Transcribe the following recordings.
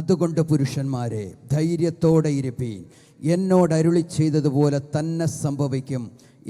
അതുകൊണ്ട് പുരുഷന്മാരെ ധൈര്യത്തോടെ ഇരിപ്പീൻ, എന്നോട് അരുളി ചെയ്തതുപോലെ തന്നെ സംഭവിക്കും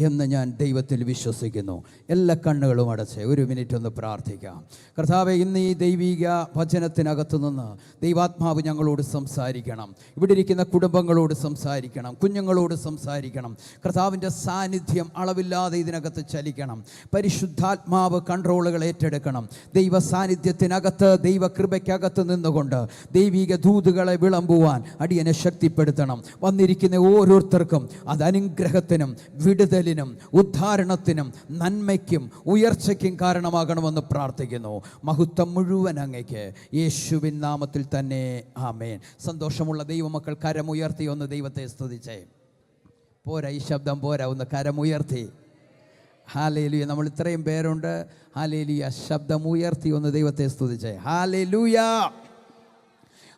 എന്ന് ഞാൻ ദൈവത്തിൽ വിശ്വസിക്കുന്നു. എല്ലാ കണ്ണുകളും അടച്ച് ഒരു മിനിറ്റ് ഒന്ന് പ്രാർത്ഥിക്കാം. കർത്താവേ, ഇന്ന് ഈ ദൈവിക വചനത്തിനകത്തു നിന്ന് ദൈവാത്മാവ് ഞങ്ങളോട് സംസാരിക്കണം. ഇവിടെ ഇരിക്കുന്ന കുടുംബങ്ങളോട് സംസാരിക്കണം, കുഞ്ഞുങ്ങളോട് സംസാരിക്കണം. കർത്താവിൻ്റെ സാന്നിധ്യം അളവില്ലാതെ ഇതിനകത്ത് ചലിക്കണം. പരിശുദ്ധാത്മാവ് കൺട്രോളുകൾ ഏറ്റെടുക്കണം. ദൈവ സാന്നിധ്യത്തിനകത്ത്, ദൈവകൃപയ്ക്കകത്ത് നിന്നുകൊണ്ട് ദൈവിക ദൂതുകളെ വിളമ്പുവാൻ അടിയനെ ശക്തിപ്പെടുത്തണം. വന്നിരിക്കുന്ന ഓരോരുത്തർക്കും അത് അനുഗ്രഹത്തിനും വിടുതലിനും ഉദ്ധാരണത്തിനും നന്മയ്ക്കും ഉയർച്ചയ്ക്കും കാരണമാകണമെന്ന് പ്രാർത്ഥിക്കുന്നു. മഹത്വം മുഴുവൻ അങ്ങയ്ക്ക്, യേശുവിൻ നാമത്തിൽ തന്നെ ആമേൻ. സന്തോഷമുള്ള ദൈവമക്കൾ കരമുയർത്തി ഒന്ന് ദൈവത്തെ സ്തുതിച്ചേ. പോരാ, ഈ ശബ്ദം പോരാ, ഒന്ന് കരമുയർത്തി. ഹല്ലേലൂയ. നമ്മൾ ഇത്രയും പേരുണ്ട്. ഹല്ലേലൂയ. ശബ്ദം ഉയർത്തി ഒന്ന് ദൈവത്തെ സ്തുതിച്ചേ. ഹല്ലേലൂയ.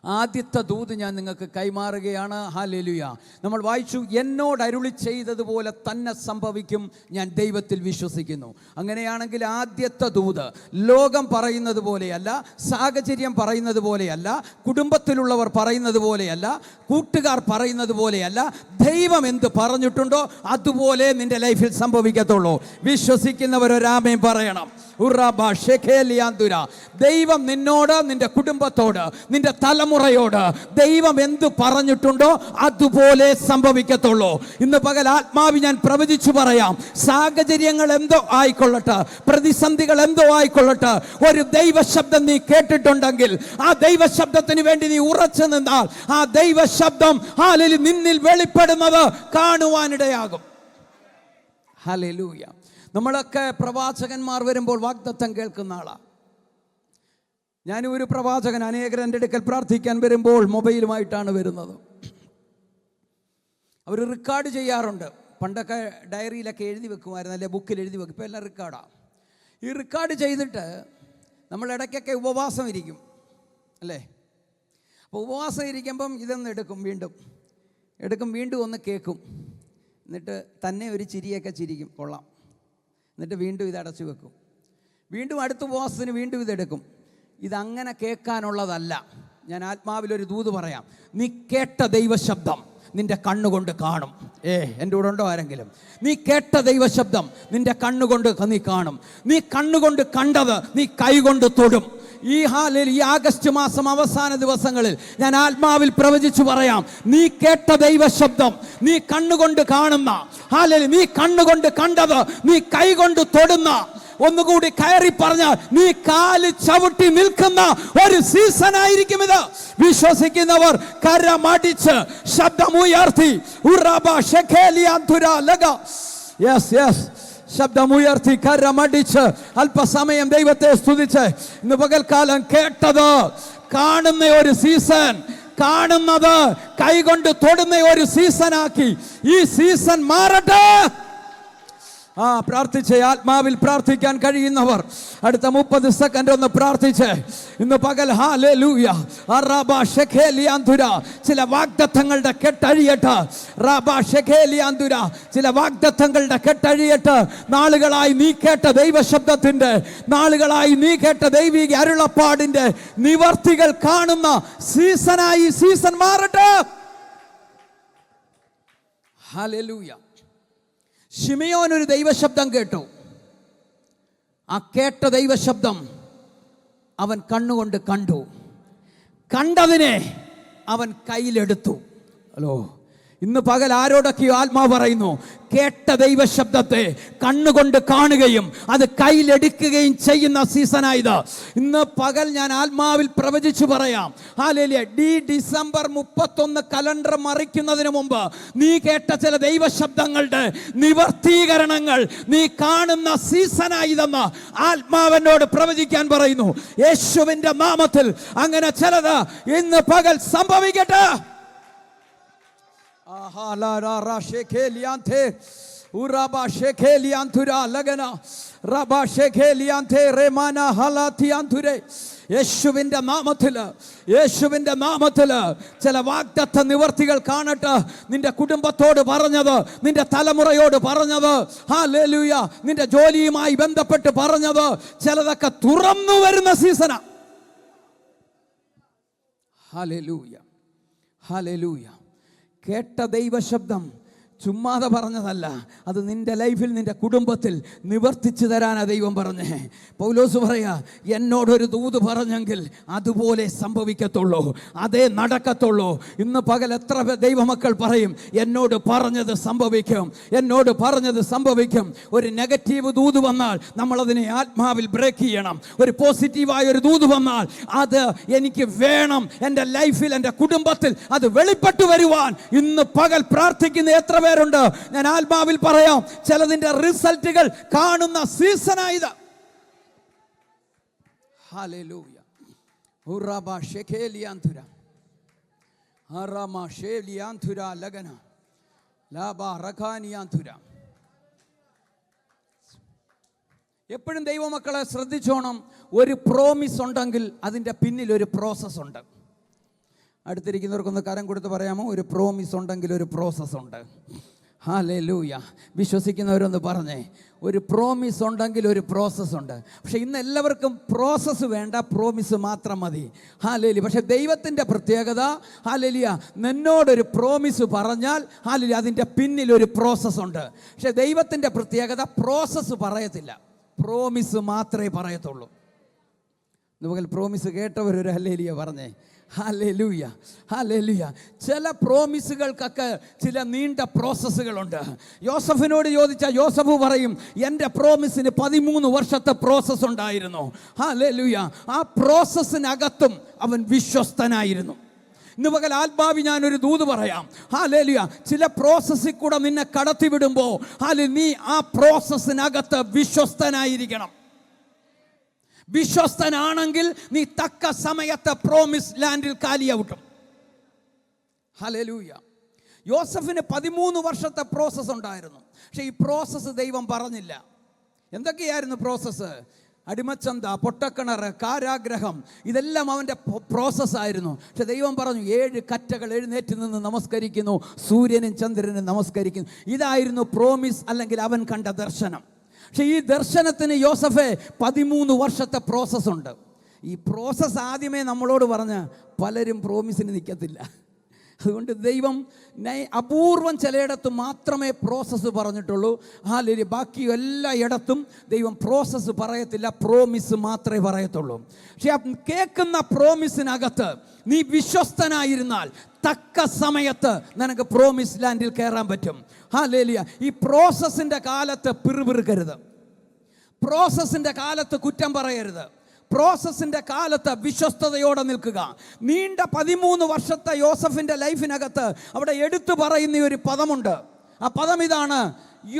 ആദ്യത്തെ ദൂത് ഞാൻ നിങ്ങൾക്ക് കൈമാറുകയാണ്. ഹല്ലേലൂയ. നമ്മൾ വായിച്ചു, എന്നോട് അരുളി ചെയ്തതുപോലെ തന്നെ സംഭവിക്കും, ഞാൻ ദൈവത്തിൽ വിശ്വസിക്കുന്നു. അങ്ങനെയാണെങ്കിൽ ആദ്യത്തെ ദൂത് ലോകം പറയുന്നത് പോലെയല്ല, സാഹചര്യം പറയുന്നത് പോലെയല്ല, കുടുംബത്തിലുള്ളവർ പറയുന്നത് പോലെയല്ല, കൂട്ടുകാർ പറയുന്നത് പോലെയല്ല. ദൈവം എന്ത് പറഞ്ഞിട്ടുണ്ടോ അതുപോലെ നിന്റെ ലൈഫിൽ സംഭവിക്കത്തുള്ളൂ. വിശ്വസിക്കുന്നവരൊരാമേൻ പറയണം. ദൈവം നിന്നോട്, നിന്റെ കുടുംബത്തോട്, നിന്റെ തലമുറയോട് ദൈവം എന്ത് പറഞ്ഞിട്ടുണ്ടോ അതുപോലെ സംഭവിക്കത്തുള്ളൂ. ഇന്ന് പകൽ ആത്മാവി ഞാൻ പ്രവചിച്ചു പറയാം. സാഹചര്യങ്ങൾ എന്തോ ആയിക്കൊള്ളട്ടെ, പ്രതിസന്ധികൾ എന്തോ ആയിക്കൊള്ളട്ടെ, ഒരു ദൈവശബ്ദം നീ കേട്ടിട്ടുണ്ടെങ്കിൽ ആ ദൈവശബ്ദത്തിന് വേണ്ടി നീ ഉറച്ചു നിന്നാൽ ആ ദൈവശബ്ദം നിന്നിൽ വെളിപ്പെടുന്നത് കാണുവാനിടയാകും. ഹല്ലേലൂയ. നമ്മളൊക്കെ പ്രവാചകന്മാർ വരുമ്പോൾ വാഗ്ദത്തം കേൾക്കുന്ന ആളാണ്. ഞാനും ഒരു പ്രവാചകൻ. അനേകർ എൻ്റെ അടുക്കൽ പ്രാർത്ഥിക്കാൻ വരുമ്പോൾ മൊബൈലുമായിട്ടാണ് വരുന്നത്. അവർ റെക്കോർഡ് ചെയ്യാറുണ്ട്. പണ്ടൊക്കെ ഡയറിയിലൊക്കെ എഴുതി വെക്കുമായിരുന്നു, അല്ലെ ബുക്കിൽ എഴുതി വെക്കും. ഇപ്പോൾ എല്ലാം റെക്കോർഡാണ്. ഈ റെക്കോർഡ് ചെയ്തിട്ട് നമ്മൾ ഇടയ്ക്കൊക്കെ ഉപവാസം ഇരിക്കും, അല്ലേ? അപ്പോൾ ഉപവാസം ഇരിക്കുമ്പം ഇതൊന്ന് എടുക്കും, വീണ്ടും ഒന്ന് കേൾക്കും. എന്നിട്ട് തന്നെ ഒരു ചിരിയൊക്കെ ചിരിക്കും, കൊള്ളാം. എന്നിട്ട് വീണ്ടും ഇത് അടച്ചു വെക്കും. വീണ്ടും അടുത്ത ഉപവാസത്തിന് വീണ്ടും ഇതെടുക്കും. ഇതങ്ങനെ കേൾക്കാനുള്ളതല്ല. ഞാൻ ആത്മാവിലൊരു ദൂത് പറയാം. നീ കേട്ട ദൈവശബ്ദം നിന്റെ കണ്ണുകൊണ്ട് കാണും. എൻ്റെ കൂടെ ഉണ്ടോ ആരെങ്കിലും? നീ കേട്ട ദൈവശബ്ദം നിന്റെ കണ്ണുകൊണ്ട് നീ കാണും. നീ കണ്ണുകൊണ്ട് കണ്ടത് നീ കൈകൊണ്ട് തൊടും. ഈ ആഗസ്റ്റ് മാസം അവസാന ദിവസങ്ങളിൽ ഞാൻ ആത്മാവിൽ പ്രവചിച്ചു പറയാം. നീ കേട്ട ദൈവശബ്ദം നീ കണ്ണുകൊണ്ട് കാണുന്ന, നീ കണ്ണുകൊണ്ട് കണ്ടത് നീ കൈകൊണ്ട് തൊടുന്ന, ഒന്നുകൂടി കയറി പറഞ്ഞാൽ നീ കാല് ചവിട്ടി നിൽക്കുന്ന ഒരു സീസൺ ആയിരിക്കും ഇത്. വിശ്വസിക്കുന്നവർ കരമടിച്ച് ശബ്ദമുയർത്തി ശബ്ദമുയർത്തി കരമടിച്ച് അല്പസമയം ദൈവത്തെ സ്തുതിച്ച് ഇന്ന് പകൽക്കാലം കേട്ടത് കാണുന്ന ഒരു സീസൺ, കാണുന്നത് കൈകൊണ്ട് തൊടുന്ന ഒരു സീസണാക്കി ഈ സീസൺ മാറട്ടെ. പ്രാർത്ഥിച്ച് ആത്മാവിൽ പ്രാർത്ഥിക്കാൻ കഴിയുന്നവർ അടുത്ത 30 സെക്കൻഡ് ഒന്ന് പ്രാർത്ഥിച്ച് ഇന്ന് പകൽ ഹല്ലേലൂയ ചില വാഗ്ദത്തങ്ങളുടെ കെട്ടഴിയട്ടെ. ചില വാഗ്ദത്തങ്ങളുടെ കെട്ടഴിയട്ടെ. നാളുകളായി നീ കേട്ട ദൈവശബ്ദത്തിന്റെ, നാളുകളായി നീ കേട്ട ദൈവിക അരുളപ്പാടിന്റെ നിവർത്തികൾ കാണുന്ന സീസണായി സീസൺ മാറട്ടെ. ഹല്ലേലൂയ. ശിമെയോൻ ഒരു ദൈവശബ്ദം കേട്ടു. ആ കേട്ട ദൈവശബ്ദം അവൻ കണ്ണുകൊണ്ട് കണ്ടു. കണ്ടതിനെ അവൻ കയ്യിലെടുത്തു. ഹലോ, ഇന്ന് പകൽ ആരോടൊക്കെയോ ആത്മാവ് പറയുന്നു, കേട്ട ദൈവശബ്ദത്തെ കണ്ണുകൊണ്ട് കാണുകയും അത് കയ്യിലെടുക്കുകയും ചെയ്യുന്ന സീസണായത്. ഇന്ന് പകൽ ഞാൻ ആത്മാവിൽ പ്രവചിച്ചു പറയാം. ഹല്ലേലൂയ. ഡിസംബർ 31 കലണ്ടർ മറിക്കുന്നതിന് മുമ്പ് നീ കേട്ട ചില ദൈവശബ്ദങ്ങളുടെ നിവർത്തീകരണങ്ങൾ നീ കാണുന്ന സീസണായതെന്ന് ആത്മാവിനോട് പ്രവചിക്കാൻ പറയുന്നു. യേശുവിന്റെ നാമത്തിൽ അങ്ങനെ ചിലത് ഇന്ന് പകൽ സംഭവിക്കട്ടെ. യേശുവിന്റെ നാമത്തില് ചില വാഗ്ദത്ത നിവർത്തികൾ കാണട്ടെ. നിന്റെ കുടുംബത്തോട് പറഞ്ഞത്, നിന്റെ തലമുറയോട് പറഞ്ഞത്, ഹല്ലേലൂയ, നിന്റെ ജോലിയുമായി ബന്ധപ്പെട്ട് പറഞ്ഞത് ചിലതൊക്കെ തുറന്നു വരുന്ന സീസണാ. Hallelujah, hallelujah. കേട്ട ദൈവശബ്ദം ചുമ്മാതെ പറഞ്ഞതല്ല, അത് നിൻ്റെ ലൈഫിൽ, നിൻ്റെ കുടുംബത്തിൽ നിവർത്തിച്ചു തരാനാണ് ദൈവം പറഞ്ഞേ. പൗലോസ് പറയാ, എന്നോടൊരു ദൂത് പറഞ്ഞെങ്കിൽ അതുപോലെ സംഭവിക്കത്തുള്ളൂ, അതേ നടക്കത്തുള്ളൂ. ഇന്ന് പകൽ എത്ര ദൈവമക്കൾ പറയും, എന്നോട് പറഞ്ഞത് സംഭവിക്കും, എന്നോട് പറഞ്ഞത് സംഭവിക്കും. ഒരു നെഗറ്റീവ് ദൂത് വന്നാൽ നമ്മളതിനെ ആത്മാവിൽ ബ്രേക്ക് ചെയ്യണം. ഒരു പോസിറ്റീവായ ഒരു ദൂത് വന്നാൽ അത് എനിക്ക് വേണം. എൻ്റെ ലൈഫിൽ, എൻ്റെ കുടുംബത്തിൽ അത് വെളിപ്പെട്ടു വരുവാൻ ഇന്ന് പകൽ പ്രാർത്ഥിക്കുന്ന എത്ര പേരുണ്ട്? ഞാൻ ആത്മാവിൽ പറയാം, ചിലതിന്റെ റിസൾട്ടുകൾ കാണുന്ന സീസണായത്. ഹല്ലേലൂയ. ഉറബ ഷെഖേലിയാന്തുര ഹറമ ഷേലിയാന്തുര ലഗന ലാബ റഖാനിയാന്തുര. എപ്പോഴും ദൈവമക്കളെ ശ്രദ്ധിച്ചോണം, ഒരു പ്രോമിസ് ഉണ്ടെങ്കിൽ അതിൻ്റെ പിന്നിൽ ഒരു പ്രോസസ് ഉണ്ട്. അടുത്തിരിക്കുന്നവർക്കൊന്ന് കരം കൊടുത്ത് പറയാമോ? ഒരു പ്രോമിസ് ഉണ്ടെങ്കിൽ ഒരു പ്രോസസ് ഉണ്ട്. ഹല്ലേലൂയ. വിശ്വസിക്കുന്നവരൊന്ന് പറഞ്ഞേ, ഒരു പ്രോമിസ് ഉണ്ടെങ്കിൽ ഒരു പ്രോസസ് ഉണ്ട്. പക്ഷെ ഇന്ന് എല്ലാവർക്കും പ്രോസസ്സ് വേണ്ട, പ്രോമിസ് മാത്രം മതി. ഹല്ലേലൂയ. പക്ഷെ ദൈവത്തിൻ്റെ പ്രത്യേകത, ഹല്ലേലൂയ, നിന്നോടൊരു പ്രോമിസ് പറഞ്ഞാൽ ഹല്ലേലൂയ അതിൻ്റെ പിന്നിൽ ഒരു പ്രോസസ് ഉണ്ട്. പക്ഷെ ദൈവത്തിൻ്റെ പ്രത്യേകത പ്രോസസ്സ് പറയത്തില്ല, പ്രോമിസ് മാത്രമേ പറയത്തുള്ളൂ. നമുക്ക് പ്രോമിസ് കേട്ടവരൊരു ഹല്ലേലൂയ പറഞ്ഞേ. Hallelujah, hallelujah. ചില പ്രോമിസുകൾക്കൊക്കെ ചില നീണ്ട പ്രോസസ്സുകളുണ്ട്. യോസഫിനോട് ചോദിച്ചാൽ യോസഫ് പറയും, എൻ്റെ പ്രോമിസിന് 13 വർഷത്തെ പ്രോസസ്സ് ഉണ്ടായിരുന്നു. ഹല്ലേലൂയ. ആ പ്രോസസ്സിനകത്തും അവൻ വിശ്വസ്തനായിരുന്നു. ഇന്ന് പകൽ ആത്മാവി ഞാനൊരു ദൂത് പറയാം. ഹല്ലേലൂയ. ചില പ്രോസസ്സിൽ കൂടെ നിന്നെ കടത്തിവിടുമ്പോൾ നീ ആ പ്രോസസ്സിനകത്ത് വിശ്വസ്തനായിരിക്കണം. വിശ്വസ്തനാണെങ്കിൽ നീ തക്ക സമയത്ത് പ്രോമിസ് ലാൻഡിൽ കാലിയാവട്ടും. ഹല്ലേലൂയ. യോസഫിന് 13 വർഷത്തെ പ്രോസസ്സ് ഉണ്ടായിരുന്നു. പക്ഷെ ഈ പ്രോസസ്സ് ദൈവം പറഞ്ഞില്ല. എന്തൊക്കെയായിരുന്നു പ്രോസസ്സ്? അടിമച്ചന്ത, പൊട്ടക്കിണർ, കാരാഗ്രഹം, ഇതെല്ലാം അവൻ്റെ പ്രോസസ്സായിരുന്നു. പക്ഷെ ദൈവം പറഞ്ഞു, 7 കറ്റകൾ എഴുന്നേറ്റ് നിന്ന് നമസ്കരിക്കുന്നു, സൂര്യനും ചന്ദ്രനും നമസ്കരിക്കുന്നു. ഇതായിരുന്നു പ്രോമിസ്, അല്ലെങ്കിൽ അവൻ കണ്ട ദർശനം. പക്ഷെ ഈ ദർശനത്തിന് യോസഫെ 13 വർഷത്തെ പ്രോസസ്സുണ്ട്. ഈ പ്രോസസ്സ് ആദ്യമേ നമ്മളോട് പറഞ്ഞ പലരും പ്രോമിസിന് നിൽക്കത്തില്ല. അതുകൊണ്ട് ദൈവം അപൂർവം ചിലയിടത്ത് മാത്രമേ പ്രോസസ്സ് പറഞ്ഞിട്ടുള്ളൂ. ഹല്ലേലൂയ. ബാക്കി എല്ലാ ഇടത്തും ദൈവം പ്രോസസ്സ് പറയത്തില്ല, പ്രോമിസ് മാത്രമേ പറയത്തുള്ളൂ. പക്ഷെ കേൾക്കുന്ന പ്രോമിസിനകത്ത് നീ വിശ്വസ്തനായിരുന്നാൽ തക്ക സമയത്ത് നിനക്ക് പ്രോമിസ് ലാൻഡിൽ കയറാൻ പറ്റും. ഹല്ലേലൂയ. ഈ പ്രോസസ്സിൻ്റെ കാലത്ത് പിറുപിറുക്കരുത്, പ്രോസസ്സിൻ്റെ കാലത്ത് കുറ്റം പറയരുത്, പ്രോസസ്സിൻ്റെ കാലത്ത് വിശ്വസ്തയോടെ നിൽക്കുക. നീണ്ട 13 വർഷത്തെ യോസഫിൻ്റെ ലൈഫിനകത്ത് അവിടെ എടുത്തു പറയുന്ന ഒരു പദമുണ്ട്. ആ പദം ഇതാണ്: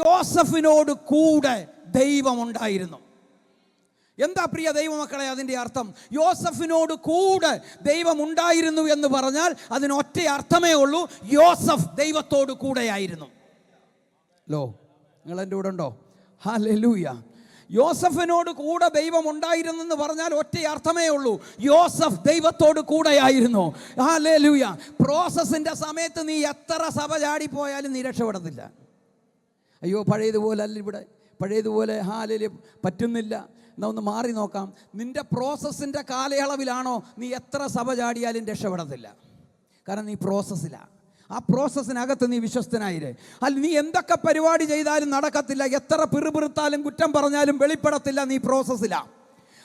യോസഫിനോട് കൂടെ ദൈവമുണ്ടായിരുന്നു. എന്താ പ്രിയ ദൈവമക്കളെ അതിൻ്റെ അർത്ഥം? യോസഫിനോട് കൂടെ ദൈവം ഉണ്ടായിരുന്നു എന്ന് പറഞ്ഞാൽ അതിന് ഒറ്റ അർത്ഥമേ ഉള്ളൂ, യോസഫ് ദൈവത്തോട് കൂടെയായിരുന്നു. നിങ്ങൾ എൻ്റെ കൂടെ ഉണ്ടോ? ഹല്ലേലൂയ. യോസഫിനോട് കൂടെ ദൈവം ഉണ്ടായിരുന്നെന്ന് പറഞ്ഞാൽ ഒറ്റ അർത്ഥമേ ഉള്ളൂ, യോസഫ് ദൈവത്തോട് കൂടെയായിരുന്നു. ഹല്ലേലൂയ. പ്രോസസ്സിൻ്റെ സമയത്ത് നീ എത്ര സഭ ചാടിപ്പോയാലും നീ രക്ഷപ്പെടത്തില്ല. അയ്യോ പഴയതുപോലെ അല്ല ഇവിടെ, പഴയതുപോലെ ഹല്ലേലൂയ പറ്റുന്നില്ല, എന്നാ ഒന്ന് മാറി നോക്കാം. നിന്റെ പ്രോസസ്സിൻ്റെ കാലയളവിലാണോ നീ എത്ര സഭ ചാടിയാലും രക്ഷപ്പെടത്തില്ല. കാരണം നീ പ്രോസസ്സിലാണ്. ആ പ്രോസസ്സിനകത്ത് നീ വിശ്വസ്തനായില്ലേ? അല്ല, നീ എന്തൊക്കെ പരിപാടി ചെയ്താലും നടക്കത്തില്ല, എത്ര പിറുപിറുത്താലും കുറ്റം പറഞ്ഞാലും വെളിപ്പെടത്തില്ല, നീ പ്രോസസ്സിലാണ്.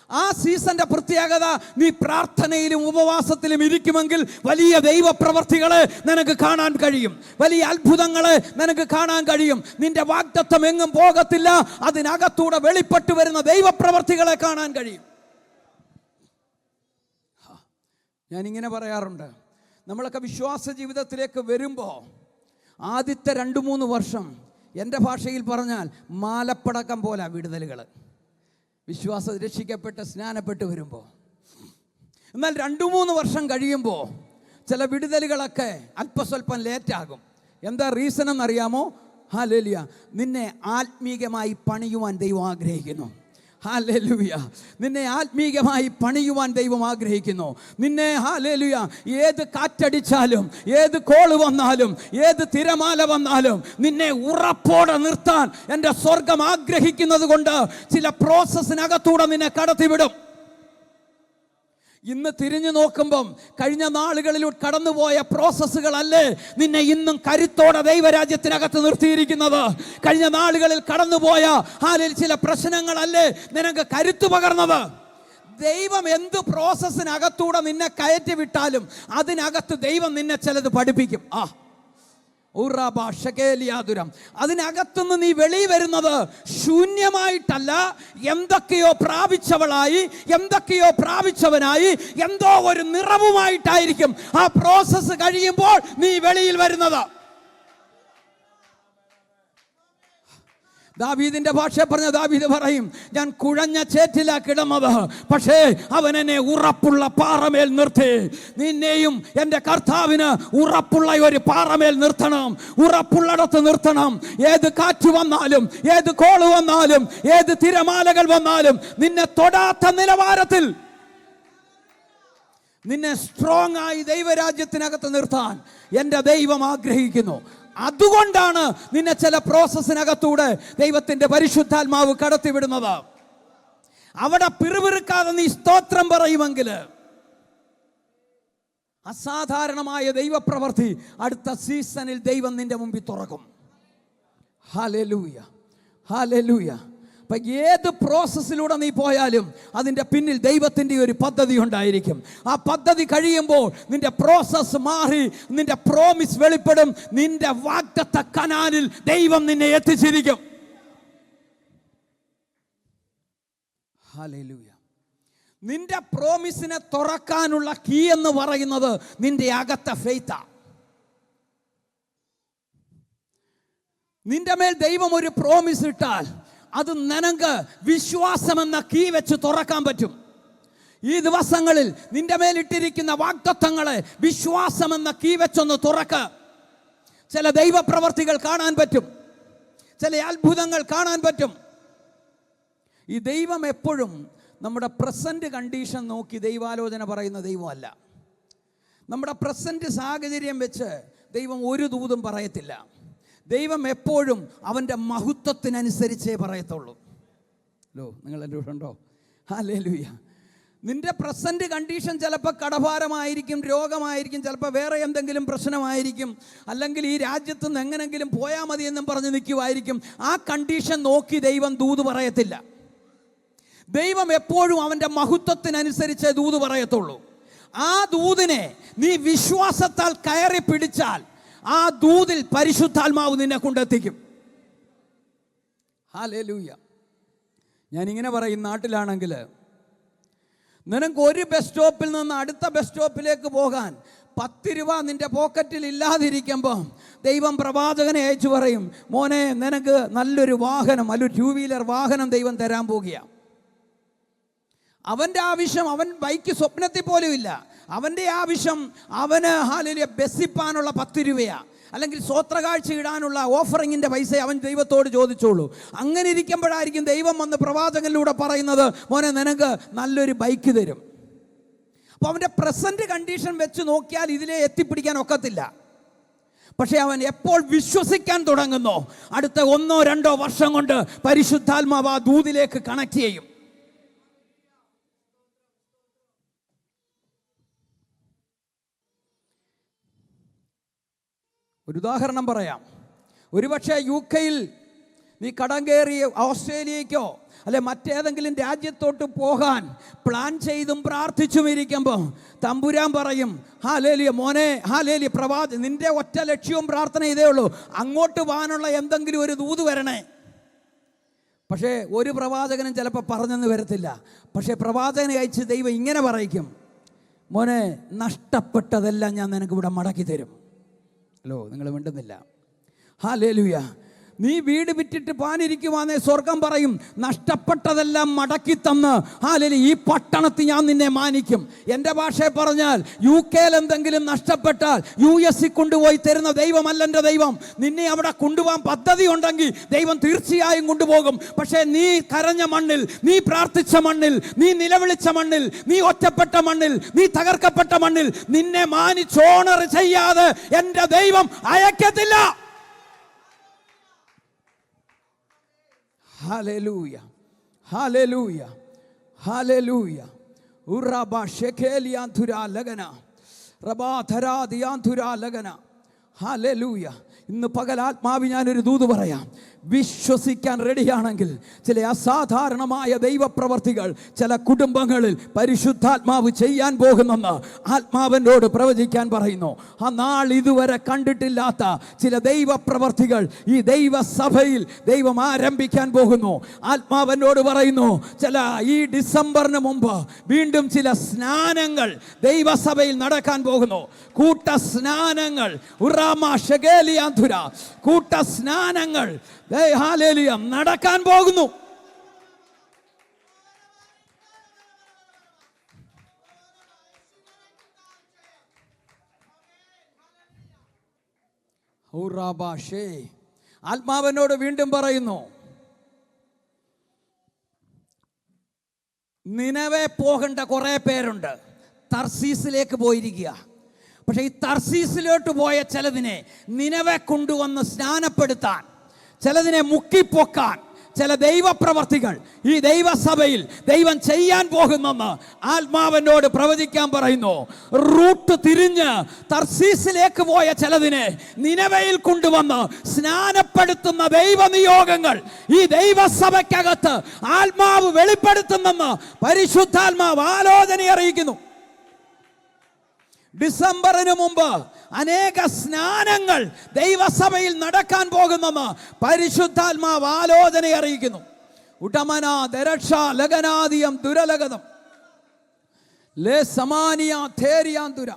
ആ സീസന്റെ പ്രത്യേകത, നീ പ്രാർത്ഥനയിലും ഉപവാസത്തിലും ഇരിക്കുമെങ്കിൽ വലിയ ദൈവപ്രവർത്തികളെ നിനക്ക് കാണാൻ കഴിയും, വലിയ അത്ഭുതങ്ങളെ നിനക്ക് കാണാൻ കഴിയും. നിന്റെ വാഗ്ദത്തം എങ്ങും പോകത്തില്ല, അതിനകത്തൂടെ വെളിപ്പെട്ടു വരുന്ന ദൈവപ്രവർത്തികളെ കാണാൻ കഴിയും. ഞാനിങ്ങനെ പറയാറുണ്ട്, നമ്മളൊക്കെ വിശ്വാസ ജീവിതത്തിലേക്ക് വരുമ്പോൾ ആദ്യത്തെ 2-3 വർഷം, എൻ്റെ ഭാഷയിൽ പറഞ്ഞാൽ മാലപ്പടക്കം പോലെ വിടുതലുകൾ, വിശ്വാസം രക്ഷിക്കപ്പെട്ട് സ്നാനപ്പെട്ട് വരുമ്പോൾ. എന്നാൽ 2-3 വർഷം കഴിയുമ്പോൾ ചില വിടുതലുകളൊക്കെ അല്പസ്വല്പം ലേറ്റാകും. എന്താ റീസൺ എന്നറിയാമോ? ഹല്ലേലൂയ. നിന്നെ ആത്മീകമായി പണിയുവാൻ ദൈവം ആഗ്രഹിക്കുന്നു. ഹല്ലേലൂയ. നിന്നെ ആത്മീകമായി പണിയുവാൻ ദൈവം ആഗ്രഹിക്കുന്നു. നിന്നെ ഹല്ലേലൂയ ഏത് കാറ്റടിച്ചാലും, ഏത് കോള് വന്നാലും, ഏത് തിരമാല വന്നാലും നിന്നെ ഉറപ്പോടെ നിർത്താൻ എൻ്റെ സ്വർഗം ആഗ്രഹിക്കുന്നത് കൊണ്ട് ചില പ്രോസസ്സിനകത്തൂടെ നിന്നെ കടത്തിവിടും. ഇന്ന് തിരിഞ്ഞു നോക്കുമ്പം കഴിഞ്ഞ നാളുകളിലൂടെ കടന്നുപോയ പ്രോസസ്സുകളല്ലേ നിന്നെ ഇന്നും കരുത്തോടെ ദൈവരാജ്യത്തിനകത്ത് നിർത്തിയിരിക്കുന്നത്. കഴിഞ്ഞ നാളുകളിൽ കടന്നുപോയ ചില പ്രശ്നങ്ങളല്ലേ നിനക്ക് കരുത്തു പകർന്നത്. ദൈവം എന്ത് പ്രോസസ്സിനകത്തൂടെ നിന്നെ കയറ്റി വിട്ടാലും അതിനകത്ത് ദൈവം നിന്നെ ചിലത് പഠിപ്പിക്കും. അതിനകത്തുനിന്ന് നീ വെളി വരുന്നത് ശൂന്യമായിട്ടല്ല, എന്തൊക്കെയോ പ്രാപിച്ചവളായി, എന്തൊക്കെയോ പ്രാപിച്ചവനായി, എന്തോ ഒരു നിറവുമായിട്ടായിരിക്കും ആ പ്രോസസ്സ് കഴിയുമ്പോൾ നീ വെളിയിൽ വരുന്നത്. ദാവീദിന്റെ ഭാഷ പറഞ്ഞ ദാവീദ് പറയും, ഞാൻ കുഴഞ്ഞ ചേറ്റിലാ കിടന്നത്, പക്ഷേ അവൻ എന്നെ ഉറപ്പുള്ള പാറമേൽ നിർത്തി. നിന്നെയും എൻ്റെ കർത്താവിന് ഉറപ്പുള്ള ഒരു പാറമേൽ നിർത്തണം, ഉറപ്പുള്ളിടത്ത് നിർത്തണം. ഏത് കാറ്റ് വന്നാലും, ഏത് കോള് വന്നാലും, ഏത് തിരമാലകൾ വന്നാലും നിന്നെ തൊടാത്ത നിലവാരത്തിൽ നിന്നെ സ്ട്രോങ് ആയി ദൈവരാജ്യത്തിനകത്ത് നിർത്താൻ എൻ്റെ ദൈവം ആഗ്രഹിക്കുന്നു. അതുകൊണ്ടാണ് നിന്നെ ചില പ്രോസസ്സിനകത്തൂടെ ദൈവത്തിൻ്റെ പരിശുദ്ധാത്മാവ് കടത്തിവിടുന്നത്. അവിടെ പിറുപിറുക്കാതെ നീ സ്തോത്രം പറയുമെങ്കിൽ അസാധാരണമായ ദൈവപ്രവൃത്തി അടുത്ത സീസണിൽ ദൈവം നിന്റെ മുമ്പിൽ തുറക്കും. Hallelujah, hallelujah. അപ്പം ഏത് പ്രോസസ്സിലൂടെ നീ പോയാലും അതിൻ്റെ പിന്നിൽ ദൈവത്തിൻ്റെ ഒരു പദ്ധതി ഉണ്ടായിരിക്കും. ആ പദ്ധതി കഴിയുമ്പോൾ നിന്റെ പ്രോസസ്സ് മാറി നിന്റെ പ്രോമിസ് വെളിപ്പെടും. നിന്റെ വാഗ്ദത്ത കനാനിൽ ദൈവം നിന്നെ എത്തിച്ചിരിക്കും. ഹല്ലേലൂയ. നിന്റെ പ്രോമിസിനെ തുറക്കാനുള്ള കീ എന്ന് പറയുന്നത് നിന്റെ അകത്തെ ഫെയ്ത്താ. നിന്റെ മേൽ ദൈവം ഒരു പ്രോമിസ് ഇട്ടാൽ അത് നിനക്ക് വിശ്വാസമെന്ന കീ വെച്ച് തുറക്കാൻ പറ്റും. ഈ ദിവസങ്ങളിൽ നിന്റെ മേലിട്ടിരിക്കുന്ന വാഗ്ദത്തങ്ങളെ വിശ്വാസമെന്ന കീ വെച്ചൊന്ന് തുറക്ക്. ചില ദൈവപ്രവർത്തികൾ കാണാൻ പറ്റും, ചില അത്ഭുതങ്ങൾ കാണാൻ പറ്റും. ഈ ദൈവം എപ്പോഴും നമ്മുടെ പ്രസന്റ് കണ്ടീഷൻ നോക്കി ദൈവാലോചന പറയുന്ന ദൈവമല്ല. നമ്മുടെ പ്രസന്റ് സാഹചര്യം വെച്ച് ദൈവം ഒരു ദൂതും പറയത്തില്ല. ദൈവം എപ്പോഴും അവൻ്റെ മഹത്വത്തിനനുസരിച്ചേ പറയത്തുള്ളൂ. നിങ്ങൾ എൻ്റെ കൂടെ ഉണ്ടോ? ഹല്ലേലൂയ. നിന്റെ പ്രസന്റ് കണ്ടീഷൻ ചിലപ്പോൾ കടഭാരമായിരിക്കും, രോഗമായിരിക്കും, ചിലപ്പോൾ വേറെ എന്തെങ്കിലും പ്രശ്നമായിരിക്കും, അല്ലെങ്കിൽ ഈ രാജ്യത്ത് നിന്ന് എങ്ങനെങ്കിലും പോയാൽ മതി എന്നും പറഞ്ഞ് നിൽക്കുമായിരിക്കും. ആ കണ്ടീഷൻ നോക്കി ദൈവം ദൂത് പറയത്തില്ല. ദൈവം എപ്പോഴും അവൻ്റെ മഹത്വത്തിനനുസരിച്ചേ ദൂത് പറയത്തുള്ളൂ. ആ ദൂതിനെ നീ വിശ്വാസത്താൽ കയറി പിടിച്ചാൽ ആ ദൂതിൽ പരിശുദ്ധാത്മാവ് നിന്നെ കൊണ്ടെത്തിക്കും. ഹല്ലേലൂയ. ഞാനിങ്ങനെ പറയും, നാട്ടിലാണെങ്കിൽ നിനക്ക് ഒരു ബസ് സ്റ്റോപ്പിൽ നിന്ന് അടുത്ത ബസ് സ്റ്റോപ്പിലേക്ക് പോകാൻ 10 രൂപ നിൻ്റെ പോക്കറ്റിൽ ഇല്ലാതിരിക്കുമ്പോൾ ദൈവം പ്രവാചകനെ അയച്ചു പറയും, മോനെ നിനക്ക് നല്ലൊരു വാഹനം, നല്ലൊരു 2 വീലർ വാഹനം ദൈവം തരാൻ പോകുകയാണ്. അവൻ്റെ ആവശ്യം, അവൻ ബൈക്ക് സ്വപ്നത്തിൽ പോലും ഇല്ല. അവൻ്റെ ആവശ്യം അവന് ബസ്സിപ്പാനുള്ള 10 രൂപയാണ്, അല്ലെങ്കിൽ സ്വോത്രകാഴ്ച ഇടാനുള്ള ഓഫറിങ്ങിൻ്റെ പൈസ അവൻ ദൈവത്തോട് ചോദിച്ചോളൂ. അങ്ങനെ ഇരിക്കുമ്പോഴായിരിക്കും ദൈവം വന്ന് പ്രവാചകനിലൂടെ പറയുന്നത്, മോനെ നിനക്ക് നല്ലൊരു ബൈക്ക് തരും. അപ്പോൾ അവൻ്റെ പ്രസൻറ്റ് കണ്ടീഷൻ വെച്ച് നോക്കിയാൽ ഇതിലെ എത്തിപ്പിടിക്കാൻ ഒക്കത്തില്ല. പക്ഷേ അവൻ എപ്പോൾ വിശ്വസിക്കാൻ തുടങ്ങുന്നോ അടുത്ത 1-2 വർഷം കൊണ്ട് പരിശുദ്ധാത്മാവ് ആ ദൂതിലേക്ക് കണക്ട് ചെയ്യും. ഒരു ഉദാഹരണം പറയാം. ഒരുപക്ഷെ UK-യിൽ നീ കടം കയറി ഓസ്ട്രേലിയയ്ക്കോ അല്ലെ മറ്റേതെങ്കിലും രാജ്യത്തോട്ട് പോകാൻ പ്ലാൻ ചെയ്തും പ്രാർത്ഥിച്ചും ഇരിക്കുമ്പോൾ തമ്പുരാൻ പറയും, ഹല്ലേലൂയ മോനെ, ഹല്ലേലൂയ നിന്റെ ഒറ്റ ലക്ഷ്യവും പ്രാർത്ഥന ഇതേ ഉള്ളൂ, അങ്ങോട്ട് പോകാനുള്ള എന്തെങ്കിലും ഒരു ദൂത് വരണേ. പക്ഷേ ഒരു പ്രവാചകനും ചിലപ്പോൾ പറഞ്ഞെന്ന് വരത്തില്ല. പക്ഷേ പ്രവാചകനെ അയച്ച് ദൈവം ഇങ്ങനെ പറയിക്കും, മോനെ നഷ്ടപ്പെട്ടതെല്ലാം ഞാൻ നിനക്ക് മടക്കി തരും. നിങ്ങൾ മിണ്ടുന്നില്ല. ഹല്ലേലൂയ. നീ വീട് വിറ്റിട്ട് പാനിരിക്കുവാന്നേ സ്വർഗം പറയും, നഷ്ടപ്പെട്ടതെല്ലാം മടക്കി തന്ന് ഹല്ലേലൂയ ഈ പട്ടണത്തിൽ ഞാൻ നിന്നെ മാനിക്കും. എൻ്റെ ഭാഷയിൽ പറഞ്ഞാൽ UK-യിൽ എന്തെങ്കിലും നഷ്ടപ്പെട്ടാൽ US കൊണ്ടുപോയി തരുന്ന ദൈവമല്ല എൻ്റെ ദൈവം. നിന്നെ അവിടെ കൊണ്ടുപോകാൻ പദ്ധതി ഉണ്ടെങ്കിൽ ദൈവം തീർച്ചയായും കൊണ്ടുപോകും. പക്ഷേ നീ കരഞ്ഞ മണ്ണിൽ, നീ പ്രാർത്ഥിച്ച മണ്ണിൽ, നീ നിലവിളിച്ച മണ്ണിൽ, നീ ഒറ്റപ്പെട്ട മണ്ണിൽ, നീ തകർക്കപ്പെട്ട മണ്ണിൽ നിന്നെ മാനിച്ചോണർ ചെയ്യാതെ എൻ്റെ ദൈവം അയക്കത്തില്ല. Hallelujah, hallelujah, hallelujah. ഉറബ ഷെഖേലിയാന്ധുര ലഗന റബാ ധരാദിയാന്ധുര ലഗന. ഹല്ലേലൂയ. ഇന്ന് പകൽ ആത്മാവി ഞാനൊരു ദൂത് പറയാം. വിശ്വസിക്കാൻ റെഡിയാണെങ്കിൽ ചില അസാധാരണമായ ദൈവപ്രവർത്തികൾ ചില കുടുംബങ്ങളിൽ പരിശുദ്ധാത്മാവ് ചെയ്യാൻ പോകുമെന്ന് ആത്മാവിനോട് പ്രവചിക്കാൻ പറയുന്നു. ആ നാൾ ഇതുവരെ കണ്ടിട്ടില്ലാത്ത ചില ദൈവപ്രവർത്തികൾ ഈ ദൈവസഭയിൽ ദൈവം ആരംഭിക്കാൻ പോകുന്നു. ആത്മാവിനോട് പറയുന്നു, ചില ഈ ഡിസംബറിന് മുമ്പ് വീണ്ടും ചില സ്നാനങ്ങൾ ദൈവസഭയിൽ നടക്കാൻ പോകുന്നു. കൂട്ട സ്നാനങ്ങൾ, കൂട്ട സ്നാനങ്ങൾ ഹല്ലേലൂയ നടക്കാൻ പോകുന്നു. ആത്മാവിനോട് വീണ്ടും പറയുന്നു, നിനവേ പോകേണ്ട കുറെ പേരുണ്ട്. തർസീസിലേക്ക് പോയിരിക്കുക. പക്ഷെ ഈ തർസീസിലോട്ട് പോയ ചിലതിനെ നിനവെ കൊണ്ടുവന്ന് സ്നാനപ്പെടുത്താൻ, ചിലതിനെ മുക്കിപ്പൊക്കാൻ ചില ദൈവപ്രവർത്തികൾ ഈ ദൈവസഭയിൽ ദൈവം ചെയ്യാൻ പോകുമെന്ന് ആത്മാവിനോട് പ്രവചിക്കാൻ പറയുന്നു. റൂട്ട് തിരിഞ്ഞ് തർസീസിലേക്ക് പോയ ചിലതിനെ നിനവയിൽ കൊണ്ടുവന്ന് സ്നാനപ്പെടുത്തുന്ന ദൈവനിയോഗങ്ങൾ ഈ ദൈവസഭയ്ക്കകത്ത് ആത്മാവ് വെളിപ്പെടുത്തുമെന്ന് പരിശുദ്ധാത്മാവ് ആലോചന അറിയിക്കുന്നു. ഡിസംബറിന് മുമ്പ് അനേക സ്നാനങ്ങൾ ദൈവസഭയിൽ നടക്കാൻ പോകുമെന്ന് പരിശുദ്ധാത്മാവ് ആലോചന അറിയിക്കുന്നു. ഉടമന ദരക്ഷ ലഗനാദിയം ദുരലഗതം ലേ സമാനിയ ധേരിയാന്തുര.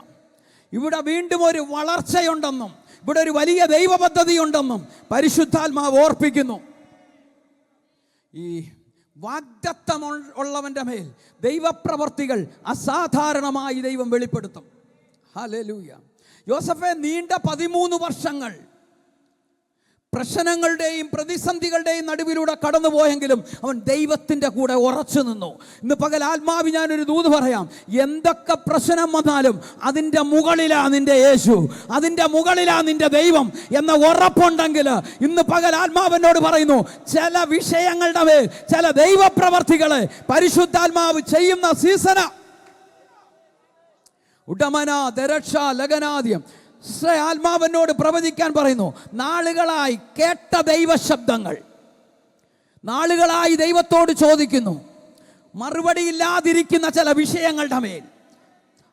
ഇവിടെ വീണ്ടും ഒരു വളർച്ചയുണ്ടെന്നും ഇവിടെ ഒരു വലിയ ദൈവ പദ്ധതി ഉണ്ടെന്നും പരിശുദ്ധാത്മാവ് ഓർപ്പിക്കുന്നു. ഈ വാഗ്ദത്തം ഉള്ളവന്റെ മേൽ ദൈവപ്രവർത്തികൾ അസാധാരണമായി ദൈവം വെളിപ്പെടുത്തും. ഹല്ലേലൂയ. യോസഫേ നീണ്ട 13 വർഷങ്ങൾ പ്രശ്നങ്ങളുടെയും പ്രതിസന്ധികളുടെയും നടുവിലൂടെ കടന്നുപോയെങ്കിലും അവൻ ദൈവത്തിൻ്റെ കൂടെ ഉറച്ചു നിന്നു. ഇന്ന് പകൽ ആത്മാവി ഞാനൊരു ദൂത് പറയാം. എന്തൊക്കെ പ്രശ്നം വന്നാലും അതിൻ്റെ മുകളിലാ നിന്റെ യേശു, അതിൻ്റെ മുകളിലാ നിന്റെ ദൈവം എന്ന ഉറപ്പുണ്ടെങ്കിൽ ഇന്ന് പകൽ ആത്മാവിനോട് പറയുന്നു, ചില വിഷയങ്ങളുടെ മേൽ ചില ദൈവപ്രവർത്തികളെ പരിശുദ്ധാത്മാവ് ചെയ്യുന്ന സീസണ. ഉടമന ദരക്ഷ ലഗനാദ്യം ആത്മാവിനോട് പ്രവചിക്കാൻ പറയുന്നു. നാളുകളായി കേട്ട ദൈവശബ്ദങ്ങൾ, നാളുകളായി ദൈവത്തോട് ചോദിക്കുന്നു, മറുപടിയില്ലാതിരിക്കുന്ന ചില വിഷയങ്ങളുടെ മേൽ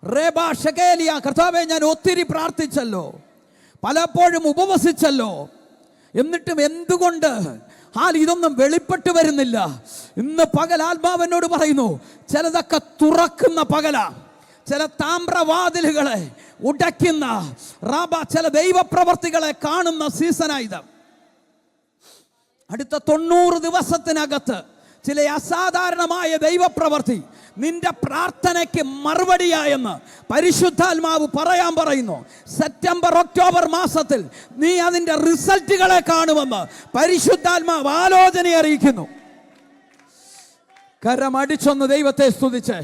റേബ ഷകേലിയ. കർത്താവേ, ഞാൻ ഒത്തിരി പ്രാർത്ഥിച്ചല്ലോ, പലപ്പോഴും ഉപവസിച്ചല്ലോ, എന്നിട്ടും എന്തുകൊണ്ട് ഇതൊന്നും വെളിപ്പെട്ട് വരുന്നില്ല? ഇന്ന് പകൽ ആത്മാവിനോട് പറയുന്നു, ചിലതൊക്കെ തുറക്കുന്ന പകല, ചില താമ്രവാതിലുകളെ ഉടയ്ക്കുന്ന ചില ദൈവപ്രവർത്തികളെ കാണുന്ന സീസണായത്. അടുത്ത 90 ദിവസത്തിനകത്ത് ചില അസാധാരണമായ ദൈവപ്രവർത്തി നിന്റെ പ്രാർത്ഥനയ്ക്ക് മറുപടിയായെന്ന് പരിശുദ്ധാത്മാവ് പറയാൻ പറയുന്നു. സെപ്റ്റംബർ ഒക്ടോബർ മാസത്തിൽ നീ അതിൻ്റെ റിസൾട്ടുകളെ കാണുമെന്ന് പരിശുദ്ധാത്മാവ് ആലോചന അറിയിക്കുന്നു. കരമടിച്ചൊന്ന് ദൈവത്തെ സ്തുതിച്ച്,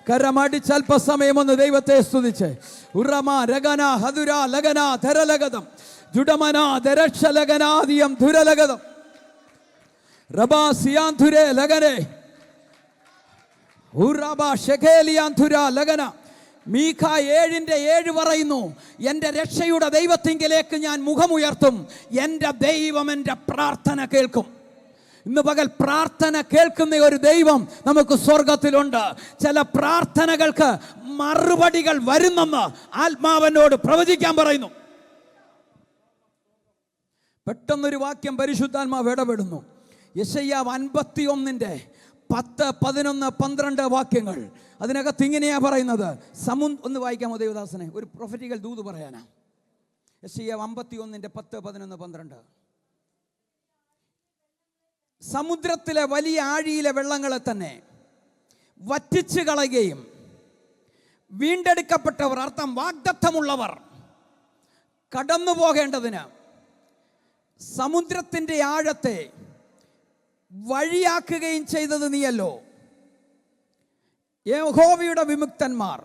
കരമടിച്ച് അല്പസമയം ഒന്ന് ദൈവത്തെ സ്തുതിച്ച്. ഉറമ രഗന ഹതുര ലഗന ധരലഗതം ജുഡമന ദരക്ഷ ലഗനാദിയം ധുരലഗതം റബാ സിയാന്ധുരേ ലഗനെ ഉറബ ഷെഖേലിയാന്ധുര ലഗന. മീഖ 7:7 പറയുന്നു, എൻ്റെ രക്ഷയുടെ ദൈവത്തിങ്കിലേക്ക് ഞാൻ മുഖമുയർത്തും, എൻ്റെ ദൈവം എൻ്റെ പ്രാർത്ഥന കേൾക്കും. ഇന്ന് പകൽ പ്രാർത്ഥന കേൾക്കുന്ന ഒരു ദൈവം നമുക്ക് സ്വർഗത്തിലുണ്ട്. ചില പ്രാർത്ഥനകൾക്ക് മറുപടികൾ വരുന്നെന്ന് ആത്മാവിനോട് പ്രവചിക്കാൻ പറയുന്നു. പെട്ടെന്നൊരു വാക്യം പരിശുദ്ധാത്മാവ് ഇടപെടുന്നു. യെശയ്യാവ് 51:10, 11, 12 വാക്യങ്ങൾ. അതിനകത്ത് ഇങ്ങനെയാ പറയുന്നത്. ഒന്ന് വായിക്കാമോ ദേവദാസനെ? ഒരു പ്രൊഫറ്റിക്കൽ ദൂത് പറയാനാ. യെശയ്യാവ് 51:10, 11, 12. സമുദ്രത്തിലെ വലിയ ആഴിയിലെ വെള്ളങ്ങളെ തന്നെ വറ്റിച്ചു കളയുകയും വീണ്ടെടുക്കപ്പെട്ടവർ, അർത്ഥം വാഗ്ദത്തമുള്ളവർ, കടന്നു പോകേണ്ടതിന് സമുദ്രത്തിൻ്റെ ആഴത്തെ വഴിയാക്കുകയും ചെയ്തത് നീയല്ലോ. യഹോവയുടെ വിമുക്തന്മാർ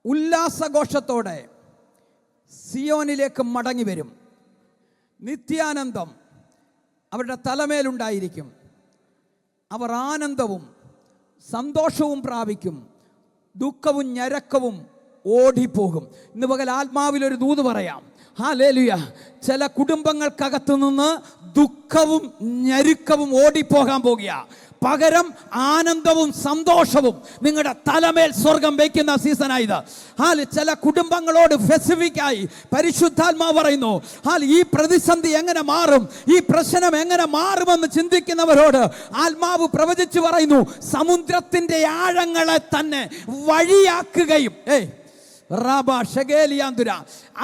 ഉല്ലാസഘോഷത്തോടെ സിയോനിലേക്ക് മടങ്ങി വരും. നിത്യാനന്ദം അവരുടെ തലമേലുണ്ടായിരിക്കും. അവർ ആനന്ദവും സന്തോഷവും പ്രാപിക്കും. ദുഃഖവും ഞരക്കവും ഓടിപ്പോകും. ഇന്ന് പകൽ ആത്മാവിലൊരു ദൂത് പറയാം. ഹല്ലേലൂയ. ചില കുടുംബങ്ങൾക്കകത്ത് നിന്ന് ദുഃഖവും ഞെരുക്കവും ഓടിപ്പോകാൻ പോകുക. പകരം ആനന്ദവും സന്തോഷവും നിങ്ങളുടെ തലമേൽ സ്വർഗം വയ്ക്കുന്ന സീസണായത്. ചില കുടുംബങ്ങളോട് സ്പെസിഫിക്കായി പരിശുദ്ധാത്മാവ് പറയുന്നു, ഈ പ്രതിസന്ധി എങ്ങനെ മാറും, ഈ പ്രശ്നം എങ്ങനെ മാറുമെന്ന് ചിന്തിക്കുന്നവരോട് ആത്മാവ് പ്രവചിച്ചു പറയുന്നു, സമുദ്രത്തിന്റെ ആഴങ്ങളെ തന്നെ വഴിയാക്കുകയും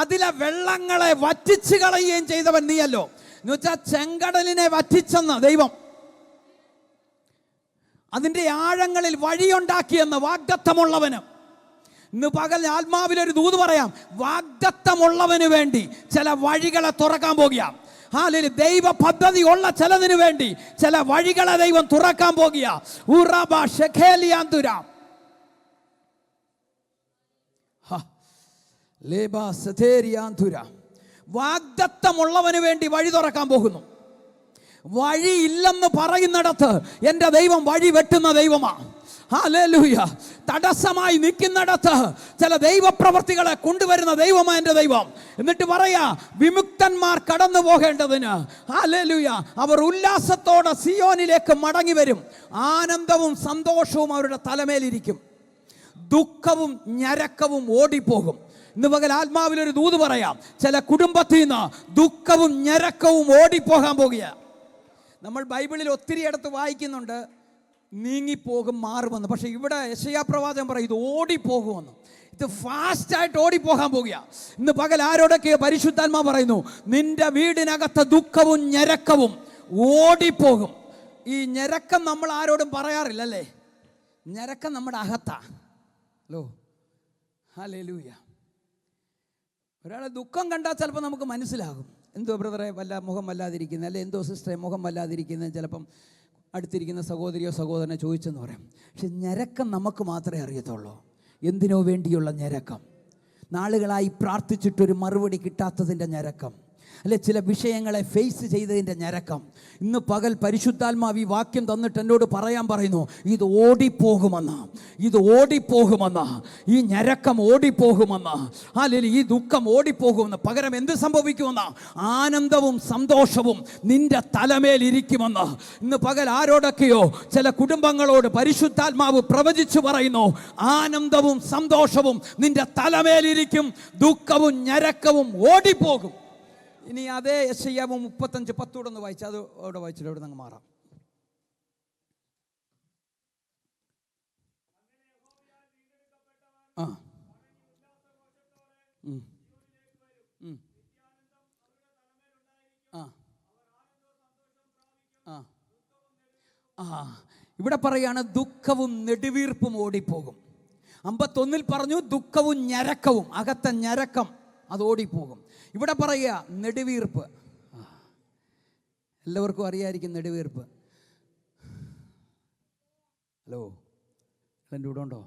അതിലെ വെള്ളങ്ങളെ വറ്റിച്ചു കളയുകയും ചെയ്തവൻ നീയല്ലോ. എന്ന് വെച്ചാൽ ചെങ്കടലിനെ വറ്റിച്ചെന്ന് ദൈവം അതിൻ്റെ ആഴങ്ങളിൽ വഴിയുണ്ടാക്കിയെന്ന് വാഗ്ദത്തമുള്ളവന്. ഇന്ന് പകൽ ആത്മാവിലൊരു ദൂത് പറയാം. വാഗ്ദത്തമുള്ളവന് വേണ്ടി ചില വഴികളെ തുറക്കാൻ പോകുക. ദൈവ പദ്ധതി ഉള്ള ചിലതിനു വേണ്ടി ചില വഴികളെ ദൈവം തുറക്കാൻ പോകുക. വാഗ്ദത്തമുള്ളവന് വേണ്ടി വഴി തുറക്കാൻ പോകുന്നു. വഴിയില്ലെന്ന് പറയുന്നിടത്ത് എൻ്റെ ദൈവം വഴി വെട്ടുന്ന ദൈവമാണ്. ഹല്ലേലൂയ. തടസ്സമായി നിൽക്കുന്നിടത്ത് ചില ദൈവപ്രവർത്തികളെ കൊണ്ടുവരുന്ന ദൈവമാണ് എൻ്റെ ദൈവം. എന്നിട്ട് പറയാ, വിമുക്തന്മാർ കടന്നു പോകേണ്ടതിന് ഹല്ലേലൂയ അവർ ഉല്ലാസത്തോടെ സിയോനിലേക്ക് മടങ്ങി വരും. ആനന്ദവും സന്തോഷവും അവരുടെ തലമേലിരിക്കും. ദുഃഖവും ഞരക്കവും ഓടിപ്പോകും. ഇന്ന് പകൽ ആത്മാവിലൊരു ദൂത് പറയാം. ചില കുടുംബത്തിൽ നിന്ന് ദുഃഖവും ഞരക്കവും ഓടിപ്പോകാൻ പോകുക. നമ്മൾ ബൈബിളിൽ ഒത്തിരി ഇടത്ത് വായിക്കുന്നുണ്ട് നീങ്ങിപ്പോകും, മാറുമെന്ന്. പക്ഷെ ഇവിടെ യെശയ്യാ പ്രവാചകൻ പറയും ഇത് ഓടിപ്പോകുമെന്ന്. ഇത് ഫാസ്റ്റായിട്ട് ഓടിപ്പോകാൻ പോകുക. ഇന്ന് പകൽ ആരോടൊക്കെയോ പരിശുദ്ധാത്മാ പറയുന്നു, നിന്റെ വീടിനകത്ത് ദുഃഖവും ഞരക്കവും ഓടിപ്പോകും. ഈ ഞരക്കം നമ്മൾ ആരോടും പറയാറില്ല അല്ലേ? ഞരക്കം നമ്മുടെ അകത്താ. Hello, hallelujah. ഒരാളെ ദുഃഖം കണ്ടാൽ ചിലപ്പോൾ നമുക്ക് മനസ്സിലാകും, എന്തോ ബ്രദറെ മുഖം വല്ലാതിരിക്കുന്നത്, അല്ലെ എന്തോ സിസ്റ്ററെ മുഖം വല്ലാതിരിക്കുന്നത് ചിലപ്പം അടുത്തിരിക്കുന്ന സഹോദരിയോ സഹോദരനെ ചോദിച്ചെന്ന് പറയാം. പക്ഷെ ഞരക്കം നമുക്ക് മാത്രമേ അറിയത്തുള്ളൂ. എന്തിനോ വേണ്ടിയുള്ള ഞരക്കം, നാളുകളായി പ്രാർത്ഥിച്ചിട്ടൊരു മറുപടി കിട്ടാത്തതിൻ്റെ ഞരക്കം, അല്ലെ ചില വിഷയങ്ങളെ ഫേസ് ചെയ്തതിൻ്റെ ഞരക്കം. ഇന്ന് പകൽ പരിശുദ്ധാത്മാവ് ഈ വാക്യം തന്നിട്ട് എന്നോട് പറയാൻ പറയുന്നു, ഇത് ഓടിപ്പോകുമെന്ന്, ഇത് ഓടിപ്പോകുമെന്ന്, ഈ ഞരക്കം ഓടിപ്പോകുമെന്ന്, അല്ലെങ്കിൽ ഈ ദുഃഖം ഓടിപ്പോകുമെന്ന്. പകരം എന്ത് സംഭവിക്കുമെന്ന്? ആനന്ദവും സന്തോഷവും നിന്റെ തലമേലിരിക്കുമെന്ന്. ഇന്ന് പകൽ ആരോടൊക്കെയോ ചില കുടുംബങ്ങളോട് പരിശുദ്ധാത്മാവ് പ്രവചിച്ചു പറയുന്നു, ആനന്ദവും സന്തോഷവും നിന്റെ തലമേലിരിക്കും, ദുഃഖവും ഞരക്കവും ഓടിപ്പോകും. ഇനി അതേ യെശയ്യാ 35:10 ഒന്ന് വായിച്ചാൽ, അത് അവിടെ വായിച്ചിട്ട് അവിടെ നിന്ന് മാറാം. ഇവിടെ പറയാണ് ദുഃഖവും നെടുവീർപ്പും ഓടിപ്പോകും. 51 പറഞ്ഞു ദുഃഖവും ഞരക്കവും, അകത്തെ ഞരക്കം അത് ഓടിപ്പോകും. ഇവിടെ പറയുക നെടുവീർപ്പ്. എല്ലാവർക്കും അറിയായിരിക്കും നെടുവീർപ്പ്. ഹലോ, എൻ്റെ കൂടെ ഉണ്ടോ?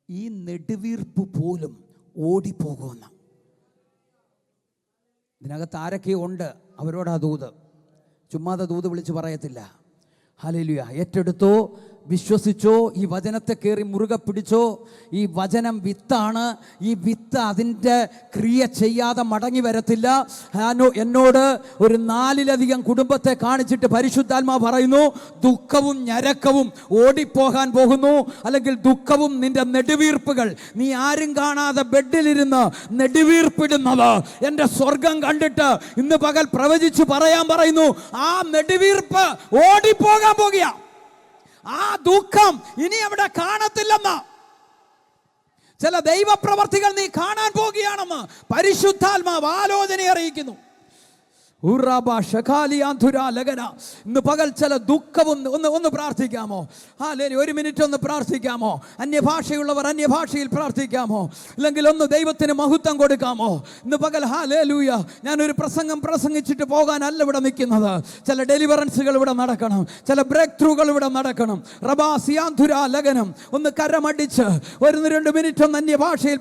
ഈ നെടുവീർപ്പ് പോലും ഓടിപ്പോകുമെന്ന്. ഇതിനകത്ത് ആരൊക്കെയോ ഉണ്ട്, അവരോടാ ദൂത്. ചുമ്മാതെ ദൂത് വിളിച്ച് പറയത്തില്ല. ഹല്ലേലൂയ. ഏറ്റെടുത്തോ, വിശ്വസിച്ചോ, ഈ വചനത്തെ കയറി മുറുകെ പിടിച്ചോ. ഈ വചനം വിത്താണ്. ഈ വിത്ത് അതിൻ്റെ ക്രിയ ചെയ്യാതെ മടങ്ങി വരത്തില്ല. എന്നോട് ഒരു 4-ലധികം കുടുംബത്തെ കാണിച്ചിട്ട് പരിശുദ്ധാത്മാ പറയുന്നു, ദുഃഖവും ഞരക്കവും ഓടിപ്പോകാൻ പോകുന്നു. അല്ലെങ്കിൽ ദുഃഖവും നിന്റെ നെടുവീർപ്പുകൾ, നീ ആരും കാണാതെ ബെഡിലിരുന്ന് നെടുവീർപ്പിടുന്നത് എൻ്റെ സ്വർഗം കണ്ടിട്ട് ഇന്ന് പകൽ പ്രവചിച്ചു പറയാൻ പറയുന്നു, ആ നെടുവീർപ്പ് ഓടിപ്പോകാൻ പോകുക. ആ ദുഃഖം ഇനി അവിടെ കാണത്തില്ലെന്ന്. ചില ദൈവപ്രവർത്തികൾ നീ കാണാൻ പോകുകയാണെന്ന് പരിശുദ്ധാത്മാവ് ആലോചന അറിയിക്കുന്നു. ഇന്ന് പകൽ ചില ദുഃഖവും ഒന്ന് പ്രാർത്ഥിക്കാമോ? ഒരു മിനിറ്റ് ഒന്ന് പ്രാർത്ഥിക്കാമോ? അന്യഭാഷയുള്ളവർ അന്യഭാഷയിൽ പ്രാർത്ഥിക്കാമോ? അല്ലെങ്കിൽ ഒന്ന് ദൈവത്തിന് മഹത്വം കൊടുക്കാമോ? ഇന്ന് പകൽ ഹല്ലേലൂയ. ഞാനൊരു പ്രസംഗം പ്രസംഗിച്ചിട്ട് പോകാനല്ല ഇവിടെ നിൽക്കുന്നത്. ചില ഡെലിവറൻസുകൾ ഇവിടെ നടക്കണം, ചില ബ്രേക്ക് ത്രൂകൾ ഇവിടെ നടക്കണം. ലഗനം ഒന്ന് കരമടിച്ച് 1-2 മിനിറ്റ് ഒന്ന് അന്യഭാഷയിൽ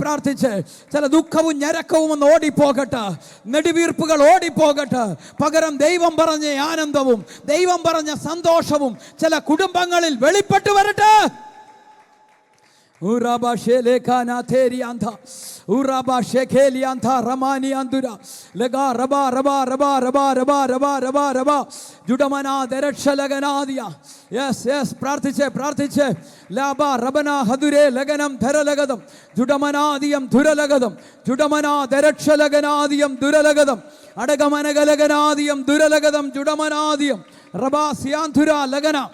പ്രാർത്ഥിച്ച് ചില ദുഃഖവും ഞരക്കവും ഒന്ന് ഓടിപ്പോകട്ടെ, നെടുവീർപ്പുകൾ ഓടിപ്പോകട്ടെ. പകരം ദൈവം പറഞ്ഞ ആനന്ദവും ദൈവം പറഞ്ഞ സന്തോഷവും ചില കുടുംബങ്ങളിൽ വെളിപ്പെട്ടു വരട്ടെ. Uraba Shelekana Terianta, Uraba Shekelianta, Ramani Andura, Lega Raba, Raba, Raba, Raba, Raba, Raba, Raba, Raba, Judamana, Derechalagandia. Yes, Prartiche, Laba, Rabana, Hadure, Leganam, Teralagadam, Judamanadium, Duralagadam, Judamana, Derechalaganadium, Duralagadam, Adagamanagalagadium, Duralagadam, Judamanadium, Rabba, Siantura, Lagana.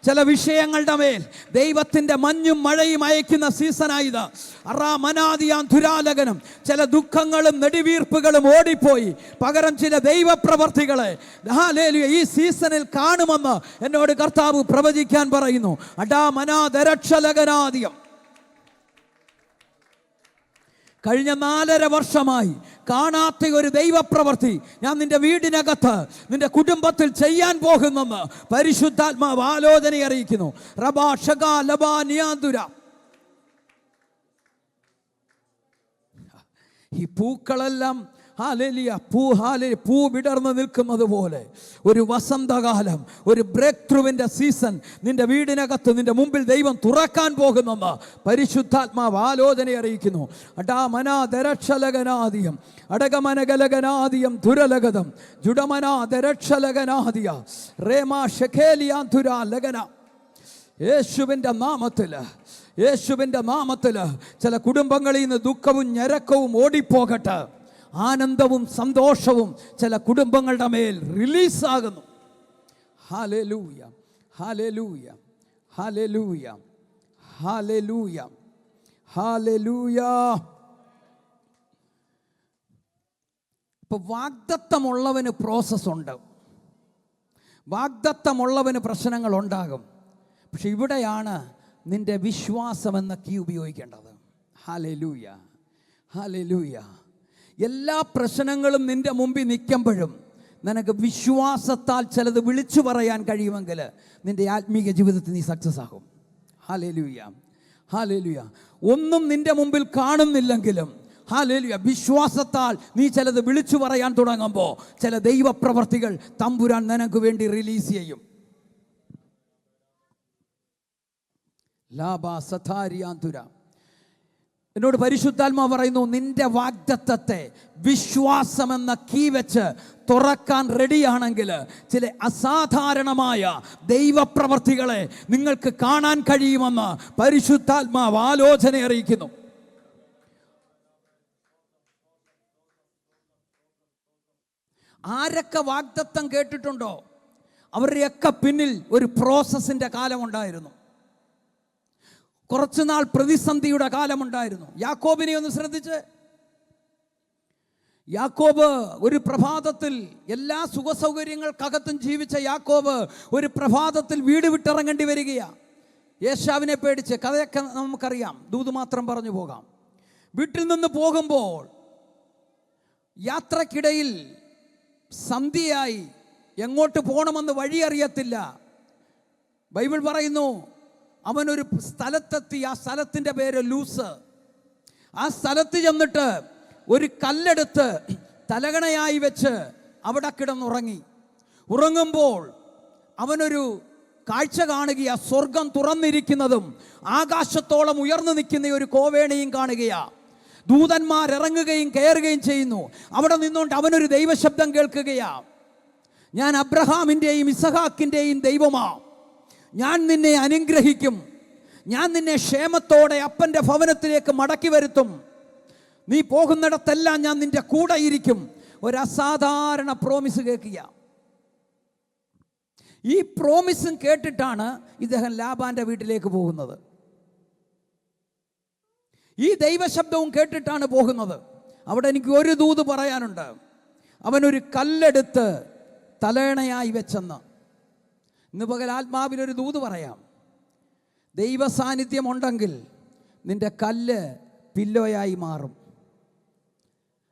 ചില വിഷയങ്ങളുടെ മേൽ ദൈവത്തിൻ്റെ മഞ്ഞും മഴയും അയക്കുന്ന സീസണായത്. അറാമനാദിയാൻ ദുരാലകനം. ചില ദുഃഖങ്ങളും നെടുവീർപ്പുകളും ഓടിപ്പോയി, പകരം ചില ദൈവപ്രവർത്തികളെ ഈ സീസണിൽ കാണുമെന്ന് എന്നോട് കർത്താവ് പ്രവചിക്കാൻ പറയുന്നു. അടാമനാദരക്ഷലകനാദിയം. കഴിഞ്ഞ 4.5 വർഷമായി കാണാത്ത ഒരു ദൈവപ്രവൃത്തി ഞാൻ നിന്റെ വീടിനകത്ത്, നിന്റെ കുടുംബത്തിൽ ചെയ്യാൻ പോകുന്നെന്ന് പരിശുദ്ധാത്മാവ് ആലോചന അറിയിക്കുന്നു. റബാ ഷഗാ ലബാ നിയാന്തുര. ഈ പൂക്കളെല്ലാം പൂ വിടർന്ന് നിൽക്കുന്നത് പോലെ ഒരു വസന്തകാലം, ഒരു ബ്രേക്ക് ത്രൂവിൻ്റെ സീസൺ നിന്റെ വീടിനകത്ത് നിന്റെ മുമ്പിൽ ദൈവം തുറക്കാൻ പോകുന്നെന്ന് പരിശുദ്ധാത്മാവ് ആലോചന അറിയിക്കുന്നു. അടാമനാദരക്ഷലകനാദിയം അടകമനകലകനാദിയം ദുരലഗതം ജുഡമനാദരക്ഷലകനാദിയ റേമാ ഷെഖേലിയാന്തുരാ ലഗന. യേശുവിൻ്റെ നാമത്തിൽ ചില കുടുംബങ്ങളിൽ നിന്ന് ദുഃഖവും ഞരക്കവും ഓടിപ്പോകട്ടെ. ആനന്ദവും സന്തോഷവും ചില കുടുംബങ്ങളുടെ മേൽ റിലീസാകുന്നു. Hallelujah, hallelujah, hallelujah, hallelujah, hallelujah. ഇപ്പോൾ വാഗ്ദത്തമുള്ളവന് പ്രോസസ്സുണ്ട്, വാഗ്ദത്തമുള്ളവന് പ്രശ്നങ്ങളുണ്ടാകും. പക്ഷെ ഇവിടെയാണ് നിന്റെ വിശ്വാസം എന്ന കീ ഉപയോഗിക്കേണ്ടത്. Hallelujah, hallelujah. എല്ലാ പ്രശ്നങ്ങളും നിന്റെ മുമ്പിൽ നിൽക്കുമ്പോഴും നിനക്ക് വിശ്വാസത്താൽ ചിലത് വിളിച്ചു പറയാൻ കഴിയുമെങ്കിൽ നിന്റെ ആത്മീക ജീവിതത്തിൽ നീ സക്സസ് ആകും. Hallelujah, hallelujah. ഒന്നും നിന്റെ മുമ്പിൽ കാണുന്നില്ലെങ്കിലും ഹല്ലേലൂയ വിശ്വാസത്താൽ നീ ചിലത് വിളിച്ചു പറയാൻ തുടങ്ങുമ്പോൾ ചില ദൈവപ്രവർത്തികൾ തമ്പുരാൻ നിനക്ക് വേണ്ടി റിലീസ് ചെയ്യും. ലാബാ സഥാരിയാന്തുര. എന്നോട് പരിശുദ്ധാത്മാ പറയുന്നു, നിന്റെ വാഗ്ദത്തത്തെ വിശ്വാസമെന്ന കീ വെച്ച് തുറക്കാൻ റെഡിയാണെങ്കിൽ ചില അസാധാരണമായ ദൈവപ്രവർത്തികളെ നിങ്ങൾക്ക് കാണാൻ കഴിയുമെന്ന് പരിശുദ്ധാത്മാവ് ആലോചന അറിയിക്കുന്നു. ആരൊക്കെ വാഗ്ദത്തം കേട്ടിട്ടുണ്ടോ അവരുടെയൊക്കെ പിന്നിൽ ഒരു പ്രോസസ്സിൻ്റെ കാലമുണ്ടായിരുന്നു. കുറച്ചുനാൾ പ്രതിസന്ധിയുടെ കാലമുണ്ടായിരുന്നു. യാക്കോബിനെ ഒന്ന് ശ്രദ്ധിച്ച്. യാക്കോബ് ഒരു പ്രഭാതത്തിൽ എല്ലാ സുഖസൗകര്യങ്ങൾക്കകത്തും ജീവിച്ച യാക്കോബ് ഒരു പ്രഭാതത്തിൽ വീട് വിട്ടിറങ്ങേണ്ടി വരികയാണ്. ഏശാവിനെ പേടിച്ച്. കഥയൊക്കെ നമുക്കറിയാം, ദൂത് മാത്രം പറഞ്ഞു പോകാം. വീട്ടിൽ നിന്ന് പോകുമ്പോൾ യാത്രക്കിടയിൽ സന്ധ്യയായി, എങ്ങോട്ട് പോകണമെന്ന് വഴി അറിയത്തില്ല. ബൈബിൾ പറയുന്നു അവനൊരു സ്ഥലത്തെത്തി. ആ സ്ഥലത്തിൻ്റെ പേര് ലൂസ്. ആ സ്ഥലത്ത് ചെന്നിട്ട് ഒരു കല്ലെടുത്ത് തലകണയായി വെച്ച് അവിടെ കിടന്നുറങ്ങി. ഉറങ്ങുമ്പോൾ അവനൊരു കാഴ്ച കാണുകയാ. സ്വർഗം തുറന്നിരിക്കുന്നതും ആകാശത്തോളം ഉയർന്നു നിൽക്കുന്ന ഒരു കോവേണിയും കാണുകയാ. ദൂതന്മാരിറങ്ങുകയും കയറുകയും ചെയ്യുന്നു. അവിടെ നിന്നുകൊണ്ട് അവനൊരു ദൈവശബ്ദം കേൾക്കുകയാ. ഞാൻ അബ്രഹാമിൻ്റെയും ഇസഹാക്കിൻ്റെയും ദൈവമാ. ഞാൻ നിന്നെ അനുഗ്രഹിക്കും. ഞാൻ നിന്നെ ക്ഷേമത്തോടെ അപ്പൻ്റെ ഭവനത്തിലേക്ക് മടക്കി വരുത്തും. നീ പോകുന്നിടത്തെല്ലാം ഞാൻ നിന്റെ കൂടെ ഇരിക്കും. ഒരു അസാധാരണ പ്രോമിസ് കേൾക്കുക. ഈ പ്രോമിസും കേട്ടിട്ടാണ് ഇദ്ദേഹം ലാബാന്റെ വീട്ടിലേക്ക് പോകുന്നത്. ഈ ദൈവശബ്ദവും കേട്ടിട്ടാണ് പോകുന്നത്. അവിടെ എനിക്ക് ഒരു ദൂത് പറയാനുണ്ട്. അവനൊരു കല്ലെടുത്ത് തലയണയായി വെച്ചെന്ന്. ഇന്ന് പകൽ ആത്മാവിലൊരു ദൂത് പറയാം. ദൈവ സാന്നിധ്യം ഉണ്ടെങ്കിൽ നിന്റെ കല്ല് പില്ലോയായി മാറും.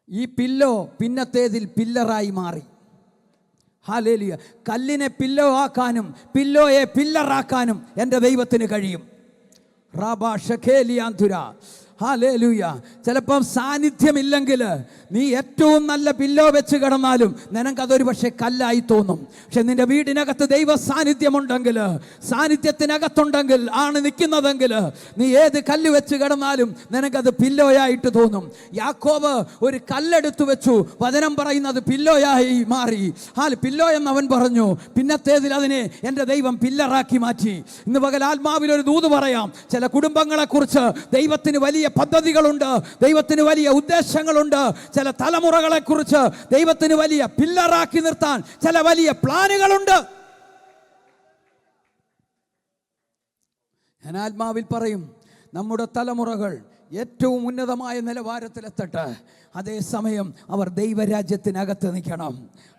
ഈ പില്ലോ പിന്നത്തേതിൽ പില്ലറായി മാറി. ഹല്ലേലൂയ. കല്ലിനെ പില്ലോ ആക്കാനും പില്ലോയെ പില്ലറാക്കാനും എൻ്റെ ദൈവത്തിന് കഴിയും. റാബാ ഷഖേലിയാന്തുര. ഹല്ലേലൂയ. ചിലപ്പം സാന്നിധ്യമില്ലെങ്കിൽ നീ ഏറ്റവും നല്ല പില്ലോ വെച്ച് കിടന്നാലും നിനക്കതൊരു പക്ഷേ കല്ലായി തോന്നും. പക്ഷെ നിന്റെ വീടിനകത്ത് ദൈവ സാന്നിധ്യമുണ്ടെങ്കിൽ, സാന്നിധ്യത്തിനകത്തുണ്ടെങ്കിൽ ആണ് നിൽക്കുന്നതെങ്കിൽ, നീ ഏത് കല്ല് വെച്ച് കിടന്നാലും നിനക്കത് പില്ലോയായിട്ട് തോന്നും. യാക്കോബ് ഒരു കല്ലെടുത്തു വെച്ചു, വചനം പറയുന്നത് പില്ലോയായി മാറി. പില്ലോ എന്നവൻ പറഞ്ഞു. പിന്നത്തേതിൽ അതിനെ എൻ്റെ ദൈവം പില്ലറാക്കി മാറ്റി. ഇന്ന് പകൽ ആത്മാവിലൊരു ദൂത് പറയാം. ചില കുടുംബങ്ങളെക്കുറിച്ച് ദൈവത്തിന് വലിയ പദ്ധതികളുണ്ട്, ദൈവത്തിന് വലിയ ഉദ്ദേശങ്ങളുണ്ട്. ചില തലമുറകളെക്കുറിച്ച് ദൈവത്തിന് വലിയ പില്ലറാക്കി നിർത്താൻ ചില വലിയ പ്ലാനുകളുണ്ട്. ഞാൻ ആത്മാവിൽ പറയും, നമ്മുടെ തലമുറകൾ ഏറ്റവും ഉന്നതമായ നിലവാരത്തിലെത്തട്ടെ. അതേസമയം അവർ ദൈവരാജ്യത്തിനകത്ത് നിൽക്കണം.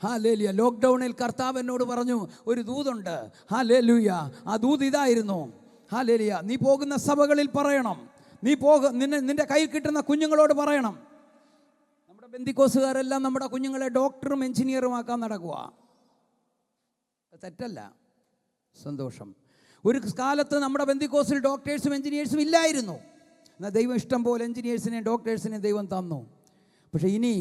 ഹല്ലേലൂയ. ലോക്ക്ഡൗണിൽ കർത്താവ് എന്നോട് പറഞ്ഞു ഒരു ദൂതുണ്ട്. ഹല്ലേലൂയ. ആ ദൂത് ഇതായിരുന്നു. ഹല്ലേലൂയ. നീ പോകുന്ന സഭകളിൽ പറയണം, നിന്റെ കയ്യിൽ കിട്ടുന്ന കുഞ്ഞുങ്ങളോട് പറയണം. നമ്മുടെ ബെന്തിക്കോസുകാരെല്ലാം നമ്മുടെ കുഞ്ഞുങ്ങളെ ഡോക്ടറും എഞ്ചിനീയറും ആക്കാൻ നടക്കുക. തെറ്റല്ല, സന്തോഷം. ഒരു കാലത്ത് നമ്മുടെ ബെന്തിക്കോസിൽ ഡോക്ടേഴ്സും എഞ്ചിനീയേഴ്സും ഇല്ലായിരുന്നു. എന്നാൽ ദൈവം ഇഷ്ടം പോലെ എഞ്ചിനീയേഴ്സിനെയും ഡോക്ടേഴ്സിനെയും ദൈവം തന്നു. പക്ഷേ ഇനി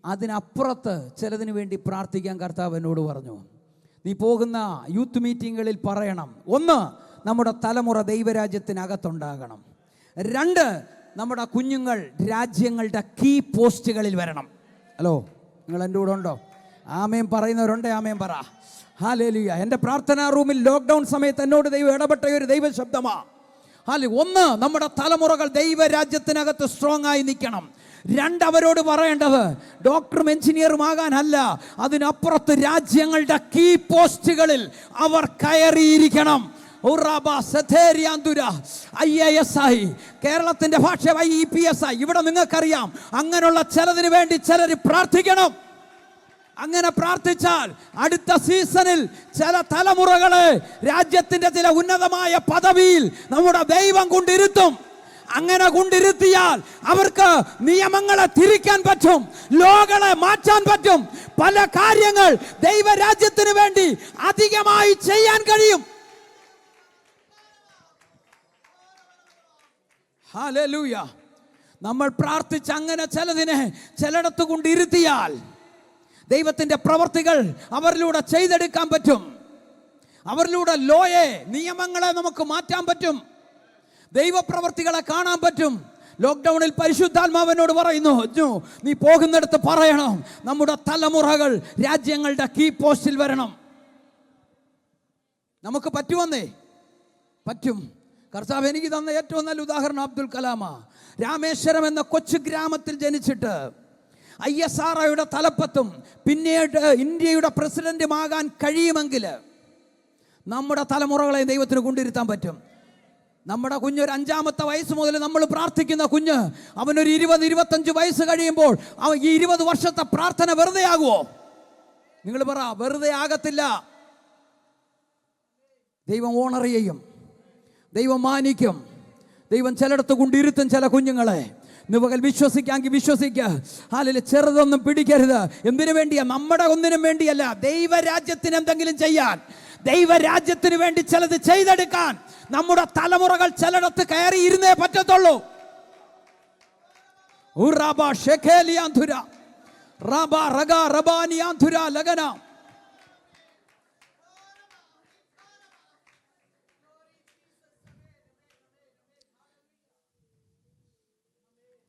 അതിനപ്പുറത്ത് ചിലതിന് വേണ്ടി പ്രാർത്ഥിക്കാൻ കർത്താവ് എന്നോട് പറഞ്ഞു. നീ പോകുന്ന യൂത്ത് മീറ്റിങ്ങുകളിൽ പറയണം, ഒന്ന്, നമ്മുടെ തലമുറ ദൈവരാജ്യത്തിനകത്തുണ്ടാകണം. രണ്ട്, നമ്മുടെ കുഞ്ഞുങ്ങൾ രാജ്യങ്ങളുടെ കീ പോസ്റ്റുകളിൽ വരണം. ഹലോ, നിങ്ങൾ എൻ്റെ കൂടെ ഉണ്ടോ? ആമേൻ പറയുന്നവരുണ്ട്, ആമേൻ പറ. ഹല്ലേലൂയ. എൻ്റെ പ്രാർത്ഥനാ റൂമിൽ ലോക്ക്ഡൗൺ സമയത്ത് എന്നോട് ദൈവം ഇടപെട്ട ഒരു ദൈവ ശബ്ദമാണ്. ഒന്ന്, നമ്മുടെ തലമുറകൾ ദൈവരാജ്യത്തിനകത്ത് സ്ട്രോങ് ആയി നിൽക്കണം. രണ്ട്, അവരോട് പറയേണ്ടത് ഡോക്ടറും എഞ്ചിനീയറും ആകാനല്ല, അതിനപ്പുറത്ത് രാജ്യങ്ങളുടെ കീ പോസ്റ്റുകളിൽ അവർ കയറിയിരിക്കണം. IAS ആയി, കേരളത്തിന്റെ ഭാഷ IEPS ആയി. ഇവിടെ നിങ്ങൾക്കറിയാം, അങ്ങനെയുള്ള ചിലതിന് വേണ്ടി ചിലർ പ്രാർത്ഥിക്കണം. അങ്ങനെ പ്രാർത്ഥിച്ചാൽ അടുത്ത സീസണിൽ ചില തലമുറകളെ രാജ്യത്തിന്റെ ചില ഉന്നതമായ പദവിയിൽ നമ്മുടെ ദൈവം കൊണ്ടിരുത്തും. അങ്ങനെ കൊണ്ടിരുത്തിയാൽ അവർക്ക് നിയമങ്ങളെ തിരിക്കാൻ പറ്റും, ലോകളെ മാറ്റാൻ പറ്റും, പല കാര്യങ്ങൾ ദൈവരാജ്യത്തിന് വേണ്ടി അധികമായി ചെയ്യാൻ കഴിയും. ഹല്ലേലൂയ. നമ്മൾ പ്രാർത്ഥിച്ച് അങ്ങനെ ചിലതിനെ ചിലയിടത്ത് കൊണ്ടിരുത്തിയാൽ ദൈവത്തിൻ്റെ പ്രവർത്തികൾ അവരിലൂടെ ചെയ്തെടുക്കാൻ പറ്റും. അവരിലൂടെ നിയമങ്ങളെ നമുക്ക് മാറ്റാൻ പറ്റും, ദൈവപ്രവർത്തികളെ കാണാൻ പറ്റും. ലോക്ക്ഡൗണിൽ പരിശുദ്ധാത്മാവിനോട് പറയുന്നു, നീ പോകുന്നിടത്ത് പറയണം, നമ്മുടെ തലമുറകൾ രാജ്യങ്ങളുടെ കീ പോസ്റ്റിൽ വരണം. നമുക്ക് പറ്റുമെന്നേ, പറ്റും. കർത്താവ് എനിക്ക് തന്ന ഏറ്റവും നല്ല ഉദാഹരണം അബ്ദുൽ കലാമ. രാമേശ്വരം എന്ന കൊച്ചു ഗ്രാമത്തിൽ ജനിച്ചിട്ട് ISROയുടെ തലപ്പത്തും പിന്നീട് ഇന്ത്യയുടെ പ്രസിഡന്റുമാകാൻ കഴിയുമെങ്കിൽ നമ്മുടെ തലമുറകളെ ദൈവത്തിന് കൊണ്ടിരുത്താൻ പറ്റും. നമ്മുടെ കുഞ്ഞൊരു 5-ാമത്തെ വയസ്സ് മുതൽ നമ്മൾ പ്രാർത്ഥിക്കുന്ന കുഞ്ഞ്, അവനൊരു 20-25 വയസ്സ് കഴിയുമ്പോൾ അവൻ ഈ 20 വർഷത്തെ പ്രാർത്ഥന വെറുതെ ആകുമോ? നിങ്ങൾ പറ, വെറുതെ ആകത്തില്ല. ദൈവം ഓണർ ചെയ്യും, ദൈവം മാനിക്കും, ദൈവം ചിലയിടത്ത് കൊണ്ടിരുത്തും ചില കുഞ്ഞുങ്ങളെ. നിവകൽ വിശ്വസിക്കാമെങ്കിൽ വിശ്വസിക്കുക. ഹല്ലേലൂയ. ചെറുതൊന്നും പിടിക്കരുത്. എന്തിനു വേണ്ടിയാ? നമ്മുടെ ഒന്നിനും വേണ്ടിയല്ല, ദൈവരാജ്യത്തിന് എന്തെങ്കിലും ചെയ്യാൻ, ദൈവരാജ്യത്തിന് വേണ്ടി ചിലത് ചെയ്തെടുക്കാൻ നമ്മുടെ തലമുറകൾ ചിലയിടത്ത് കയറി ഇരുന്നേ പറ്റത്തുള്ളൂ.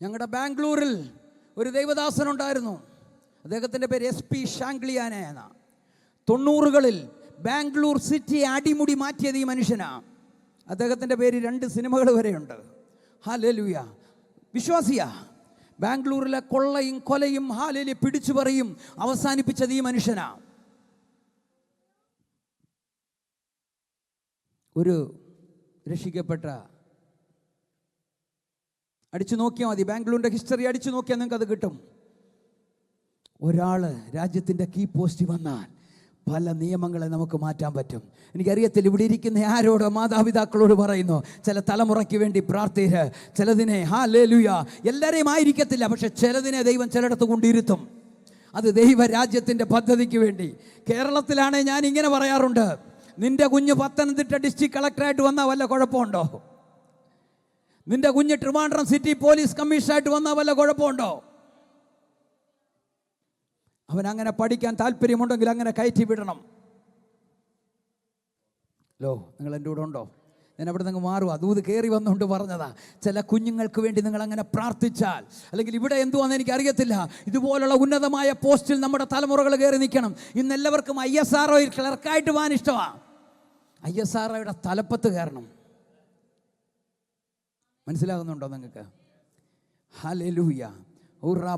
ഞങ്ങളുടെ ബാംഗ്ലൂരിൽ ഒരു ദൈവദാസനുണ്ടായിരുന്നു. അദ്ദേഹത്തിൻ്റെ പേര് SP ഷാംഗ്ലിയാന എന്ന. 90കളിൽ ബാംഗ്ലൂർ സിറ്റിയെ അടിമുടി മാറ്റിയത് ഈ മനുഷ്യനാണ്. അദ്ദേഹത്തിൻ്റെ പേര് 2 സിനിമകൾ വരെയുണ്ട്. ഹല്ലേലൂയ. വിശ്വാസിയാ. ബാംഗ്ലൂരിലെ കൊള്ളയും കൊലയും ഹല്ലേലൂയ പിടിച്ചു പറയും അവസാനിപ്പിച്ചത് ഈ മനുഷ്യനാണ്. ഒരു രക്ഷിക്കപ്പെട്ട, അടിച്ചു നോക്കിയാൽ മതി, ബാംഗ്ലൂരിൻ്റെ ഹിസ്റ്ററി അടിച്ചു നോക്കിയാൽ നിങ്ങൾക്ക് അത് കിട്ടും. ഒരാൾ രാജ്യത്തിൻ്റെ കീ പോസ്റ്റ് വന്നാൽ പല നിയമങ്ങളെ നമുക്ക് മാറ്റാൻ പറ്റും. എനിക്കറിയത്തില്ല ഇവിടെ ഇരിക്കുന്ന ആരോട് മാതാപിതാക്കളോട് പറയുന്നു, ചില തലമുറയ്ക്ക് വേണ്ടി പ്രാർത്ഥിക്കുക. ചിലതിനെ ഹല്ലേലൂയ എല്ലാവരെയും ആയിരിക്കത്തില്ല, പക്ഷെ ചിലതിനെ ദൈവം ചിലയിടത്ത് കൊണ്ടിരുത്തും. അത് ദൈവരാജ്യത്തിൻ്റെ പദ്ധതിക്ക് വേണ്ടി. കേരളത്തിലാണെങ്കിൽ ഞാൻ ഇങ്ങനെ പറയാറുണ്ട്, നിന്റെ കുഞ്ഞ് പത്തനംതിട്ട ഡിസ്ട്രിക്ട് കളക്ടറായിട്ട് വന്നാൽ വല്ല കുഴപ്പമുണ്ടോ? നിന്റെ കുഞ്ഞ് ട്രിവാൻഡ്രം സിറ്റി പോലീസ് കമ്മീഷണറായിട്ട് വന്നാൽ വല്ല കുഴപ്പമുണ്ടോ? അവൻ അങ്ങനെ പഠിക്കാൻ താല്പര്യമുണ്ടെങ്കിൽ അങ്ങനെ കയറ്റി വിടണം. നിങ്ങൾ എൻ്റെ കൂടെ ഉണ്ടോ? ഞാൻ അവിടെ നിന്ന് മാറുക. ദൂത് കയറി വന്നുകൊണ്ട് പറഞ്ഞതാ. ചില കുഞ്ഞുങ്ങൾക്ക് വേണ്ടി നിങ്ങൾ അങ്ങനെ പ്രാർത്ഥിച്ചാൽ, അല്ലെങ്കിൽ ഇവിടെ എന്തുവാന്ന് എനിക്ക് അറിയത്തില്ല, ഇതുപോലുള്ള ഉന്നതമായ പോസ്റ്റിൽ നമ്മുടെ തലമുറകൾ കയറി നിൽക്കണം. ഇന്ന് എല്ലാവർക്കും ISRO ക്ലർക്കായിട്ട് പോകാൻ ഇഷ്ടമാണ്. ISROയുടെ തലപ്പത്ത് കയറണം. മനസ്സിലാകുന്നുണ്ടോ നിങ്ങൾക്ക്? ഹല്ലേലൂയ. ഇവിടുള്ള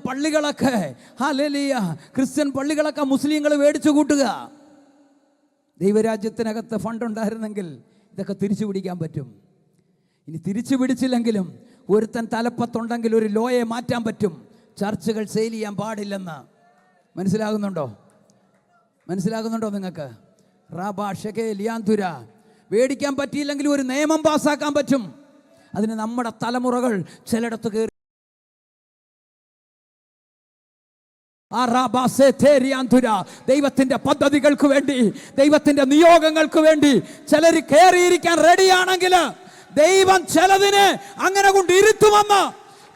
പള്ളികളൊക്കെ, ഹല്ലേലൂയ, ക്രിസ്ത്യൻ പള്ളികളൊക്കെ മുസ്ലിങ്ങൾ മേടിച്ചു കൂട്ടുക. ദൈവരാജ്യത്തിനകത്ത് ഫണ്ട് ഉണ്ടായിരുന്നെങ്കിൽ ഇതൊക്കെ തിരിച്ചു പിടിക്കാൻ പറ്റും. ഇനി തിരിച്ചു പിടിച്ചില്ലെങ്കിലും ഒരുത്തൻ തലപ്പത്തുണ്ടെങ്കിൽ ഒരു ലോയെ മാറ്റാൻ പറ്റും. ചർച്ചുകൾ സെയിൽ ചെയ്യാൻ പാടില്ലെന്ന്. മനസ്സിലാകുന്നുണ്ടോ നിങ്ങൾക്ക്? മേടിക്കാൻ പറ്റിയില്ലെങ്കിൽ ഒരു നിയമം പാസ്സാക്കാൻ പറ്റും. അതിന് നമ്മുടെ തലമുറകൾ ചിലയിടത്ത് കയറി ദൈവത്തിന്റെ പദ്ധതികൾക്ക് വേണ്ടി, ദൈവത്തിന്റെ നിയോഗങ്ങൾക്ക് വേണ്ടി ചിലർ കയറിയിരിക്കാൻ റെഡിയാണെങ്കിൽ ദൈവം ചിലതിനെ അങ്ങനെ കൊണ്ട് ഇരുത്തുമെന്ന്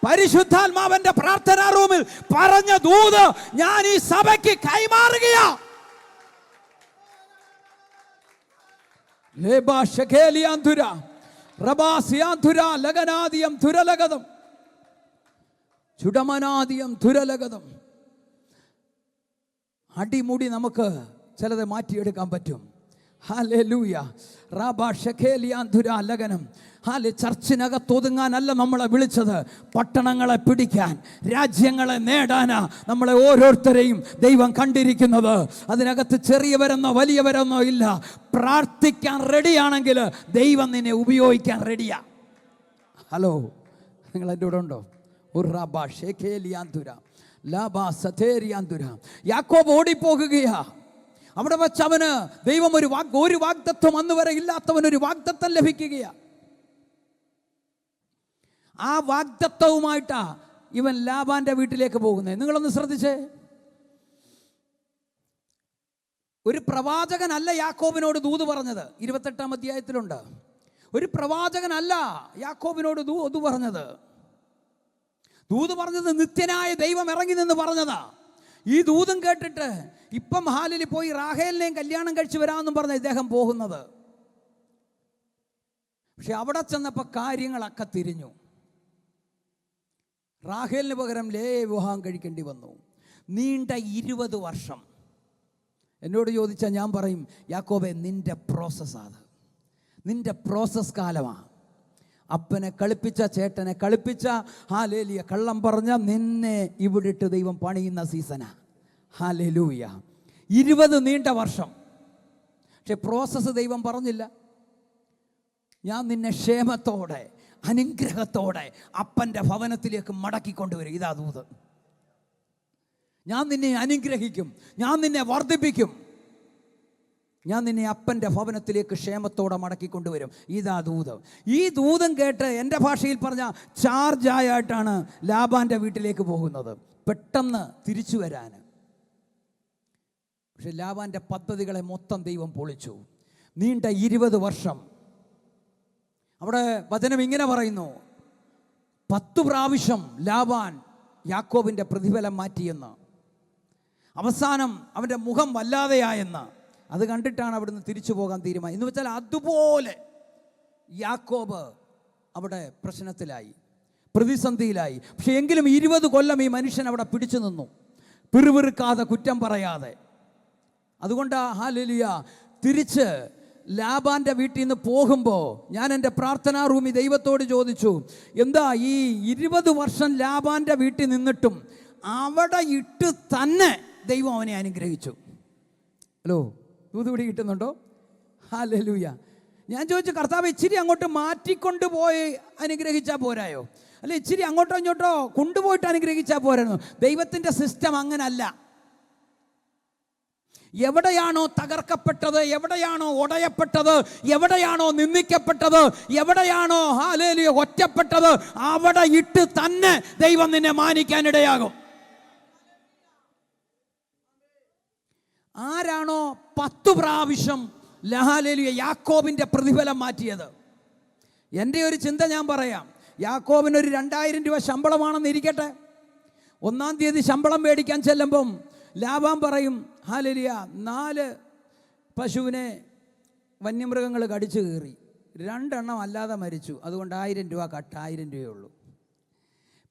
പരിശുദ്ധാത്മാവന്റെ പ്രാർത്ഥനാ റൂമിൽ പറഞ്ഞ ദൂത് ഞാൻ ഈ സഭയ്ക്ക് കൈമാറുകയാ. അടിമുടി നമുക്ക് ചിലത് മാറ്റിയെടുക്കാൻ പറ്റും. ഹല്ലേലൂയ. ചർച്ചിനകത്തൊതുങ്ങാനല്ല നമ്മളെ വിളിച്ചത്, പട്ടണങ്ങളെ പിടിക്കാൻ, രാജ്യങ്ങളെ നേടാനാ നമ്മളെ ഓരോരുത്തരെയും ദൈവം കണ്ടിരിക്കുന്നത്. അതിനകത്ത് ചെറിയവരെന്നോ വലിയവരെന്നോ ഇല്ല. പ്രാർത്ഥിക്കാൻ റെഡിയാണെങ്കിൽ ദൈവം നിന്നെ ഉപയോഗിക്കാൻ റെഡിയാ. ഹലോ, നിങ്ങൾ എൻ്റെ കൂടെ ഉണ്ടോ? യാക്കോബ് ഓടിപ്പോകുകയാ. അവിടെ വെച്ച് അവന് ദൈവം ഒരു വാഗ്ദത്വം അന്ന് വരെ ഇല്ലാത്തവനൊരു വാഗ്ദത്വം ലഭിക്കുകയാ. ആ വാഗ്ദത്വവുമായിട്ടാ ഇവൻ ലാബാന്റെ വീട്ടിലേക്ക് പോകുന്നത്. നിങ്ങളൊന്ന് ശ്രദ്ധിച്ചേ. ഒരു പ്രവാചകനല്ല യാക്കോബിനോട് ദൂത് പറഞ്ഞത്. 28-ാം അധ്യായത്തിലുണ്ട്. ഒരു പ്രവാചകനല്ല യാക്കോബിനോട് ദൂത് പറഞ്ഞത്. ദൂത് പറഞ്ഞത് നിത്യനായ ദൈവം ഇറങ്ങി നിന്ന് പറഞ്ഞതാ. ഈ ദൂതും കേട്ടിട്ട് ഇപ്പം ഹാലിൽ പോയി റാഹേലിനെയും കല്യാണം കഴിച്ചു വരാമെന്നും പറഞ്ഞ ഇദ്ദേഹം പോകുന്നത്. പക്ഷെ അവിടെ ചെന്നപ്പോൾ കാര്യങ്ങളൊക്കെ തിരിഞ്ഞു. റാഹേലിന് പകരം ലേയെ വിവാഹം കഴിക്കേണ്ടി വന്നു. നീണ്ട 20 വർഷം. എന്നോട് ചോദിച്ചാൽ ഞാൻ പറയും, യാക്കോബേ, നിന്റെ പ്രോസസ്സാണ്, നിന്റെ പ്രോസസ് കാലമാണ്. അപ്പനെ കളിപ്പിച്ച, ചേട്ടനെ കളിപ്പിച്ച, ഹല്ലേലൂയ, കള്ളം പറഞ്ഞ നിന്നെ ഇവിടിട്ട് ദൈവം പണിയുന്ന സീസണാ. ഹല്ലേലൂയ. 20 നീണ്ട വർഷം. പക്ഷെ പ്രോസസ്സ് ദൈവം പറഞ്ഞില്ല. ഞാൻ നിന്നെ ക്ഷേമത്തോടെ അനുഗ്രഹത്തോടെ അപ്പൻ്റെ ഭവനത്തിലേക്ക് മടക്കിക്കൊണ്ടുവരും. ഇതാ ദൂത്. ഞാൻ നിന്നെ അനുഗ്രഹിക്കും, ഞാൻ നിന്നെ വർദ്ധിപ്പിക്കും, ഞാൻ നിന്നെ അപ്പൻ്റെ ഭവനത്തിലേക്ക് ക്ഷേമത്തോടെ മടക്കിക്കൊണ്ടുവരും. ഇതാ ദൂത്. ഈ ദൂതം കേട്ട് എൻ്റെ ഭാഷയിൽ പറഞ്ഞ ചാർജായിട്ടാണ് ലാബാൻ്റെ വീട്ടിലേക്ക് പോകുന്നത്, പെട്ടെന്ന് തിരിച്ചു വരാൻ. പക്ഷെ ലാബാൻ്റെ പദ്ധതികളെ മൊത്തം ദൈവം പൊളിച്ചു. നീണ്ട 20 വർഷം. അവിടെ വചനം ഇങ്ങനെ പറയുന്നു, 10 പ്രാവശ്യം ലാബാൻ യാക്കോബിൻ്റെ പ്രതിഫലം മാറ്റിയെന്ന്. അവസാനം അവൻ്റെ മുഖം വല്ലാതെയായെന്ന്. അത് കണ്ടിട്ടാണ് അവിടുന്ന് തിരിച്ചു പോകാൻ തീരുമാനം. എന്ന് വെച്ചാൽ അതുപോലെ യാക്കോബ് അവിടെ പ്രശ്നത്തിലായി, പ്രതിസന്ധിയിലായി. പക്ഷെ എങ്കിലും 20 കൊല്ലം ഈ മനുഷ്യൻ അവിടെ പിടിച്ചു നിന്നു, പിറുപിറുക്കാതെ, കുറ്റം പറയാതെ. അതുകൊണ്ട് ഹല്ലേലൂയ, തിരിച്ച് ലാബാൻ്റെ വീട്ടിൽ നിന്ന് പോകുമ്പോൾ ഞാൻ എൻ്റെ പ്രാർത്ഥനാ റൂമിൽ ദൈവത്തോട് ചോദിച്ചു, എന്താ ഈ 20 വർഷം ലാബാൻ്റെ വീട്ടിൽ നിന്നിട്ടും അവിടെ ഇട്ട് തന്നെ ദൈവം അവനെ അനുഗ്രഹിച്ചു. ഹലോ, ദൂതുപിടി കിട്ടുന്നുണ്ടോ? ഹല്ലേലൂയ. ഞാൻ ചോദിച്ചു, കർത്താവ് ഇച്ചിരി അങ്ങോട്ട് മാറ്റിക്കൊണ്ട് പോയി അനുഗ്രഹിച്ചാൽ പോരായോ? അല്ലെ, ഇച്ചിരി അങ്ങോട്ടോ ഇങ്ങോട്ടോ കൊണ്ടുപോയിട്ട് അനുഗ്രഹിച്ചാൽ പോരായിരുന്നു. ദൈവത്തിൻ്റെ സിസ്റ്റം അങ്ങനല്ല. എവിടെയാണോ തകർക്കപ്പെട്ടത്, എവിടെയാണോ ഉടയപ്പെട്ടത്, എവിടെയാണോ നിന്ദിക്കപ്പെട്ടത്, എവിടെയാണോ ഹല്ലേലൂയ ഒറ്റപ്പെട്ടത്, അവിടെ ഇട്ട് തന്നെ ദൈവം നിന്നെ മാനിക്കാനിടയാകും. ആരാണോ 10 പ്രാവശ്യം ഹല്ലേലൂയ യാക്കോബിൻ്റെ പ്രതിഫലം മാറ്റിയത്? എൻ്റെ ഒരു ചിന്ത ഞാൻ പറയാം. യാക്കോബിന് ഒരു 2000 രൂപ ശമ്പളമാണെന്ന് ഇരിക്കട്ടെ. 1-ാം തീയതി ശമ്പളം മേടിക്കാൻ ചെല്ലുമ്പം ലാബാൻ പറയും, ഹല്ലേലൂയ 4 പശുവിനെ വന്യമൃഗങ്ങൾ കടിച്ചു കയറി, 2 എണ്ണം അല്ലാതെ മരിച്ചു, അതുകൊണ്ട് 1000 രൂപ കട്ട്, 1000 രൂപയേ ഉള്ളൂ.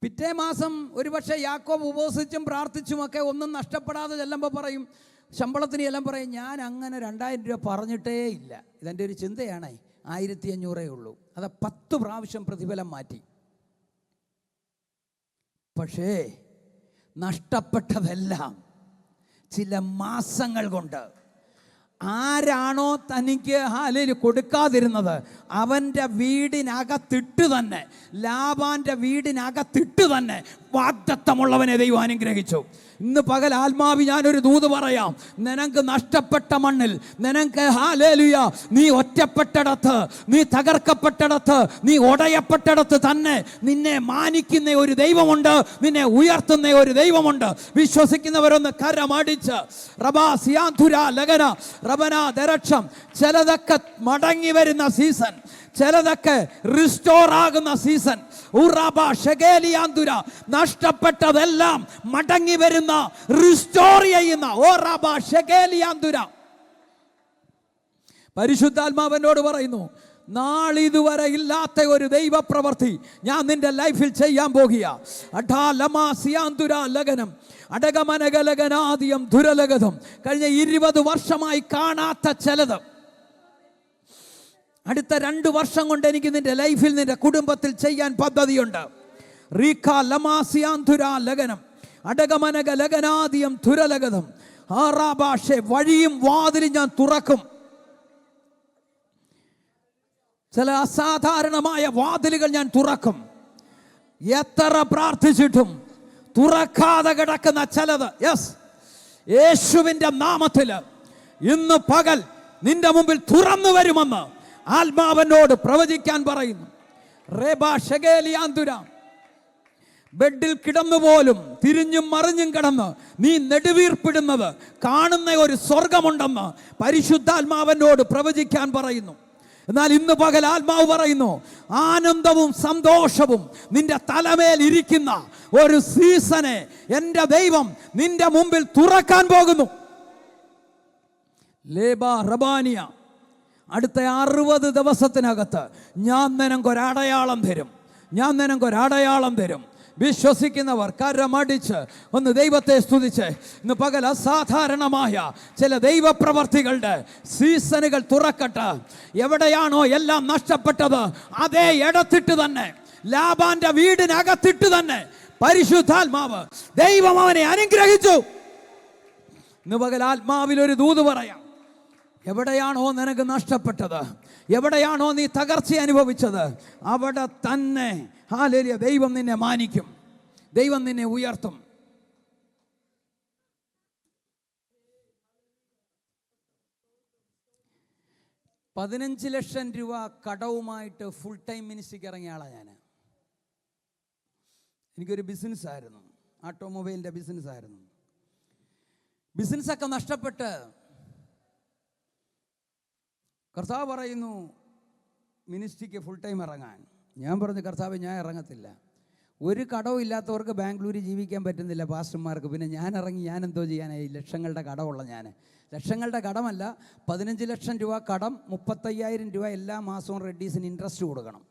പിറ്റേ മാസം ഒരുപക്ഷെ യാക്കോബ് ഉപവസിച്ചും പ്രാർത്ഥിച്ചുമൊക്കെ ഒന്നും നഷ്ടപ്പെടാതെ ചെല്ലുമ്പോൾ പറയും, ശമ്പളത്തിന് എല്ലാം പറയും, ഞാൻ അങ്ങനെ 2000 രൂപ പറഞ്ഞിട്ടേ ഇല്ല. ഇതെൻ്റെ ഒരു ചിന്തയാണേ. 1500 ഉള്ളൂ. അത് 10 പ്രാവശ്യം പ്രതിഫലം മാറ്റി. പക്ഷേ നഷ്ടപ്പെട്ടതെല്ലാം ചില മാസങ്ങൾ കൊണ്ട് ആരാണോ തനിക്ക് ഹല്ലേലൂയ കൊടുക്കാതിരുന്നത് അവൻ്റെ വീടിനകത്തിട്ട് തന്നെ, ലാബാൻ്റെ വീടിനകത്തിട്ട് തന്നെ വാഗ്ദത്തമുള്ളവനെ ദൈവം അനുഗ്രഹിച്ചു. ഇന്ന് പകൽ ആത്മാവി ഞാനൊരു ദൂത് പറയാം. നിനക്ക് നഷ്ടപ്പെട്ട മണ്ണിൽ, നിനക്ക് ഹല്ലേലൂയ നീ ഒറ്റപ്പെട്ടിടത്ത്, നീ തകർക്കപ്പെട്ടിടത്ത്, നീ ഒടയപ്പെട്ടിടത്ത് തന്നെ നിന്നെ മാനിക്കുന്ന ഒരു ദൈവമുണ്ട്, നിന്നെ ഉയർത്തുന്ന ഒരു ദൈവമുണ്ട്. വിശ്വസിക്കുന്നവരൊന്ന് കരമടിച്ച് റബാ സിയാന്ധുര ലഗന റബന ദരക്ഷം. ചിലതൊക്കെ മടങ്ങി വരുന്ന സീസൺ, ചിലതൊക്കെ റിസ്റ്റോർ ആകുന്ന സീസൺ. നഷ്ടപ്പെട്ടതെല്ലാം മടങ്ങി വരുന്ന, റിസ്റ്റോർ ചെയ്യുന്ന പരിശുദ്ധാത്മാവനോട് പറയുന്നു, നാളിതുവരെ ഇല്ലാത്ത ഒരു ദൈവപ്രവൃത്തി ഞാൻ നിന്റെ ലൈഫിൽ ചെയ്യാൻ പോകുക. അടകമനകലകനാദിയം ദുരലഗതം. കഴിഞ്ഞ 20 വർഷമായി കാണാത്ത ചിലത് അടുത്ത 2 വർഷം കൊണ്ട് എനിക്ക് നിന്റെ ലൈഫിൽ, നിന്റെ കുടുംബത്തിൽ ചെയ്യാൻ പദ്ധതിയുണ്ട്. റീഖ ലമാസിയാന്ധുര ലഗനം അടകമനക ലഗനാദിയം ദുരലഗതം ആറാഭാഷെ. വഴിയും വാതിലും ഞാൻ തുറക്കും. ചില അസാധാരണമായ വാതിലുകൾ ഞാൻ തുറക്കും. എത്ര പ്രാർത്ഥിച്ചിട്ടും തുറക്കാതെ കിടക്കുന്ന ചിലത്, യെസ്, യേശുവിൻ്റെ നാമത്തിൽ ഇന്ന് പകൽ നിന്റെ മുമ്പിൽ തുറന്നു വരുമെന്ന് ആത്മാവനോട് പ്രവചിക്കാൻ പറയുന്നു. ബെഡിൽ കിടന്നുപോലും തിരിഞ്ഞും മറിഞ്ഞും കിടന്ന് നീ നെടുവീർപ്പിടുന്നത് കാണുന്ന ഒരു സ്വർഗമുണ്ടെന്ന് പരിശുദ്ധാത്മാവനോട് പ്രവചിക്കാൻ പറയുന്നു. എന്നാൽ ഇന്ന് പകൽ ആത്മാവ് പറയുന്നു, ആനന്ദവും സന്തോഷവും നിന്റെ തലമേൽ ഇരിക്കുന്ന ഒരു സീസനെ എൻ്റെ ദൈവം നിന്റെ മുമ്പിൽ തുറക്കാൻ പോകുന്നു. ലേബാ റബാനിയ. അടുത്ത 60 ദിവസത്തിനകത്ത് ഞാൻ നിനക്കൊരടയാളം തരും, ഞാൻ നിനക്കൊരടയാളം തരും. വിശ്വസിക്കുന്നവർ കരമടിച്ച് ഒന്ന് ദൈവത്തെ സ്തുതിച്ച് ഇന്ന് പകൽ അസാധാരണമായ ചില ദൈവപ്രവർത്തികളുടെ സീസണുകൾ തുറക്കട്ടെ. എവിടെയാണോ എല്ലാം നഷ്ടപ്പെട്ടത് അതേ ഇടത്തിട്ട് തന്നെ, ലാബാന്റെ വീടിനകത്തിട്ട് തന്നെ പരിശുദ്ധാത്മാവ് ദൈവം അവനെ അനുഗ്രഹിച്ചു. ഇന്ന് പകൽ ആത്മാവിൽ ഒരു ദൂത് പറയാം. എവിടെയാണോ നിനക്ക് നഷ്ടപ്പെട്ടത്, എവിടെയാണോ നീ തകർച്ച അനുഭവിച്ചത്, അവിടെ തന്നെ ഹല്ലേലൂയ ദൈവം നിന്നെ മാനിക്കും, ദൈവം നിന്നെ ഉയർത്തും. $15 ലക്ഷം കടവുമായിട്ട് ഫുൾ ടൈം മിനിസ്ട്രിക്ക് ഇറങ്ങിയ ആളാണ് ഞാൻ. എനിക്കൊരു ബിസിനസ്സായിരുന്നു, ഓട്ടോമൊബൈലിൻ്റെ ബിസിനസ്സായിരുന്നു. ബിസിനസ്സൊക്കെ നഷ്ടപ്പെട്ട് കർത്താവ് പറയുന്നു മിനിസ്ട്രിക്ക് ഫുൾ ടൈം ഇറങ്ങാൻ. ഞാൻ പറഞ്ഞു, കർത്താവ് ഞാൻ ഇറങ്ങത്തില്ല. ഒരു കടവും ഇല്ലാത്തവർക്ക് ബാംഗ്ലൂരിൽ ജീവിക്കാൻ പറ്റുന്നില്ല പാസ്റ്റർമാർക്ക്. പിന്നെ ഞാൻ ഇറങ്ങി ഞാൻ എന്തോ ചെയ്യാനായി? ലക്ഷങ്ങളുടെ കടമുള്ള ഞാൻ, ലക്ഷങ്ങളുടെ കടമല്ല, 15 ലക്ഷം കടം, 35,000 രൂപ എല്ലാ മാസവും റെഡ്ഡീസിന് ഇൻട്രസ്റ്റ് കൊടുക്കണം.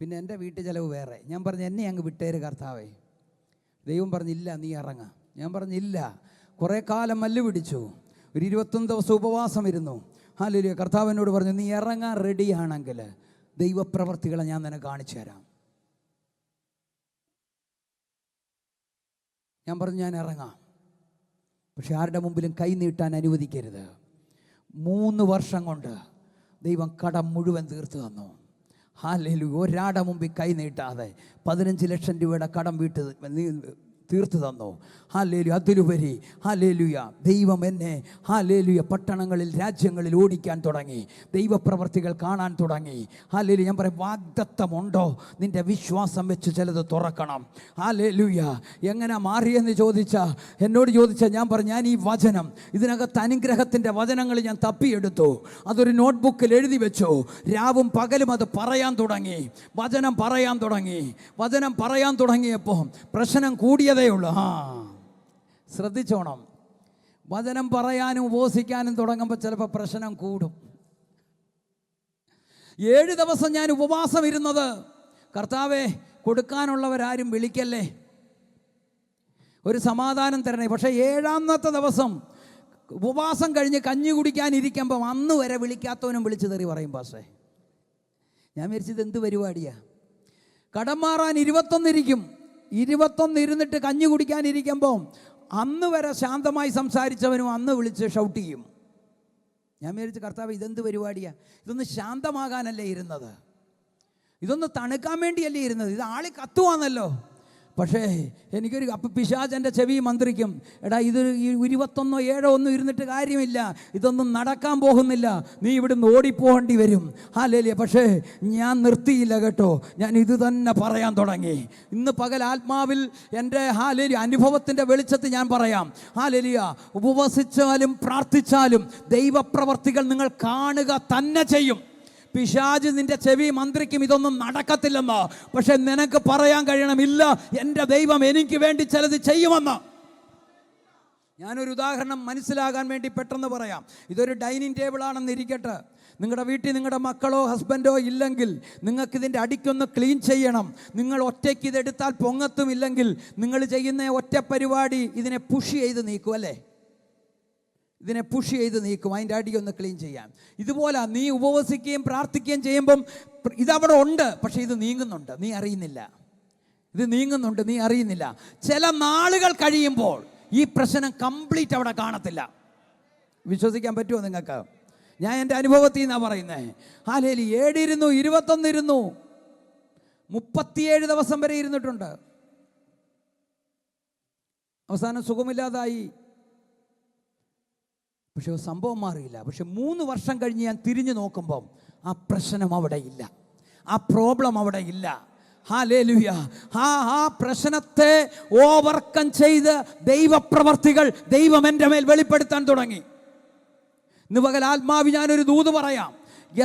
പിന്നെ എൻ്റെ വീട്ടു ചിലവ് വേറെ. ഞാൻ പറഞ്ഞു, എന്നെ അങ്ങ് വിട്ടേര് കർത്താവേ. ദൈവം പറഞ്ഞില്ല, നീ ഇറങ്ങ. ഞാൻ പറഞ്ഞില്ല. കുറേ കാലം മല്ല് പിടിച്ചു, ഒരു 21 ദിവസം ഉപവാസം ഇരുന്നു. ഹല്ലേലൂയ. കർത്താവിനോട് പറഞ്ഞു, നീ ഇറങ്ങാൻ റെഡിയാണെങ്കിൽ ദൈവപ്രവർത്തികളെ ഞാൻ നിനക്ക് കാണിച്ചു തരാം. ഞാൻ പറഞ്ഞു, ഞാൻ ഇറങ്ങാം, പക്ഷെ ആരുടെ മുമ്പിലും കൈ നീട്ടാൻ അനുവദിക്കരുത്. 3 വർഷം കൊണ്ട് ദൈവം കടം മുഴുവൻ തീർത്തു തന്നു. ഹല്ലേലൂയ. ഒരാടെ മുമ്പിൽ കൈ നീട്ടാതെ 15 ലക്ഷം കടം തീർത്തു തന്നു. ഹല്ലേലൂയ. അതിലുപരി ഹല്ലേലൂയ, ദൈവം എന്നെ ഹല്ലേലൂയ പട്ടണങ്ങളിൽ, രാജ്യങ്ങളിൽ ഓടിക്കാൻ തുടങ്ങി. ദൈവപ്രവർത്തികൾ കാണാൻ തുടങ്ങി. ഹല്ലേലൂയ. ഞാൻ പറയും, വാഗ്ദത്തമുണ്ടോ? നിൻ്റെ വിശ്വാസം വെച്ച് ചിലത് തുറക്കണം. ഹല്ലേലൂയ. എങ്ങനെ മാറിയെന്ന് എന്നോട് ചോദിച്ചാൽ ഞാൻ പറഞ്ഞു, ഞാൻ ഈ വചനം, ഇതിനകത്ത് അനുഗ്രഹത്തിൻ്റെ വചനങ്ങൾ ഞാൻ തപ്പിയെടുത്തു. അതൊരു നോട്ട്ബുക്കിൽ എഴുതി വെച്ചു. രാവും പകലും അത് പറയാൻ തുടങ്ങി. വചനം പറയാൻ തുടങ്ങിയപ്പോൾ പ്രശ്നം കൂടിയതേ ഉള്ളൂ. ശ്രദ്ധിച്ചോണം. വചനം പറയാനും ഉപവസിക്കാനും തുടങ്ങുമ്പോൾ ചിലപ്പോൾ പ്രശ്നം കൂടും. 7 ദിവസം ഞാൻ ഉപവാസം ഇരുന്നത്, കർത്താവേ കൊടുക്കാനുള്ളവരാരും വിളിക്കല്ലേ, ഒരു സമാധാനം തരണേ. പക്ഷേ 7ാമത്തെ ദിവസം ഉപവാസം കഴിഞ്ഞ് കഞ്ഞി കുടിക്കാനിരിക്കുമ്പം അന്ന് വരെ വിളിക്കാത്തവനും വിളിച്ചു തെറി പറയും. പാസ്റ്റേ, ഞാൻ വിചാരിച്ചത് എന്ത് പരിപാടിയാണ്? കടം മാറാൻ 21 ഇരിക്കും. 21 ഇരുന്നിട്ട് കഞ്ഞി കുടിക്കാനിരിക്കുമ്പം അന്ന് വരെ ശാന്തമായി സംസാരിച്ചവനും അന്ന് വിളിച്ച് ഷൗട്ട് ചെയ്യും. ഞാൻ വിചാരിച്ചു, കർത്താവ് ഇതെന്ത് പരിപാടിയാണ്? ഇതൊന്ന് ശാന്തമാകാനല്ലേ ഇരുന്നത്, ഇതൊന്ന് തണുക്കാൻ വേണ്ടിയല്ലേ ഇരുന്നത്, ഇത് ആളി കത്തുവാന്നല്ലോ. പക്ഷേ എനിക്കൊരു പിശാച് എൻ്റെ ചെവി മന്ത്രിക്കും, എടാ ഇത് 21 ഒന്നും ഇരുന്നിട്ട് കാര്യമില്ല, ഇതൊന്നും നടക്കാൻ പോകുന്നില്ല, നീ ഇവിടുന്ന് ഓടിപ്പോകേണ്ടി വരും. ഹല്ലേലൂയ. പക്ഷേ ഞാൻ നിർത്തിയില്ല കേട്ടോ, ഞാൻ ഇത് തന്നെ പറയാൻ തുടങ്ങി. ഇന്ന് പകൽ ആത്മാവിൽ എൻ്റെ ഹല്ലേലൂയ അനുഭവത്തിൻ്റെ വെളിച്ചത്തിൽ ഞാൻ പറയാം. ഹല്ലേലൂയ. ഉപവസിച്ചാലും പ്രാർത്ഥിച്ചാലും ദൈവപ്രവർത്തികൾ നിങ്ങൾ കാണുക തന്നെ ചെയ്യും. പിശാച് നിന്റെ ചെവി മന്ത്രിക്കും, ഇതൊന്നും നടക്കത്തില്ലെന്ന്. പക്ഷെ നിനക്ക് പറയാൻ കഴിയണം, ഇല്ല, എൻ്റെ ദൈവം എനിക്ക് വേണ്ടി ചിലത് ചെയ്യുമെന്ന്. ഞാനൊരു ഉദാഹരണം മനസ്സിലാകാൻ വേണ്ടി പെട്ടെന്ന് പറയാം. ഇതൊരു ഡൈനിങ് ടേബിളാണെന്ന് ഇരിക്കട്ടെ. നിങ്ങളുടെ വീട്ടിൽ നിങ്ങളുടെ മക്കളോ ഹസ്ബൻഡോ ഇല്ലെങ്കിൽ നിങ്ങൾക്കിതിൻ്റെ അടിക്കൊന്ന് ക്ലീൻ ചെയ്യണം. നിങ്ങൾ ഒറ്റയ്ക്ക് ഇതെടുത്താൽ പൊങ്ങത്തും ഇല്ലെങ്കിൽ നിങ്ങൾ ചെയ്യുന്ന ഒറ്റ പരിപാടി ഇതിനെ പുഷ് ചെയ്ത് നീക്കും, അല്ലേ? ഇതിനെ പുഷ് ചെയ്ത് നീക്കും, അതിൻ്റെ അടിയൊന്ന് ക്ലീൻ ചെയ്യാൻ. ഇതുപോലെ നീ ഉപവസിക്കുകയും പ്രാർത്ഥിക്കുകയും ചെയ്യുമ്പം ഇതവിടെ ഉണ്ട്, പക്ഷേ ഇത് നീങ്ങുന്നുണ്ട്, നീ അറിയുന്നില്ല. ഇത് നീങ്ങുന്നുണ്ട്, നീ അറിയുന്നില്ല. ചില നാളുകൾ കഴിയുമ്പോൾ ഈ പ്രശ്നം കംപ്ലീറ്റ് അവിടെ കാണത്തില്ല. വിശ്വസിക്കാൻ പറ്റുമോ നിങ്ങൾക്ക്? ഞാൻ എൻ്റെ അനുഭവത്തിൽ നിന്നാണ് പറയുന്നത്. ഹല്ലേലൂയ. 7 ഇരുന്നു, 21 ഇരുന്നു, 37 ദിവസം വരെ ഇരുന്നിട്ടുണ്ട്. അവസാനം സുഖമില്ലാതായി. പക്ഷെ സംഭവം മാറിയില്ല. പക്ഷെ 3 വർഷം കഴിഞ്ഞ് ഞാൻ തിരിഞ്ഞു നോക്കുമ്പം ആ പ്രശ്നം അവിടെ ഇല്ല, ആ പ്രോബ്ലം അവിടെ ഇല്ല. ഹല്ലേലൂയ. ആ പ്രശ്നത്തെ ഓവർകം ചെയ്ത് ദൈവപ്രവർത്തികൾ ദൈവം എൻ്റെ മേൽ വെളിപ്പെടുത്താൻ തുടങ്ങി. ഇന്ന് പകൽ ആത്മാവി ഞാനൊരു ദൂത് പറയാം.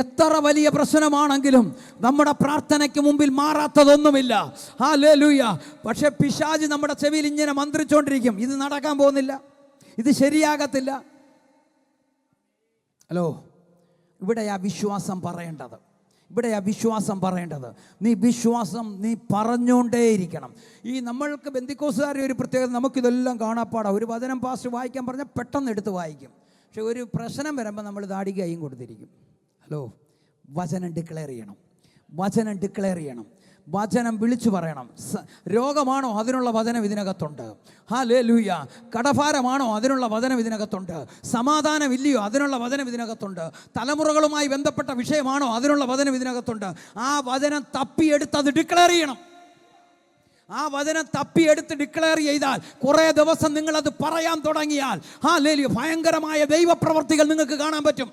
എത്ര വലിയ പ്രശ്നമാണെങ്കിലും നമ്മുടെ പ്രാർത്ഥനയ്ക്ക് മുമ്പിൽ മാറാത്തതൊന്നുമില്ല. ഹല്ലേലൂയ. പക്ഷെ പിശാച് നമ്മുടെ ചെവിയിൽ ഇങ്ങനെ മന്ത്രിച്ചുകൊണ്ടിരിക്കും, ഇത് നടക്കാൻ പോകുന്നില്ല, ഇത് ശരിയാകത്തില്ല. ഹലോ, ഇവിടെയാ വിശ്വാസം പറയേണ്ടത്. നീ വിശ്വാസം പറഞ്ഞുകൊണ്ടേയിരിക്കണം. ഈ നമ്മൾക്ക് ബെന്തിക്കോസുകാരുടെ ഒരു പ്രത്യേകത, നമുക്കിതെല്ലാം കാണാപ്പാടാം. ഒരു വചനം പാസ്റ്റ് വായിക്കാൻ പറഞ്ഞാൽ പെട്ടെന്ന് എടുത്ത് വായിക്കും. പക്ഷെ ഒരു പ്രശ്നം വരുമ്പോൾ നമ്മൾ താടി കൈയും കൊടുത്തിരിക്കും. ഹലോ, വചനം ഡിക്ലെയർ ചെയ്യണം. വചനം വിളിച്ചു പറയണം. രോഗമാണോ? അതിനുള്ള വചനം ഇതിനകത്തുണ്ട്. ഹല്ലേലൂയ. കടഭാരമാണോ? അതിനുള്ള വചനം ഇതിനകത്തുണ്ട്. സമാധാനം ഇല്ലയോ? അതിനുള്ള വചനം ഇതിനകത്തുണ്ട്. തലമുറകളുമായി ബന്ധപ്പെട്ട വിഷയമാണോ? അതിനുള്ള വചനം ഇതിനകത്തുണ്ട്. ആ വചനം തപ്പിയെടുത്ത് അത് ഡിക്ലെയർ ചെയ്യണം. ആ വചനം തപ്പിയെടുത്ത് ഡിക്ലെയർ ചെയ്താൽ കുറേ ദിവസം നിങ്ങളത് പറയാൻ തുടങ്ങിയാൽ ഹല്ലേലൂയ, ഭയങ്കരമായ ദൈവപ്രവർത്തികൾ നിങ്ങൾക്ക് കാണാൻ പറ്റും.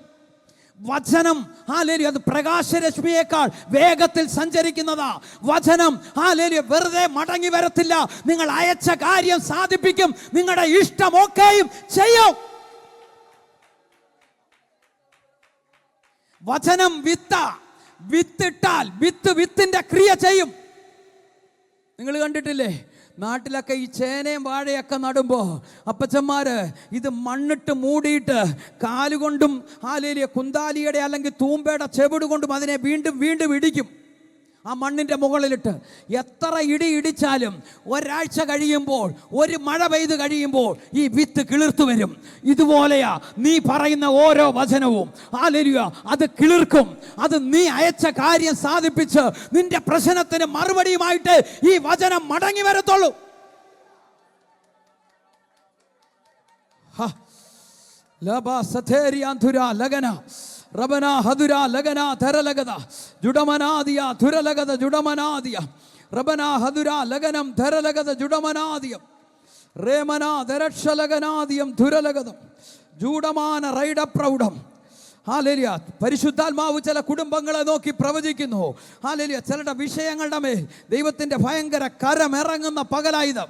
വചനം ഹല്ലേലൂയ, അത് പ്രകാശരശ്മിയേക്കാൾ വേഗത്തിൽ സഞ്ചരിക്കുന്നതാ. വചനം ഹല്ലേലൂയ വെറുതെ മടങ്ങി വരത്തില്ല. നിങ്ങൾ അയച്ച കാര്യം സാധിപ്പിക്കും. നിങ്ങളുടെ ഇഷ്ടമൊക്കെയും ചെയ്യും. വചനം വിത്തിട്ടാൽ വിത്തിന്റെ ക്രിയ ചെയ്യും. നിങ്ങൾ കണ്ടിട്ടില്ലേ? നാട്ടിലൊക്കെ ഈ ചേനയും വാഴയൊക്കെ നടുമ്പോൾ അപ്പച്ചന്മാര് ഇത് മണ്ണിട്ട് മൂടിയിട്ട് കാലുകൊണ്ടും ഹല്ലേലൂയ കുന്താലിയുടെ അല്ലെങ്കിൽ തൂമ്പയുടെ ചെവിട് കൊണ്ടും അതിനെ വീണ്ടും വീണ്ടും ഇടിക്കും. ആ മണ്ണിൻ്റെ മുകളിലിട്ട് എത്ര ഇടിച്ചാലും ഒരാഴ്ച കഴിയുമ്പോൾ, ഒരു മഴ പെയ്ത് കഴിയുമ്പോൾ ഈ വിത്ത് കിളിർത്തു വരും. ഇതുപോലെയാ നീ പറയുന്ന ഓരോ വചനവും. ഹല്ലേലൂയ, അത് കിളിർക്കും. അത് നീ അയച്ച കാര്യം സാധിപ്പിച്ച് നിന്റെ പ്രശ്നത്തിന് മറുപടിയുമായിട്ട് ഈ വചനം മടങ്ങി വരത്തുള്ളൂ. റബന ഹദുര ലഗന ധരലഗദ ജുഡമനാദിയ ധുരലഗദ ജുഡമനാദിയ റബന ഹദുര ലഗനം ധരലഗദ ജുഡമനാദിയ റേമനാദരക്ഷലകനാദിയം ധുരലഗതം ജൂഡമാന റൈഡപ്രൗഢം. ഹല്ലേലൂയ. പരിശുദ്ധാത്മാവ് ചില കുടുംബങ്ങളെ നോക്കി പ്രവചിക്കുന്നു. ഹല്ലേലൂയ. ചിലരുടെ വിഷയങ്ങളുടെ മേൽ ദൈവത്തിൻ്റെ ഭയങ്കര കരമിറങ്ങുന്ന പകലായുധം.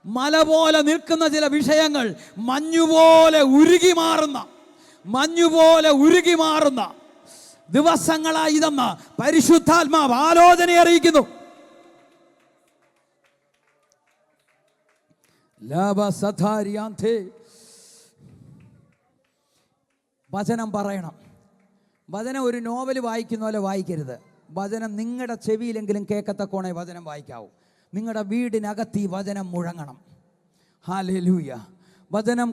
മല പോലെ നിൽക്കുന്ന ചില വിഷയങ്ങൾ മഞ്ഞുപോലെ ഉരുകി മാറുന്ന ദിവസങ്ങളായിതെന്ന് പരിശുദ്ധാത്മാവ് ആലോചന അറിയിക്കുന്നു. വചനം പറയണം. വചനം ഒരു നോവൽ വായിക്കുന്ന പോലെ വായിക്കരുത്. വചനം നിങ്ങളുടെ ചെവിയിലെങ്കിലും കേൾക്കത്തക്കോണേ വചനം വായിക്കാവൂ. നിങ്ങളുടെ വീടിനകത്ത് ഈ വചനം മുഴങ്ങണം. ഹല്ലേലൂയ. വചനം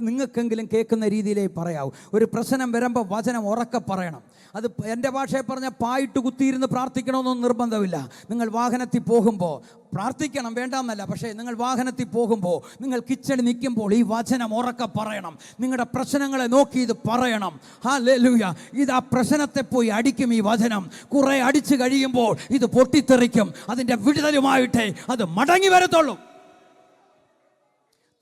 നിങ്ങൾക്കെങ്കിലും കേൾക്കുന്ന രീതിയിലേ പറയാവൂ. ഒരു പ്രശ്നം വരുമ്പോൾ വചനം ഉറക്കെ പറയണം. അത് എൻ്റെ ഭാഷയിൽ പറഞ്ഞ പായിട്ട് കുത്തിയിരുന്ന് പ്രാർത്ഥിക്കണമെന്നൊന്നും നിർബന്ധമില്ല. നിങ്ങൾ വാഹനത്തിൽ പോകുമ്പോൾ പ്രാർത്ഥിക്കണം, വേണ്ടെന്നല്ല. പക്ഷേ നിങ്ങൾ വാഹനത്തിൽ പോകുമ്പോൾ, നിങ്ങൾ കിച്ചണിൽ നിൽക്കുമ്പോൾ ഈ വചനം ഉറക്കെ പറയണം. നിങ്ങളുടെ പ്രശ്നങ്ങളെ നോക്കി ഇത് പറയണം. ഹല്ലേലൂയ. ഇത് ആ പ്രശ്നത്തെ പോയി അടിക്കും. ഈ വചനം കുറേ അടിച്ചു കഴിയുമ്പോൾ ഇത് പൊട്ടിത്തെറിക്കും. അതിൻ്റെ വിടുതലുമായിട്ടേ അത് മടങ്ങി വരത്തുള്ളൂ.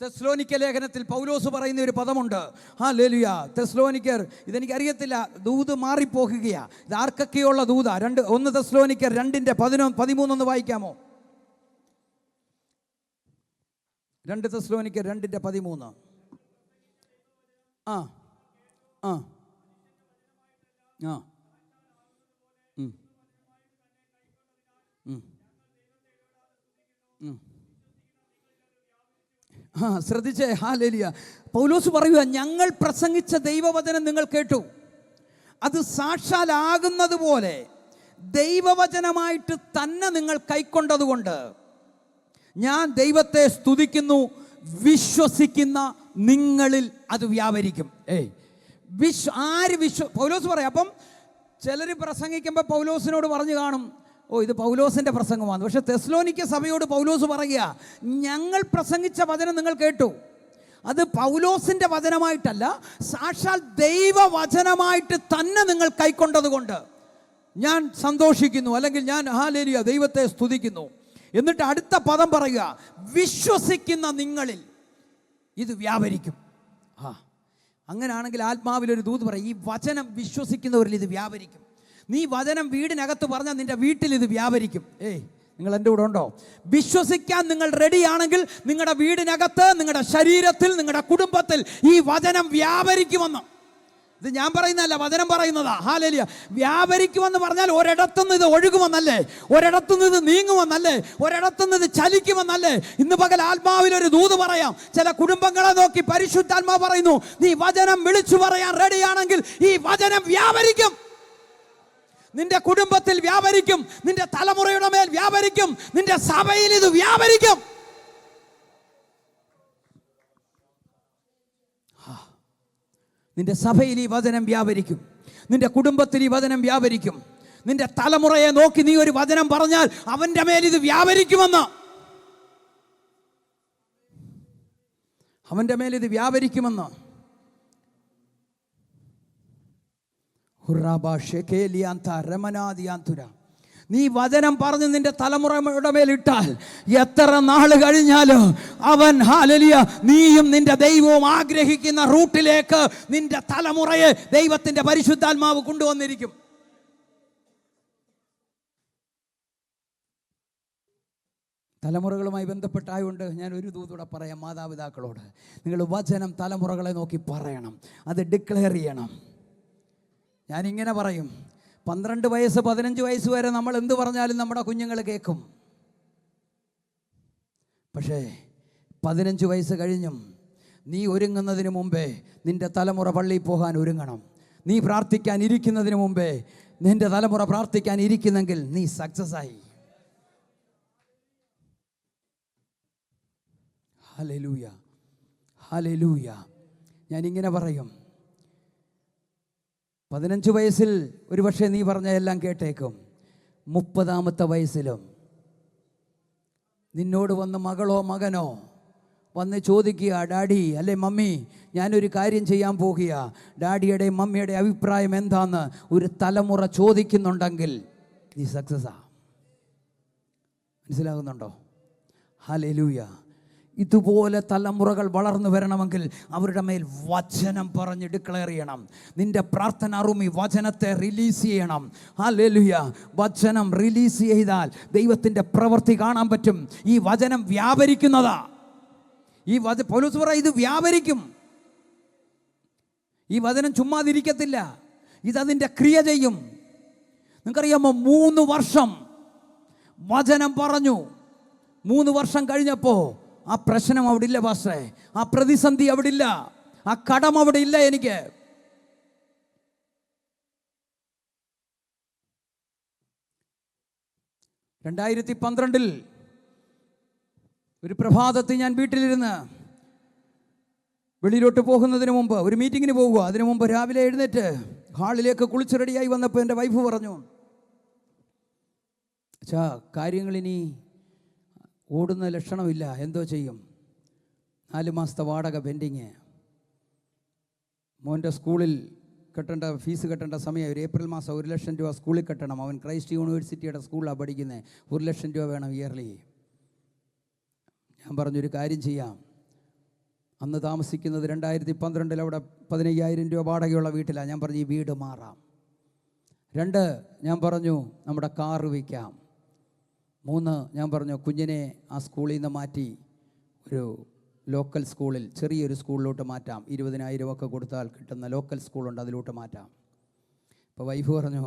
തെസ്സലോനിക്ക ലേഖനത്തിൽ പൗലോസ് പറയുന്ന ഒരു പദമുണ്ട്. ഹല്ലേലൂയ. തെസ്സലോനിക്കർ, ഇതെനിക്കറിയത്തില്ല, ദൂത് മാറിപ്പോകുകയാ. ഇത് ആർക്കൊക്കെയുള്ള ദൂതാ? 1 തെസ്സലോനിക്കർ 2:13 വായിക്കാമോ? 2 തെസ്സലോനിക്കർ 2:13. ആ ആ ആ ശ്രദ്ധിച്ചേ. ഹല്ലേലൂയ. പൗലോസ് പറയുക, ഞങ്ങൾ പ്രസംഗിച്ച ദൈവവചനം നിങ്ങൾ കേട്ടു. അത് സാക്ഷാലാകുന്നത് പോലെ ദൈവവചനമായിട്ട് തന്നെ നിങ്ങൾ കൈക്കൊണ്ടതുകൊണ്ട് ഞാൻ ദൈവത്തെ സ്തുതിക്കുന്നു. വിശ്വസിക്കുന്ന നിങ്ങളിൽ അത് വ്യാപരിക്കും. പൗലോസ് പറയാം. അപ്പം ചിലർ പ്രസംഗിക്കുമ്പോൾ പൗലോസിനോട് പറഞ്ഞു കാണും, ഇത് പൗലോസിൻ്റെ പ്രസംഗമാണ്. പക്ഷെ തെസ്സലോനിക്ക സഭയോട് പൗലോസ് പറയുക, ഞങ്ങൾ പ്രസംഗിച്ച വചനം നിങ്ങൾ കേട്ടു. അത് പൗലോസിൻ്റെ വചനമായിട്ടല്ല, സാക്ഷാൽ ദൈവവചനമായിട്ട് തന്നെ നിങ്ങൾ കൈക്കൊണ്ടതുകൊണ്ട് ഞാൻ സന്തോഷിക്കുന്നു, അല്ലെങ്കിൽ ഞാൻ ഹല്ലേലൂയ ദൈവത്തെ സ്തുതിക്കുന്നു. എന്നിട്ട് അടുത്ത പദം പറയുക, വിശ്വസിക്കുന്ന നിങ്ങളിൽ ഇത് വ്യാപരിക്കും. അങ്ങനെയാണെങ്കിൽ ആത്മാവിലൊരു ദൂത് പറയും, ഈ വചനം വിശ്വസിക്കുന്നവരിൽ ഇത് വ്യാപരിക്കും. നീ വചനം വീടിനകത്ത് പറഞ്ഞാൽ നിന്റെ വീട്ടിൽ ഇത് വ്യാപരിക്കും. നിങ്ങൾ എൻ്റെ കൂടെ ഉണ്ടോ? വിശ്വസിക്കാൻ നിങ്ങൾ റെഡിയാണെങ്കിൽ നിങ്ങളുടെ വീടിനകത്ത്, നിങ്ങളുടെ ശരീരത്തിൽ, നിങ്ങളുടെ കുടുംബത്തിൽ ഈ വചനം വ്യാപരിക്കുമെന്ന്. ഇത് ഞാൻ പറയുന്നതല്ല, വചനം പറയുന്നതാ. ഹല്ലേലൂയ. വ്യാപരിക്കുമെന്ന് പറഞ്ഞാൽ ഒരിടത്തുനിന്ന് ഇത് ഒഴുകുമെന്നല്ലേ, ഒരിടത്തുനിന്ന് ഇത് നീങ്ങുമെന്നല്ലേ, ഒരിടത്തുനിന്ന് ഇത് ചലിക്കുമെന്നല്ലേ. ഇന്ന് പകൽ ആത്മാവിലൊരു ദൂത് പറയാം. ചില കുടുംബങ്ങളെ നോക്കി പരിശുദ്ധാത്മാവ് പറയുന്നു, നീ വചനം വിളിച്ചു പറയാൻ റെഡിയാണെങ്കിൽ ഈ വചനം വ്യാപരിക്കും. നിന്റെ കുടുംബത്തിൽ വ്യാപരിക്കും, നിന്റെ തലമുറയുടെ മേൽ വ്യാപരിക്കും, നിന്റെ സഭയിൽ ഇത് വ്യാപരിക്കും. നിന്റെ സഭയിൽ ഈ വചനം വ്യാപരിക്കും, നിന്റെ കുടുംബത്തിൽ ഈ വചനം വ്യാപരിക്കും. നിന്റെ തലമുറയെ നോക്കി നീ ഒരു വചനം പറഞ്ഞാൽ അവൻ്റെ മേൽ ഇത് വ്യാപരിക്കുമെന്ന്. അവൻ്റെ മേൽ ഇത് വ്യാപരിക്കുമെന്ന്. നീ വചനം പറഞ്ഞ് നിന്റെ തലമുറയുടെ മേലിട്ടാൽ എത്ര നാൾ കഴിഞ്ഞാലും അവൻ ഹല്ലേലൂയ നീയും നിന്റെ ദൈവവും ആഗ്രഹിക്കുന്ന റൂട്ടിലേക്ക് നിന്റെ തലമുറയെ ദൈവത്തിന്റെ പരിശുദ്ധാത്മാവ് കൊണ്ടുവന്നിരിക്കും. തലമുറകളുമായി ബന്ധപ്പെട്ടായതുകൊണ്ട് ഞാൻ ഒരു ദൂതൂടെ പറയാം. മാതാപിതാക്കളോട് നിങ്ങൾ വചനം തലമുറകളെ നോക്കി പറയണം, അത് ഡിക്ലെയർ ചെയ്യണം. ഞാനിങ്ങനെ പറയും, 12 വയസ്സ് 15 വയസ്സ് വരെ നമ്മൾ എന്ത് പറഞ്ഞാലും നമ്മുടെ കുഞ്ഞുങ്ങൾ കേൾക്കും. പക്ഷേ 15 വയസ്സ് കഴിഞ്ഞും നീ ഒരുങ്ങുന്നതിന് മുമ്പേ നിൻ്റെ തലമുറ പള്ളിയിൽ പോകാൻ ഒരുങ്ങണം. നീ പ്രാർത്ഥിക്കാൻ ഇരിക്കുന്നതിന് മുമ്പേ നിൻ്റെ തലമുറ പ്രാർത്ഥിക്കാൻ ഇരിക്കുന്നെങ്കിൽ നീ സക്സസ് ആയി. Hallelujah, hallelujah. ഞാനിങ്ങനെ പറയും, 15 വയസ്സിൽ ഒരുപക്ഷെ നീ പറഞ്ഞ എല്ലാം കേട്ടേക്കും. 30-ാമത്തെ വയസ്സിലും നിന്നോട് വന്ന് മകളോ മകനോ വന്ന് ചോദിക്കുക, ഡാഡി അല്ലെ മമ്മി ഞാനൊരു കാര്യം ചെയ്യാൻ പോകുക, ഡാഡിയുടെ മമ്മിയുടെ അഭിപ്രായം എന്താന്ന് ഒരു തലമുറ ചോദിക്കുന്നുണ്ടെങ്കിൽ നീ സക്സസ്സാ. മനസ്സിലാകുന്നുണ്ടോ? ഹല്ലേലൂയ. ഇതുപോലെ തലമുറകൾ വളർന്നു വരണമെങ്കിൽ അവരുടെ മേൽ വചനം പറഞ്ഞ് ഡിക്ലെയർ ചെയ്യണം. നിന്റെ പ്രാർത്ഥന റൂമി വചനത്തെ റിലീസ് ചെയ്യണം. ഹല്ലേലൂയ. വചനം റിലീസ് ചെയ്താൽ ദൈവത്തിൻ്റെ പ്രവൃത്തി കാണാൻ പറ്റും. ഈ വചനം വ്യാപരിക്കുന്നതാ. പൗലോസ് പറ, ഇത് വ്യാപരിക്കും. ഈ വചനം ചുമ്മാതിരിക്കത്തില്ല, ഇതതിൻ്റെ ക്രിയ ചെയ്യും. നിങ്ങൾക്കറിയാമോ, 3 വർഷം വചനം പറഞ്ഞു. 3 വർഷം കഴിഞ്ഞപ്പോൾ ആ പ്രശ്നം അവിടെ ഇല്ല പാസ്റ്റേ, ആ പ്രതിസന്ധി അവിടെ ഇല്ല, ആ കടം അവിടെ ഇല്ല. എനിക്ക് 2012 ഒരു പ്രഭാതത്തിൽ ഞാൻ വീട്ടിലിരുന്ന് വെളിയിലോട്ട് പോകുന്നതിന് മുമ്പ്, ഒരു മീറ്റിങ്ങിന് പോകുക, അതിനു മുമ്പ് രാവിലെ എഴുന്നേറ്റ് ഹാളിലേക്ക് കുളിച്ച് റെഡിയായി വന്നപ്പോൾ എൻ്റെ വൈഫ് പറഞ്ഞു, അച്ഛാ കാര്യങ്ങളിനി ഓടുന്ന ലക്ഷണമില്ല, എന്തോ ചെയ്യും? 4 മാസത്തെ വാടക പെൻഡിങ്, മോൻ്റെ സ്കൂളിൽ കെട്ടേണ്ട ഫീസ് കെട്ടേണ്ട സമയം, ഒരു ഏപ്രിൽ മാസം 1 ലക്ഷം രൂപ സ്കൂളിൽ കെട്ടണം. അവൻ ക്രൈസ്റ്റ് യൂണിവേഴ്സിറ്റിയുടെ സ്കൂളിലാണ് പഠിക്കുന്നത്. 1 ലക്ഷം രൂപ വേണം ഇയർലി. ഞാൻ പറഞ്ഞൊരു കാര്യം ചെയ്യാം. അന്ന് താമസിക്കുന്നത് 2012 അവിടെ 15,000 രൂപ വാടകയുള്ള വീട്ടിലാണ്. ഞാൻ പറഞ്ഞു, ഈ വീട് മാറാം. 2, ഞാൻ പറഞ്ഞു നമ്മുടെ കാറ് വയ്ക്കാം. 3, ഞാൻ പറഞ്ഞു കുഞ്ഞിനെ ആ സ്കൂളിൽ നിന്ന് മാറ്റി ഒരു ലോക്കൽ സ്കൂളിൽ, ചെറിയൊരു സ്കൂളിലോട്ട് മാറ്റാം. 20,000 ഒക്കെ കൊടുത്താൽ കിട്ടുന്ന ലോക്കൽ സ്കൂളുണ്ട്, അതിലോട്ട് മാറ്റാം. അപ്പോൾ വൈഫ് പറഞ്ഞു,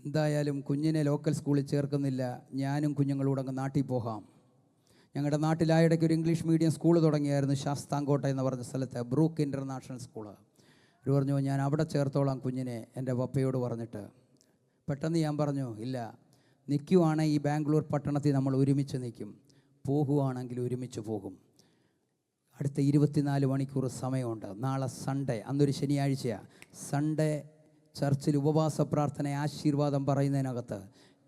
എന്തായാലും കുഞ്ഞിനെ ലോക്കൽ സ്കൂളിൽ ചേർക്കുന്നില്ല, ഞാനും കുഞ്ഞുങ്ങളോട് അങ്ങ് നാട്ടിൽ പോകാം. ഞങ്ങളുടെ നാട്ടിലായിടയ്ക്ക് ഒരു ഇംഗ്ലീഷ് മീഡിയം സ്കൂൾ തുടങ്ങിയായിരുന്നു, ശാസ്താംകോട്ട എന്ന് പറഞ്ഞ സ്ഥലത്ത്, ബ്രൂക്ക് ഇൻ്റർനാഷണൽ സ്കൂള്. അവർ പറഞ്ഞു, ഞാൻ അവിടെ ചേർത്തോളാം കുഞ്ഞിനെ, എൻ്റെ പപ്പയോട് പറഞ്ഞിട്ട്. പെട്ടെന്ന് ഞാൻ പറഞ്ഞു, ഇല്ല, നിൽക്കുവാണെങ്കിൽ ഈ ബാംഗ്ലൂർ പട്ടണത്തിൽ നമ്മൾ ഒരുമിച്ച് നിൽക്കും, പോകുവാണെങ്കിൽ ഒരുമിച്ച് പോകും. അടുത്ത 24 മണിക്കൂർ സമയമുണ്ട്. നാളെ സൺഡേ, അന്നൊരു ശനിയാഴ്ചയാണ്. സൺഡേ ചർച്ചിൽ ഉപവാസ പ്രാർത്ഥന ആശീർവാദം പറയുന്നതിനകത്ത്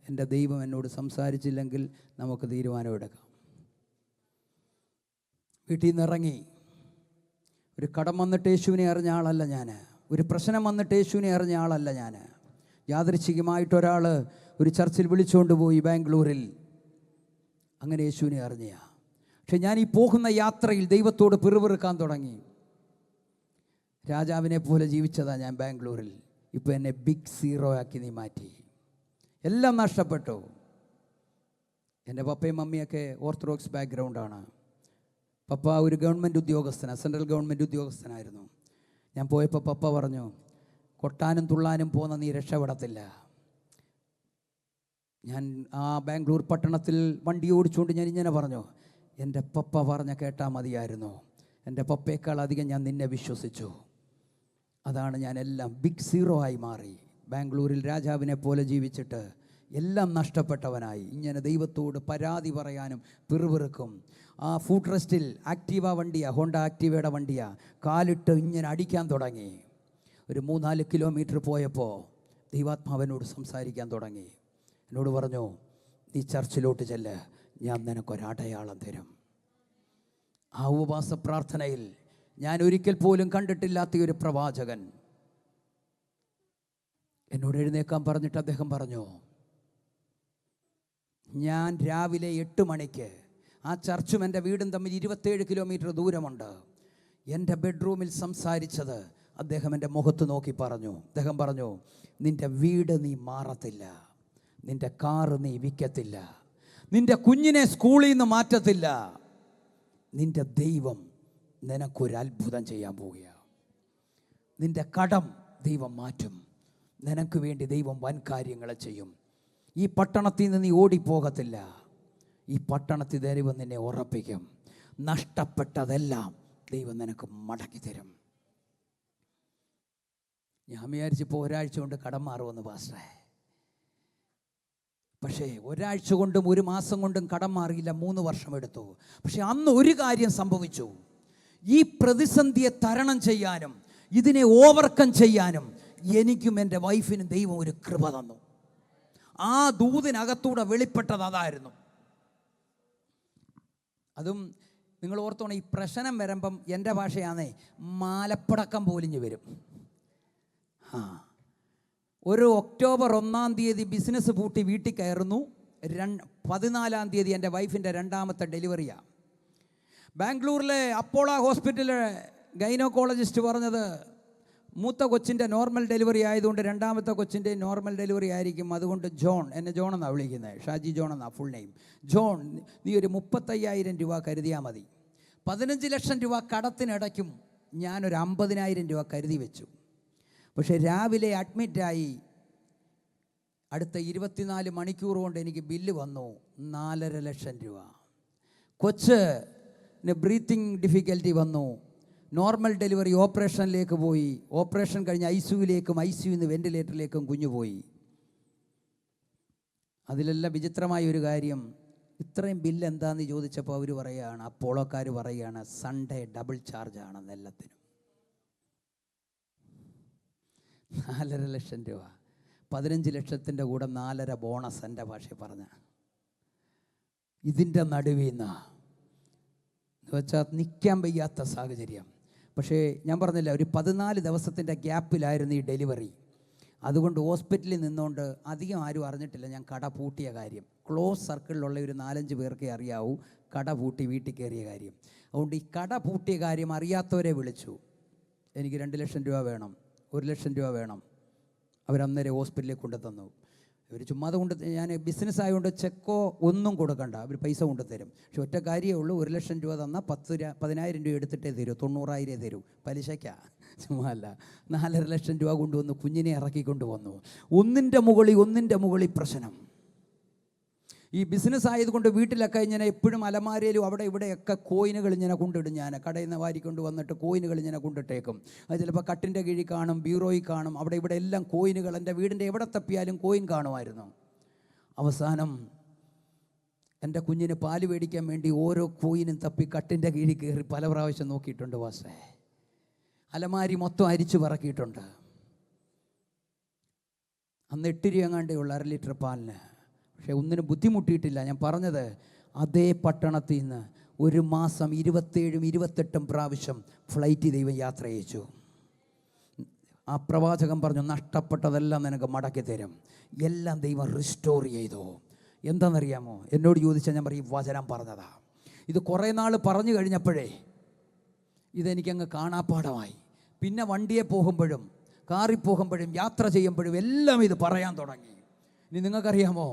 എൻ്റെ ദൈവം എന്നോട് സംസാരിച്ചില്ലെങ്കിൽ നമുക്ക് തീരുമാനമെടുക്കാം. വീട്ടിൽ നിന്ന് ഇറങ്ങി. ഒരു കടം വന്നിട്ട് യേശുവിനെ അറിഞ്ഞ ആളല്ല ഞാൻ, ഒരു പ്രശ്നം വന്നിട്ട് യേശുവിനെ അറിഞ്ഞ ആളല്ല ഞാൻ. യാദൃച്ഛികമായിട്ടൊരാൾ ഒരു ചർച്ചിൽ വിളിച്ചുകൊണ്ട് പോയി ബാംഗ്ലൂരിൽ, അങ്ങനെ യേശുവിനെ അറിഞ്ഞ. പക്ഷെ ഞാൻ ഈ പോകുന്ന യാത്രയിൽ ദൈവത്തോട് പിറുപിറുക്കാൻ തുടങ്ങി. രാജാവിനെ പോലെ ജീവിച്ചതാണ് ഞാൻ ബാംഗ്ലൂരിൽ, ഇപ്പോൾ എന്നെ ബിഗ് സീറോ ആക്കി നീ മാറ്റി, എല്ലാം നഷ്ടപ്പെട്ടു. എൻ്റെ പപ്പയും മമ്മിയൊക്കെ ഓർത്തഡോക്സ് ബാക്ക്ഗ്രൗണ്ടാണ്. പപ്പ ഒരു ഗവൺമെൻറ് ഉദ്യോഗസ്ഥനാണ്, സെൻട്രൽ ഗവൺമെൻറ് ഉദ്യോഗസ്ഥനായിരുന്നു. ഞാൻ പോയപ്പോൾ പപ്പ പറഞ്ഞു, കൊട്ടാനും തുള്ളാനും പോകുന്ന നീ രക്ഷപ്പെടത്തില്ല. ഞാൻ ആ ബാംഗ്ലൂർ പട്ടണത്തിൽ വണ്ടി ഓടിച്ചുകൊണ്ട് ഞാൻ ഇങ്ങനെ പറഞ്ഞു, എൻ്റെ പപ്പ പറഞ്ഞ കേട്ടാൽ മതിയായിരുന്നു, എൻ്റെ പപ്പയേക്കാൾ അധികം ഞാൻ നിന്നെ വിശ്വസിച്ചു. അതാണ് ഞാൻ എല്ലാം ബിഗ് സീറോ ആയി മാറി. ബാംഗ്ലൂരിൽ രാജാവിനെ പോലെ ജീവിച്ചിട്ട് എല്ലാം നഷ്ടപ്പെട്ടവനായി. ഇങ്ങനെ ദൈവത്തോട് പരാതി പറയാനും പിറുപിറുക്കും. ആ ഫുഡ് റെസ്റ്റിൽ ആക്റ്റീവ വണ്ടിയാണ്, ഹോണ്ട ആക്റ്റീവയുടെ വണ്ടിയാണ്, കാലിട്ട് ഇങ്ങനെ അടിക്കാൻ തുടങ്ങി. ഒരു 3-4 കിലോമീറ്റർ പോയപ്പോൾ ദൈവാത്മാവനോട് സംസാരിക്കാൻ തുടങ്ങി. എന്നോട് പറഞ്ഞു, നീ ചർച്ചിലോട്ട് ചെല്ല്, ഞാൻ നിനക്കൊരടയാളം തരും. ആ ഉപവാസ പ്രാർത്ഥനയിൽ ഞാൻ ഒരിക്കൽ പോലും കണ്ടിട്ടില്ലാത്ത ഒരു പ്രവാചകൻ എന്നോട് എഴുന്നേക്കാൻ പറഞ്ഞിട്ട് അദ്ദേഹം പറഞ്ഞു, ഞാൻ രാവിലെ 8 മണിക്ക്, ആ ചർച്ചും എൻ്റെ വീടും തമ്മിൽ 27 കിലോമീറ്റർ ദൂരമുണ്ട്, എൻ്റെ ബെഡ്റൂമിൽ സംസാരിച്ചത് അദ്ദേഹം എൻ്റെ മുഖത്ത് നോക്കി പറഞ്ഞു. അദ്ദേഹം പറഞ്ഞു, നിൻ്റെ വീട് നീ മാറത്തില്ല, നിൻ്റെ കാറ് നീ വിൽക്കത്തില്ല, നിൻ്റെ കുഞ്ഞിനെ സ്കൂളിൽ നിന്ന് മാറ്റത്തില്ല, നിൻ്റെ ദൈവം നിനക്കൊരു അത്ഭുതം ചെയ്യാൻ പോവുകയാണ്. നിൻ്റെ കടം ദൈവം മാറ്റും, നിനക്ക് വേണ്ടി ദൈവം വൻ കാര്യങ്ങൾ ചെയ്യും. ഈ പട്ടണത്തിൽ നിന്ന് നീ ഓടിപ്പോകത്തില്ല, ഈ പട്ടണത്തിൽ ദൈവം നിന്നെ ഉറപ്പിക്കും. നഷ്ടപ്പെട്ടതെല്ലാം ദൈവം നിനക്ക് മടക്കി തരും. ഞാൻ വിചാരിച്ചിപ്പോൾ ഒരാഴ്ച കൊണ്ട് കടം മാറുമെന്ന് പാസ്റ്ററെ. പക്ഷേ ഒരാഴ്ച കൊണ്ടും 1 മാസം കൊണ്ടും കടം മാറിയില്ല, 3 വർഷം എടുത്തു. പക്ഷെ അന്ന് ഒരു കാര്യം സംഭവിച്ചു. ഈ പ്രതിസന്ധിയെ തരണം ചെയ്യാനും ഇതിനെ ഓവർകം ചെയ്യാനും എനിക്കും എൻ്റെ വൈഫിനും ദൈവം ഒരു കൃപ തന്നു. ആ ദൂതിനകത്തൂടെ വെളിപ്പെട്ടത് അതായിരുന്നു. അതും നിങ്ങൾ ഓർത്തോണം, ഈ പ്രശ്നം വരുമ്പം എൻ്റെ ഭാഷയാണേ മാലപ്പടക്കം പോലിഞ്ഞ് വരും. ഒരു ഒക്ടോബർ 1 ബിസിനസ് പൂട്ടി വീട്ടിൽ കയറുന്നു. 14-ാം തീയതി എൻ്റെ വൈഫിൻ്റെ 2ാമത്തെ ഡെലിവറിയാണ്. ബാംഗ്ലൂരിലെ അപ്പോളോ ഹോസ്പിറ്റലിലെ ഗൈനക്കോളജിസ്റ്റ് പറഞ്ഞത് മൂത്ത കൊച്ചിൻ്റെ നോർമൽ ഡെലിവറി ആയതുകൊണ്ട് 2ാമത്തെ കൊച്ചിൻ്റെ നോർമൽ ഡെലിവറി ആയിരിക്കും. അതുകൊണ്ട് ജോൺ, എന്നെ ജോൺ എന്നാണ് വിളിക്കുന്നത്, ഷാജി ജോൺ എന്നാണ് ഫുൾ നെയിം. ജോൺ, നീ ഒരു 35,000 രൂപ കരുതിയാൽ മതി. 15 ലക്ഷം രൂപ കടത്തിനടയ്ക്കും. ഞാനൊരു 50,000 രൂപ കരുതി വെച്ചു. പക്ഷേ രാവിലെ അഡ്മിറ്റായി അടുത്ത 24 മണിക്കൂർ കൊണ്ട് എനിക്ക് ബില്ല് വന്നു 4.5 ലക്ഷം രൂപ. കൊച്ചിന് ബ്രീത്തിങ് ഡിഫിക്കൽറ്റി വന്നു. നോർമൽ ഡെലിവറി ഓപ്പറേഷനിലേക്ക് പോയി. ഓപ്പറേഷൻ കഴിഞ്ഞ് ഐസിയുവിലേക്കും ഐസിയുന്ന് വെന്റിലേറ്ററിലേക്കും കുഞ്ഞു പോയി. അതിലെല്ലാം വിചിത്രമായ ഒരു കാര്യം, ഇത്രയും ബില്ല് എന്താണെന്ന് ചോദിച്ചപ്പോൾ അവർ പറയുകയാണ്, അപ്പോളോക്കാർ പറയുകയാണ്, സൺഡേ ഡബിൾ ചാർജ് ആണെന്ന് എല്ലാത്തിനും. 4.5 ലക്ഷം രൂപ, 15 ലക്ഷത്തിൻ്റെ കൂടെ 4.5 ബോണസ്. എൻ്റെ ഭാഷയിൽ പറഞ്ഞ ഇതിൻ്റെ നടുവിൽ നിന്ന് വെച്ചാൽ നിൽക്കാൻ വയ്യാത്ത സാഹചര്യം. പക്ഷേ ഞാൻ പറഞ്ഞില്ല, ഒരു 14 ദിവസത്തിൻ്റെ ഗ്യാപ്പിലായിരുന്നു ഈ ഡെലിവറി. അതുകൊണ്ട് ഹോസ്പിറ്റലിൽ നിന്നുകൊണ്ട് അധികം ആരും അറിഞ്ഞിട്ടില്ല ഞാൻ കട പൂട്ടിയ കാര്യം. ക്ലോസ് സർക്കിളിലുള്ള ഒരു 4-5 പേർക്കേ അറിയാവൂ കട പൂട്ടി വീട്ടിൽ കയറിയ കാര്യം. അതുകൊണ്ട് ഈ കട പൂട്ടിയ കാര്യം അറിയാത്തവരെ വിളിച്ചു. എനിക്ക് 2 ലക്ഷം രൂപ വേണം, 1 ലക്ഷം രൂപ വേണം. അവരന്നേരം ഹോസ്പിറ്റലിൽ കൊണ്ടു തന്നു. ഇവർ ചുമ്മാ കൊണ്ട്, ഞാൻ ബിസിനസ് ആയതുകൊണ്ട് ചെക്കോ ഒന്നും കൊടുക്കണ്ട, അവർ പൈസ കൊണ്ടു തരും. പക്ഷെ ഒറ്റ കാര്യമേ ഉള്ളൂ, 1 ലക്ഷം രൂപ തന്നാൽ 10,000 രൂപ എടുത്തിട്ടേ തരൂ, 90,000 തരൂ. പലിശയ്ക്കാ, ചുമ്മാ അല്ല. 4.5 ലക്ഷം രൂപ കൊണ്ടുവന്നു കുഞ്ഞിനെ ഇറക്കിക്കൊണ്ടുവന്നു. ഒന്നിൻ്റെ മുകളിൽ പ്രശ്നം. ഈ ബിസിനസ് ആയതുകൊണ്ട് വീട്ടിലൊക്കെ ഇങ്ങനെ എപ്പോഴും അലമാരയിലും അവിടെ ഇവിടെയൊക്കെ കോയിനുകൾ ഇങ്ങനെ കൊണ്ടിടും. ഞാൻ കടയിൽ നിന്ന് വാരിക്കൊണ്ട് വന്നിട്ട് കോയിനുകൾ ഇങ്ങനെ കൊണ്ടിട്ടേക്കും. അത് ചിലപ്പോൾ കട്ടിൻ്റെ കീഴിൽ കാണും, ബ്യൂറോയിൽ കാണും, അവിടെ ഇവിടെ എല്ലാം കോയിനുകൾ. എൻ്റെ വീടിൻ്റെ എവിടെ തപ്പിയാലും കോയിൻ കാണുമായിരുന്നു. അവസാനം എൻ്റെ കുഞ്ഞിന് പാല് മേടിക്കാൻ വേണ്ടി ഓരോ കോയിനും തപ്പി കട്ടിൻ്റെ കീഴിൽ കയറി പല പ്രാവശ്യം നോക്കിയിട്ടുണ്ട്. വാസേ, അലമാരി മൊത്തം അരിച്ചു പറക്കിയിട്ടുണ്ട്. അന്ന് 8 രൂപ എങ്ങാണ്ടേ ഉള്ളൂ 1/2 ലിറ്റർ പാലിന്. പക്ഷേ ഒന്നിനും ബുദ്ധിമുട്ടിയിട്ടില്ല. ഞാൻ പറഞ്ഞത്, അതേ പട്ടണത്തിൽ നിന്ന് ഒരു മാസം 27-28 പ്രാവശ്യം ഫ്ലൈറ്റ് ദൈവം യാത്ര അയച്ചു. ആ പ്രവാചകൻ പറഞ്ഞു, നഷ്ടപ്പെട്ടതെല്ലാം നിനക്ക് മടക്കി തരും. എല്ലാം ദൈവം റിസ്റ്റോർ ചെയ്തു. എന്താണെന്നറിയാമോ? എന്നോട് ചോദിച്ചാൽ ഞാൻ പറയും, വചനം പറഞ്ഞതാ. ഇത് കുറേ നാൾ പറഞ്ഞു കഴിഞ്ഞപ്പോഴേ ഇതെനിക്കങ്ങ് കാണാപ്പാടമായി. പിന്നെ വണ്ടിയെ പോകുമ്പോഴും കാറിൽ പോകുമ്പോഴും യാത്ര ചെയ്യുമ്പോഴും എല്ലാം ഇത് പറയാൻ തുടങ്ങി. ഇനി നിങ്ങൾക്കറിയാമോ,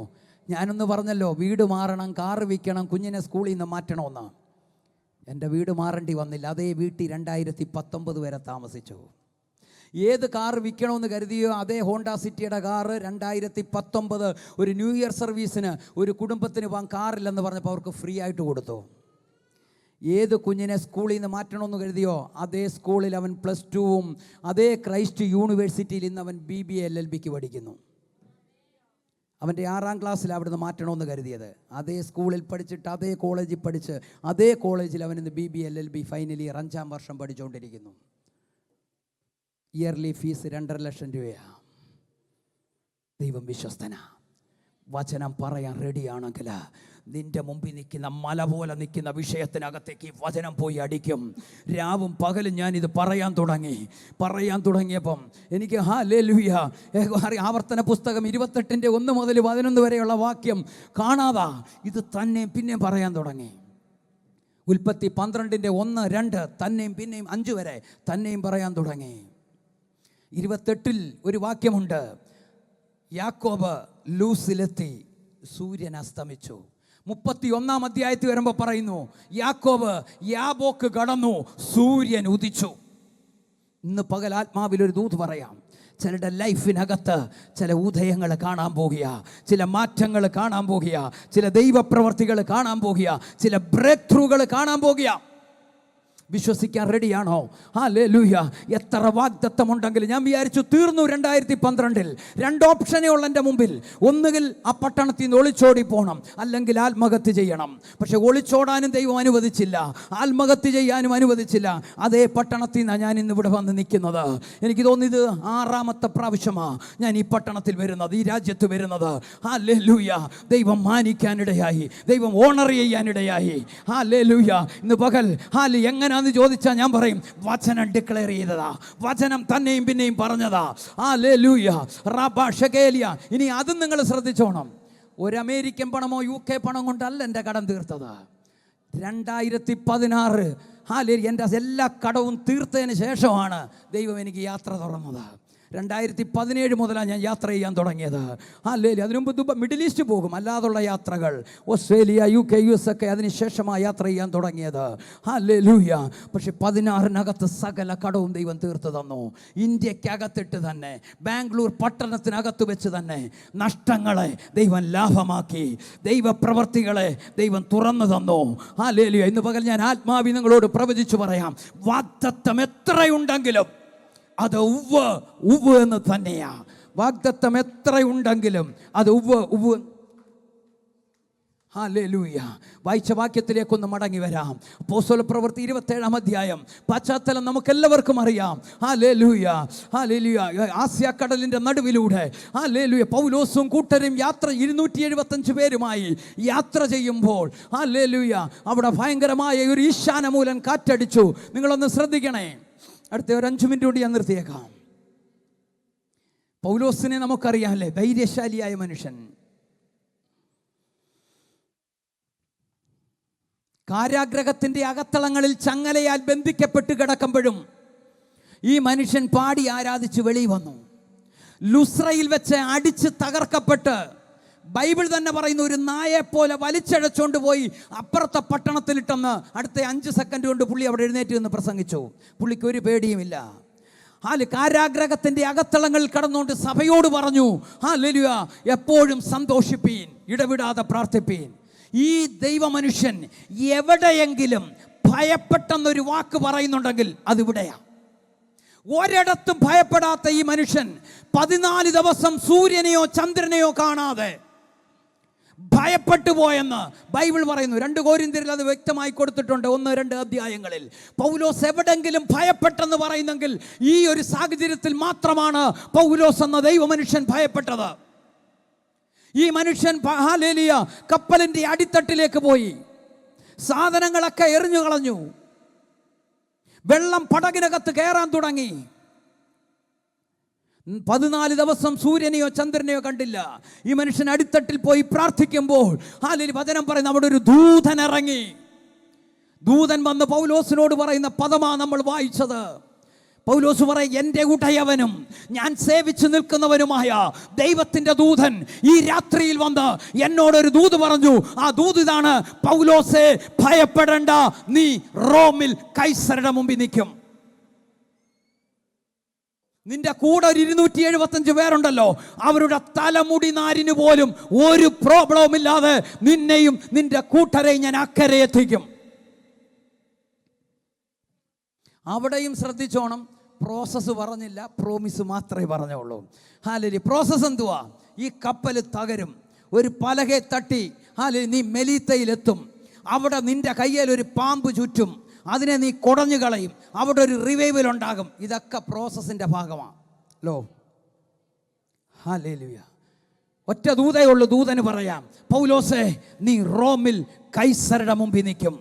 ഞാനൊന്ന് പറഞ്ഞല്ലോ, വീട് മാറണം, കാറ് വിൽക്കണം, കുഞ്ഞിനെ സ്കൂളിൽ നിന്ന് മാറ്റണമെന്ന്. എൻ്റെ വീട് മാറേണ്ടി വന്നില്ല. അതേ വീട്ടിൽ 2019 വരെ താമസിച്ചു. ഏത് കാറ് വിൽക്കണമെന്ന് കരുതിയോ അതേ ഹോണ്ട സിറ്റിയുടെ കാറ് 2019 ഒരു ന്യൂ ഇയർ സർവീസിന് ഒരു കുടുംബത്തിന് പോകാൻ കാറില്ലെന്ന് പറഞ്ഞപ്പോൾ അവർക്ക് ഫ്രീ ആയിട്ട് കൊടുത്തു. ഏത് കുഞ്ഞിനെ സ്കൂളിൽ നിന്ന് മാറ്റണമെന്ന് കരുതിയോ അതേ സ്കൂളിൽ അവൻ +2ഉം അതേ ക്രൈസ്റ്റ് യൂണിവേഴ്സിറ്റിയിൽ ഇന്ന് അവൻ BBA LLBക്ക് പഠിക്കുന്നു. അവൻ്റെ 6ാം ക്ലാസ്സിൽ അവിടുന്ന് മാറ്റണമെന്ന് കരുതിയത്. അതേ സ്കൂളിൽ പഠിച്ചിട്ട് അതേ കോളേജിൽ പഠിച്ച് അതേ കോളേജിൽ അവനിന്ന് BBA LLB ഫൈനൽ ഇയർ 5ാം വർഷം പഠിച്ചുകൊണ്ടിരിക്കുന്നു. ഇയർലി ഫീസ് 2.5 ലക്ഷം രൂപയാണ്. ദൈവം വിശ്വസ്തനാ. വചനം പറയാൻ റെഡിയാണെങ്കിൽ നിൻ്റെ മുമ്പിൽ നിൽക്കുന്ന മല പോലെ നിൽക്കുന്ന വിഷയത്തിനകത്തേക്ക് വചനം പോയി അടിക്കും. രാവും പകലും ഞാനിത് പറയാൻ തുടങ്ങിയപ്പം എനിക്ക് ഹല്ലേലൂയ, ആവർത്തന പുസ്തകം 28-1 മുതൽ 11 വരെയുള്ള വാക്യം കാണാതാ ഇത് തന്നെ പിന്നെയും പറയാൻ തുടങ്ങി. ഉൽപ്പത്തി 12-1-2 തന്നെയും പിന്നെയും 5 വരെ തന്നെയും പറയാൻ തുടങ്ങി. 28 ഒരു വാക്യമുണ്ട്, യാക്കോബ് ലൂസിലെത്തി, സൂര്യൻ അസ്തമിച്ചു. 31-ാം അധ്യായത്തിൽ വരുമ്പോൾ പറയുന്നു, യാക്കോബ് യാബോക്ക് കടന്നു, സൂര്യൻ ഉദിച്ചു. ഇന്ന് പകൽ ആത്മാവിലൊരു ദൂത് പറയാം. ചിലരുടെ ലൈഫിനകത്ത് ചില ഉദയങ്ങൾ കാണാൻ പോകുക, ചില മാറ്റങ്ങൾ കാണാൻ പോകുക, ചില ദൈവപ്രവർത്തികൾ കാണാൻ പോകുക, ചില ബ്രേക്ക് ത്രൂകൾ കാണാൻ പോകുക. വിശ്വസിക്കാൻ റെഡിയാണോ? ഹല്ലേലൂയ. എത്ര വാഗ്ദത്തമുണ്ടെങ്കിലും ഞാൻ വിചാരിച്ചു തീർന്നു 2012-ൽ. 2 ഓപ്ഷനേ ഉള്ളൂ എൻ്റെ മുമ്പിൽ. ഒന്നുകിൽ ആ പട്ടണത്തിൽ നിന്ന് ഒളിച്ചോടി പോകണം, അല്ലെങ്കിൽ ആത്മഹത്യ ചെയ്യണം. പക്ഷെ ഒളിച്ചോടാനും ദൈവം അനുവദിച്ചില്ല, ആത്മഹത്യ ചെയ്യാനും അനുവദിച്ചില്ല. അതേ പട്ടണത്തിൽ നിന്നാണ് ഞാൻ ഇന്നിവിടെ വന്ന് നിൽക്കുന്നത്. എനിക്ക് തോന്നിയത് 6ാമത്തെ പ്രാവശ്യമാണ് ഞാൻ ഈ പട്ടണത്തിൽ വരുന്നത്, ഈ രാജ്യത്ത് വരുന്നത്. ഹല്ലേലൂയ. ദൈവം മാനിക്കാനിടയായി, ദൈവം ഓണർ ചെയ്യാനിടയായി. ഹല്ലേലൂയ. ഇന്ന് പകൽ എങ്ങനെ ചോദിച്ചാൽ ഞാൻ പറയും, വചനം ഡിക്ലെയർ ചെയ്തതാ, വചനം തന്നെയും പിന്നെയും പറഞ്ഞതാ. ഹല്ലേലൂയ. റബ്ബ ഷകേലിയ. ഇനി അതും നിങ്ങൾ ശ്രദ്ധിച്ചോണം. ഒരു അമേരിക്കൻ പണമോ UK പണം കൊണ്ടല്ല എൻ്റെ കടം തീർത്തത്. 2016 എൻ്റെ എല്ലാ കടവും തീർത്തതിന് ശേഷമാണ് ദൈവം എനിക്ക് യാത്ര തുറന്നത്. 2017 മുതലാണ് ഞാൻ യാത്ര ചെയ്യാൻ തുടങ്ങിയത്. അതിനു മുമ്പ് മിഡിൽ ഈസ്റ്റ് പോകും, അല്ലാതുള്ള യാത്രകൾ ഓസ്ട്രേലിയ, UK, US ഒക്കെ അതിനുശേഷമാണ് യാത്ര ചെയ്യാൻ തുടങ്ങിയത്. ഹല്ലേലൂയ. പക്ഷെ 16-നകത്ത് സകല കടവും ദൈവം തീർത്തു തന്നു. ഇന്ത്യക്കകത്തിട്ട് തന്നെ, ബാംഗ്ലൂർ പട്ടണത്തിനകത്ത് വെച്ച് തന്നെ നഷ്ടങ്ങളെ ദൈവം ലാഭമാക്കി, ദൈവപ്രവർത്തികളെ ദൈവം തുറന്നു തന്നു. ഹല്ലേലൂയ. ഇന്ന് പകൽ ഞാൻ ആത്മാവി നിങ്ങളോട് പ്രവചിച്ചു പറയാം, വാഗ്ദത്തം എത്രയുണ്ടെങ്കിലും അത് ഉവ്വ് എന്ന് തന്നെയാ. വാഗ്ദത്തം എത്രയുണ്ടെങ്കിലും അത് ഉവ്വ്. ഹല്ലേലൂയ. വായിച്ച വാക്യത്തിലേക്കൊന്ന് മടങ്ങി വരാം. അപ്പോസ്തലപ്രവൃത്തി 27-ാം അധ്യായം. പശ്ചാത്തലം നമുക്കെല്ലാവർക്കും അറിയാം. ഹല്ലേലൂയ. ആസ്യാക്കടലിൻ്റെ നടുവിലൂടെ പൗലോസും കൂട്ടരും 275 പേരുമായി യാത്ര ചെയ്യുമ്പോൾ അവിടെ ഭയങ്കരമായ ഒരു ഈശാനമൂലൻ കാറ്റടിച്ചു. നിങ്ങളൊന്ന് ശ്രദ്ധിക്കണേ. അടുത്ത ഒരു 5 മിനിറ്റ് കൂടി ഞാൻ നിർത്തിയേക്കാം. പൗലോസിനെ നമുക്കറിയാമല്ലേ, ധൈര്യശാലിയായ മനുഷ്യൻ. കാരാഗ്രഹത്തിൻ്റെ അകത്തളങ്ങളിൽ ചങ്ങലയാൽ ബന്ധിക്കപ്പെട്ട് കിടക്കുമ്പോഴും ഈ മനുഷ്യൻ പാടി ആരാധിച്ച് വെളിയിൽ വന്നു. ലുസ്രയിൽ വെച്ച് അടിച്ച് തകർക്കപ്പെട്ട് ബൈബിൾ തന്നെ പറയുന്ന ഒരു നായെപ്പോലെ വലിച്ചഴച്ചുകൊണ്ട് പോയി അപ്പുറത്തെ പട്ടണത്തിലിട്ടെന്ന് അടുത്ത 5 സെക്കൻഡ് കൊണ്ട് പുള്ളി അവിടെ എഴുന്നേറ്റ് നിന്ന് പ്രസംഗിച്ചു. പുള്ളിക്ക് ഒരു പേടിയുമില്ല. കാരാഗ്രഹത്തിൻ്റെ അകത്തളങ്ങളിൽ കടന്നുകൊണ്ട് സഭയോട് പറഞ്ഞു, ഹല്ലേലൂയ, എപ്പോഴും സന്തോഷിപ്പീൻ, ഇടവിടാതെ പ്രാർത്ഥിപ്പീൻ. ഈ ദൈവമനുഷ്യൻ എവിടെയെങ്കിലും ഭയപ്പെട്ടെന്നൊരു വാക്ക് പറയുന്നുണ്ടെങ്കിൽ അതിവിടെയാണ്. ഒരിടത്തും ഭയപ്പെടാത്ത ഈ മനുഷ്യൻ 14 ദിവസം സൂര്യനെയോ ചന്ദ്രനെയോ കാണാതെ ഭയപ്പെട്ടു പോയെന്ന് ബൈബിൾ പറയുന്നു. 2 കൊരിന്ത്യരിൽ അത് വ്യക്തമായി കൊടുത്തിട്ടുണ്ട്, 1-2 അധ്യായങ്ങളിൽ. പൗലോസ് എവിടെങ്കിലും ഭയപ്പെട്ടെന്ന് പറയുന്നെങ്കിൽ ഈ ഒരു സാഹചര്യത്തിൽ മാത്രമാണ് പൗലോസ് എന്ന ദൈവമനുഷ്യൻ ഭയപ്പെട്ടത്. ഈ മനുഷ്യൻ ഹല്ലേലൂയ കപ്പലിൻ്റെ അടിത്തട്ടിലേക്ക് പോയി, സാധനങ്ങളൊക്കെ എറിഞ്ഞു കളഞ്ഞു, വെള്ളം പടകിനകത്ത് കയറാൻ തുടങ്ങി. 14 ദിവസം സൂര്യനെയോ ചന്ദ്രനെയോ കണ്ടില്ല. ഈ മനുഷ്യൻ അടിത്തട്ടിൽ പോയി പ്രാർത്ഥിക്കുമ്പോൾ വചനം പറയുന്ന അവിടെ ഒരു ദൂതൻ ഇറങ്ങി. ദൂതൻ വന്ന് പൗലോസിനോട് പറയുന്ന പദമാണ് നമ്മൾ വായിച്ചത്. പൗലോസ് പറയും, എൻ്റെ ഉടയവനും ഞാൻ സേവിച്ചു നിൽക്കുന്നവനുമായ ദൈവത്തിൻ്റെ ദൂതൻ ഈ രാത്രിയിൽ വന്ന് എന്നോടൊരു ദൂത് പറഞ്ഞു. ആ ദൂത് ഇതാണ്, പൗലോസേ ഭയപ്പെടേണ്ട, നീ റോമിൽ കൈസരുടെ മുമ്പിൽ നിൽക്കും. നിന്റെ കൂടെ ഒരു 275 പേരുണ്ടല്ലോ, അവരുടെ തലമുടി നാരിന് പോലും ഒരു പ്രോബ്ലവും ഇല്ലാതെ നിന്നെയും നിന്റെ കൂട്ടരെയും ഞാൻ അക്കരെ എത്തിക്കും. അവിടെയും ശ്രദ്ധിച്ചോണം, പ്രോസസ്സ് പറഞ്ഞില്ല, പ്രോമിസ് മാത്രമേ പറഞ്ഞുള്ളൂ. ഹല്ലേലൂയ. പ്രോസസ്സ് എന്തുവാ? ഈ കപ്പൽ തകരും, ഒരു പലകെ തട്ടി നീ മെലീത്തയിലെത്തും. അവിടെ നിന്റെ കയ്യിൽ ഒരു പാമ്പ് ചുറ്റും, അതിനെ നീ കുടഞ്ഞു കളയും, അവിടെ ഒരു റിവൈവൽ ഉണ്ടാകും. ഇതൊക്കെ പ്രോസസ്സിൻ്റെ ഭാഗമാണല്ലോ. ഹല്ലേലൂയ. ഒറ്റ ദൂതേ ഉള്ളൂ. ദൂതന് പറയാം, പൗലോസേ നീ റോമിൽ കൈസരുടെ മുമ്പിൽ നിൽക്കും.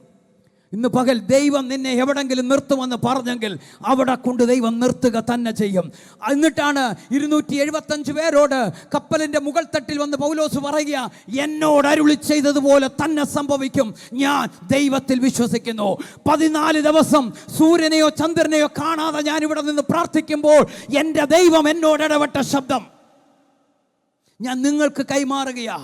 ഇന്ന് പകൽ ദൈവം നിന്നെ എവിടെങ്കിലും നിർത്തുമെന്ന് പറഞ്ഞെങ്കിൽ അവിടെ കൊണ്ട് ദൈവം നിർത്തുക തന്നെ ചെയ്യും. എന്നിട്ടാണ് 275 പേരോട് കപ്പലിൻ്റെ മുകൾ തട്ടിൽ വന്ന് പൗലോസ് പറയുക, എന്നോട് അരുളി ചെയ്തതുപോലെ തന്നെ സംഭവിക്കും, ഞാൻ ദൈവത്തിൽ വിശ്വസിക്കുന്നു. 14 ദിവസം സൂര്യനെയോ ചന്ദ്രനെയോ കാണാതെ ഞാൻ ഇവിടെ നിന്ന് പ്രാർത്ഥിക്കുമ്പോൾ എൻ്റെ ദൈവം എന്നോട് ഇടപെട്ട ശബ്ദം ഞാൻ നിങ്ങൾക്ക് കൈമാറുകയാ.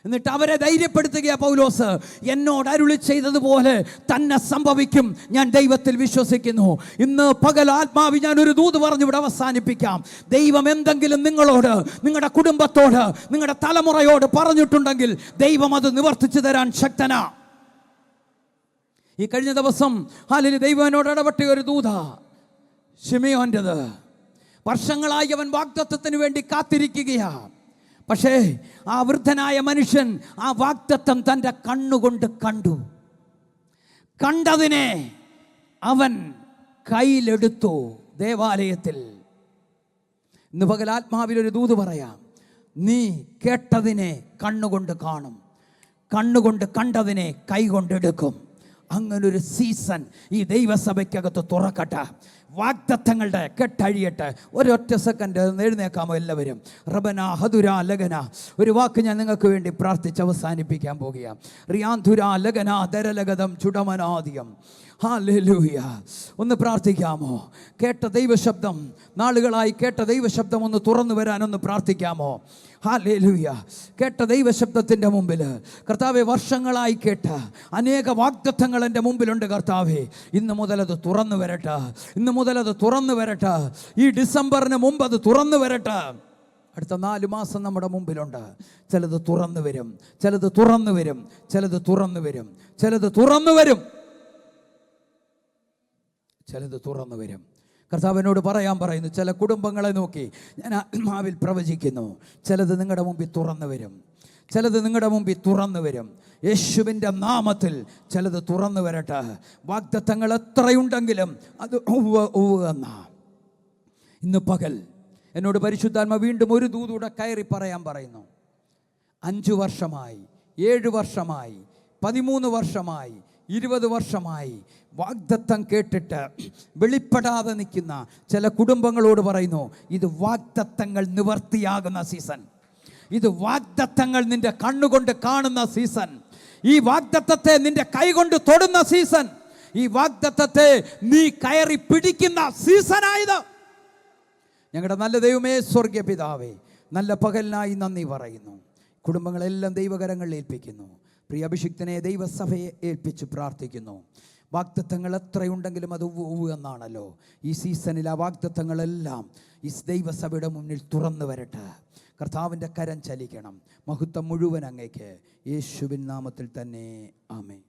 എന്നിട്ട് അവരെ ധൈര്യപ്പെടുത്തുക, പൗലോസ് എന്നോട് അരുളി ചെയ്തതുപോലെ തന്നെ സംഭവിക്കും, ഞാൻ ദൈവത്തിൽ വിശ്വസിക്കുന്നു. ഇന്ന് പകൽ ആത്മാവി ഞാൻ ഒരു ദൂത് പറഞ്ഞ് ഇവിടെ അവസാനിപ്പിക്കാം. ദൈവം എന്തെങ്കിലും നിങ്ങളോട്, നിങ്ങളുടെ കുടുംബത്തോട്, നിങ്ങളുടെ തലമുറയോട് പറഞ്ഞിട്ടുണ്ടെങ്കിൽ ദൈവം അത് നിവർത്തിച്ചു തരാൻ ശക്തനാ. ഈ കഴിഞ്ഞ ദിവസം ദൈവം എന്നോട് ഇടപെട്ട ഒരു ദൂത ശിമെയോൻ്റെത്. വർഷങ്ങളായി അവൻ വാഗ്ദത്തത്തിന് വേണ്ടി കാത്തിരിക്കുകയാ. പക്ഷേ ആ വൃദ്ധനായ മനുഷ്യൻ ആ വാഗ്ദത്തം തൻ്റെ കണ്ണുകൊണ്ട് കണ്ടു. കണ്ടതിനെ അവൻ കയ്യിലെടുത്തു ദേവാലയത്തിൽ. ഇന്ന് പകൽ ആത്മാവിലൊരു ദൂത് പറയാം, നീ കേട്ടതിനെ കണ്ണുകൊണ്ട് കാണും, കണ്ണുകൊണ്ട് കണ്ടതിനെ കൈകൊണ്ടെടുക്കും. അങ്ങനൊരു സീസൺ ഈ ദൈവസഭയ്ക്കകത്ത് തുറക്കട്ടെ. വാഗ്ദത്തങ്ങളുടെ കെട്ടഴിയട്ടെ. ഒരൊറ്റ സെക്കൻഡ് എഴുന്നേക്കാമോ എല്ലാവരും? റബന ഹദുര ലഗന. ഒരു വാക്ക് ഞാൻ നിങ്ങൾക്ക് വേണ്ടി പ്രാർത്ഥിച്ച് അവസാനിപ്പിക്കാൻ പോകുകയാണ്. റിയാന്ധുര ലഗന ദരലഗതം ചുടമനാദിയം. ഹല്ലേലൂയ. ഒന്ന് പ്രാർത്ഥിക്കാമോ? കേട്ട ദൈവശബ്ദം, നാളുകളായി കേട്ട ദൈവശബ്ദം ഒന്ന് തുറന്നു വരാനൊന്ന് പ്രാർത്ഥിക്കാമോ? ഹല്ലേലൂയ. കേട്ട ദൈവശബ്ദത്തിൻ്റെ മുമ്പിൽ കർത്താവെ, വർഷങ്ങളായി കേട്ട അനേക വാഗ്ദത്തങ്ങൾ എൻ്റെ മുമ്പിലുണ്ട് കർത്താവെ. ഇന്ന് മുതൽ അത് തുറന്നു വരട്ടെ. ഇന്ന് മുതൽ അത് തുറന്നു വരട്ടെ. ഈ ഡിസംബറിന് മുമ്പ് അത് തുറന്നു വരട്ടെ. അടുത്ത 4 മാസം നമ്മുടെ മുമ്പിലുണ്ട്. ചിലത് തുറന്നു വരും, ചിലത് തുറന്നു വരും, ചിലത് തുറന്നു വരും, ചിലത് തുറന്നു വരും, ചിലത് തുറന്നു വരും. കർത്താവിനോട് പറയുന്നു, ചില കുടുംബങ്ങളെ നോക്കി ഞാൻ ആത്മാവിൽ പ്രവചിക്കുന്നു, ചിലത് നിങ്ങളുടെ മുമ്പിൽ തുറന്നു വരും, ചിലത് നിങ്ങളുടെ മുമ്പിൽ തുറന്നു വരും. യേശുവിൻ്റെ നാമത്തിൽ ചിലത് തുറന്നു വരട്ടെ. വാഗ്ദത്തങ്ങൾ എത്രയുണ്ടെങ്കിലും അത് എന്നാ. ഇന്ന് പകൽ എന്നോട് പരിശുദ്ധാത്മ വീണ്ടും ഒരു ദൂതൂടെ കയറി പറയാൻ പറയുന്നു. 5 വർഷമായി, 7 വർഷമായി, 13 വർഷമായി, 20 വർഷമായി വാഗ്ദത്തം കേട്ടിട്ട് വെളിപ്പെടാതെ നിൽക്കുന്ന ചില കുടുംബങ്ങളോട് പറയുന്നു, ഇത് വാഗ്ദത്തങ്ങൾ നിവർത്തിയാകുന്ന സീസൺ. ഇത് വാഗ്ദത്തങ്ങൾ നിന്റെ കണ്ണുകൊണ്ട് കാണുന്ന സീസൺ. ഈ വാഗ്ദത്തത്തെ നിന്റെ കൈകൊണ്ട് തൊടുന്ന സീസൺ. ഈ വാഗ്ദത്തത്തെ നീ കയറി പിടിക്കുന്ന സീസണായത്. ഞങ്ങളുടെ നല്ല ദൈവമേ, സ്വർഗീയ പിതാവേ, നല്ല പകലിനായി നന്ദി പറയുന്നു. കുടുംബങ്ങളെല്ലാം ദൈവകരങ്ങളിൽ ഏൽപ്പിക്കുന്നു. പ്രിയ അഭിഷിക്തനെ ദൈവസഭയെ ഏൽപ്പിച്ച് പ്രാർത്ഥിക്കുന്നു. വാഗ്ദത്തങ്ങൾ എത്രയുണ്ടെങ്കിലും അത് എന്നാണല്ലോ. ഈ സീസണിൽ ആ വാഗ്ദത്തങ്ങളെല്ലാം ഈ ദൈവസഭയുടെ മുന്നിൽ തുറന്നു വരട്ടെ. കർത്താവിൻ്റെ കരം ചലിക്കണം. മഹത്വം മുഴുവൻ അങ്ങേക്ക്. യേശുവിൻ നാമത്തിൽ തന്നെ ആമേൻ.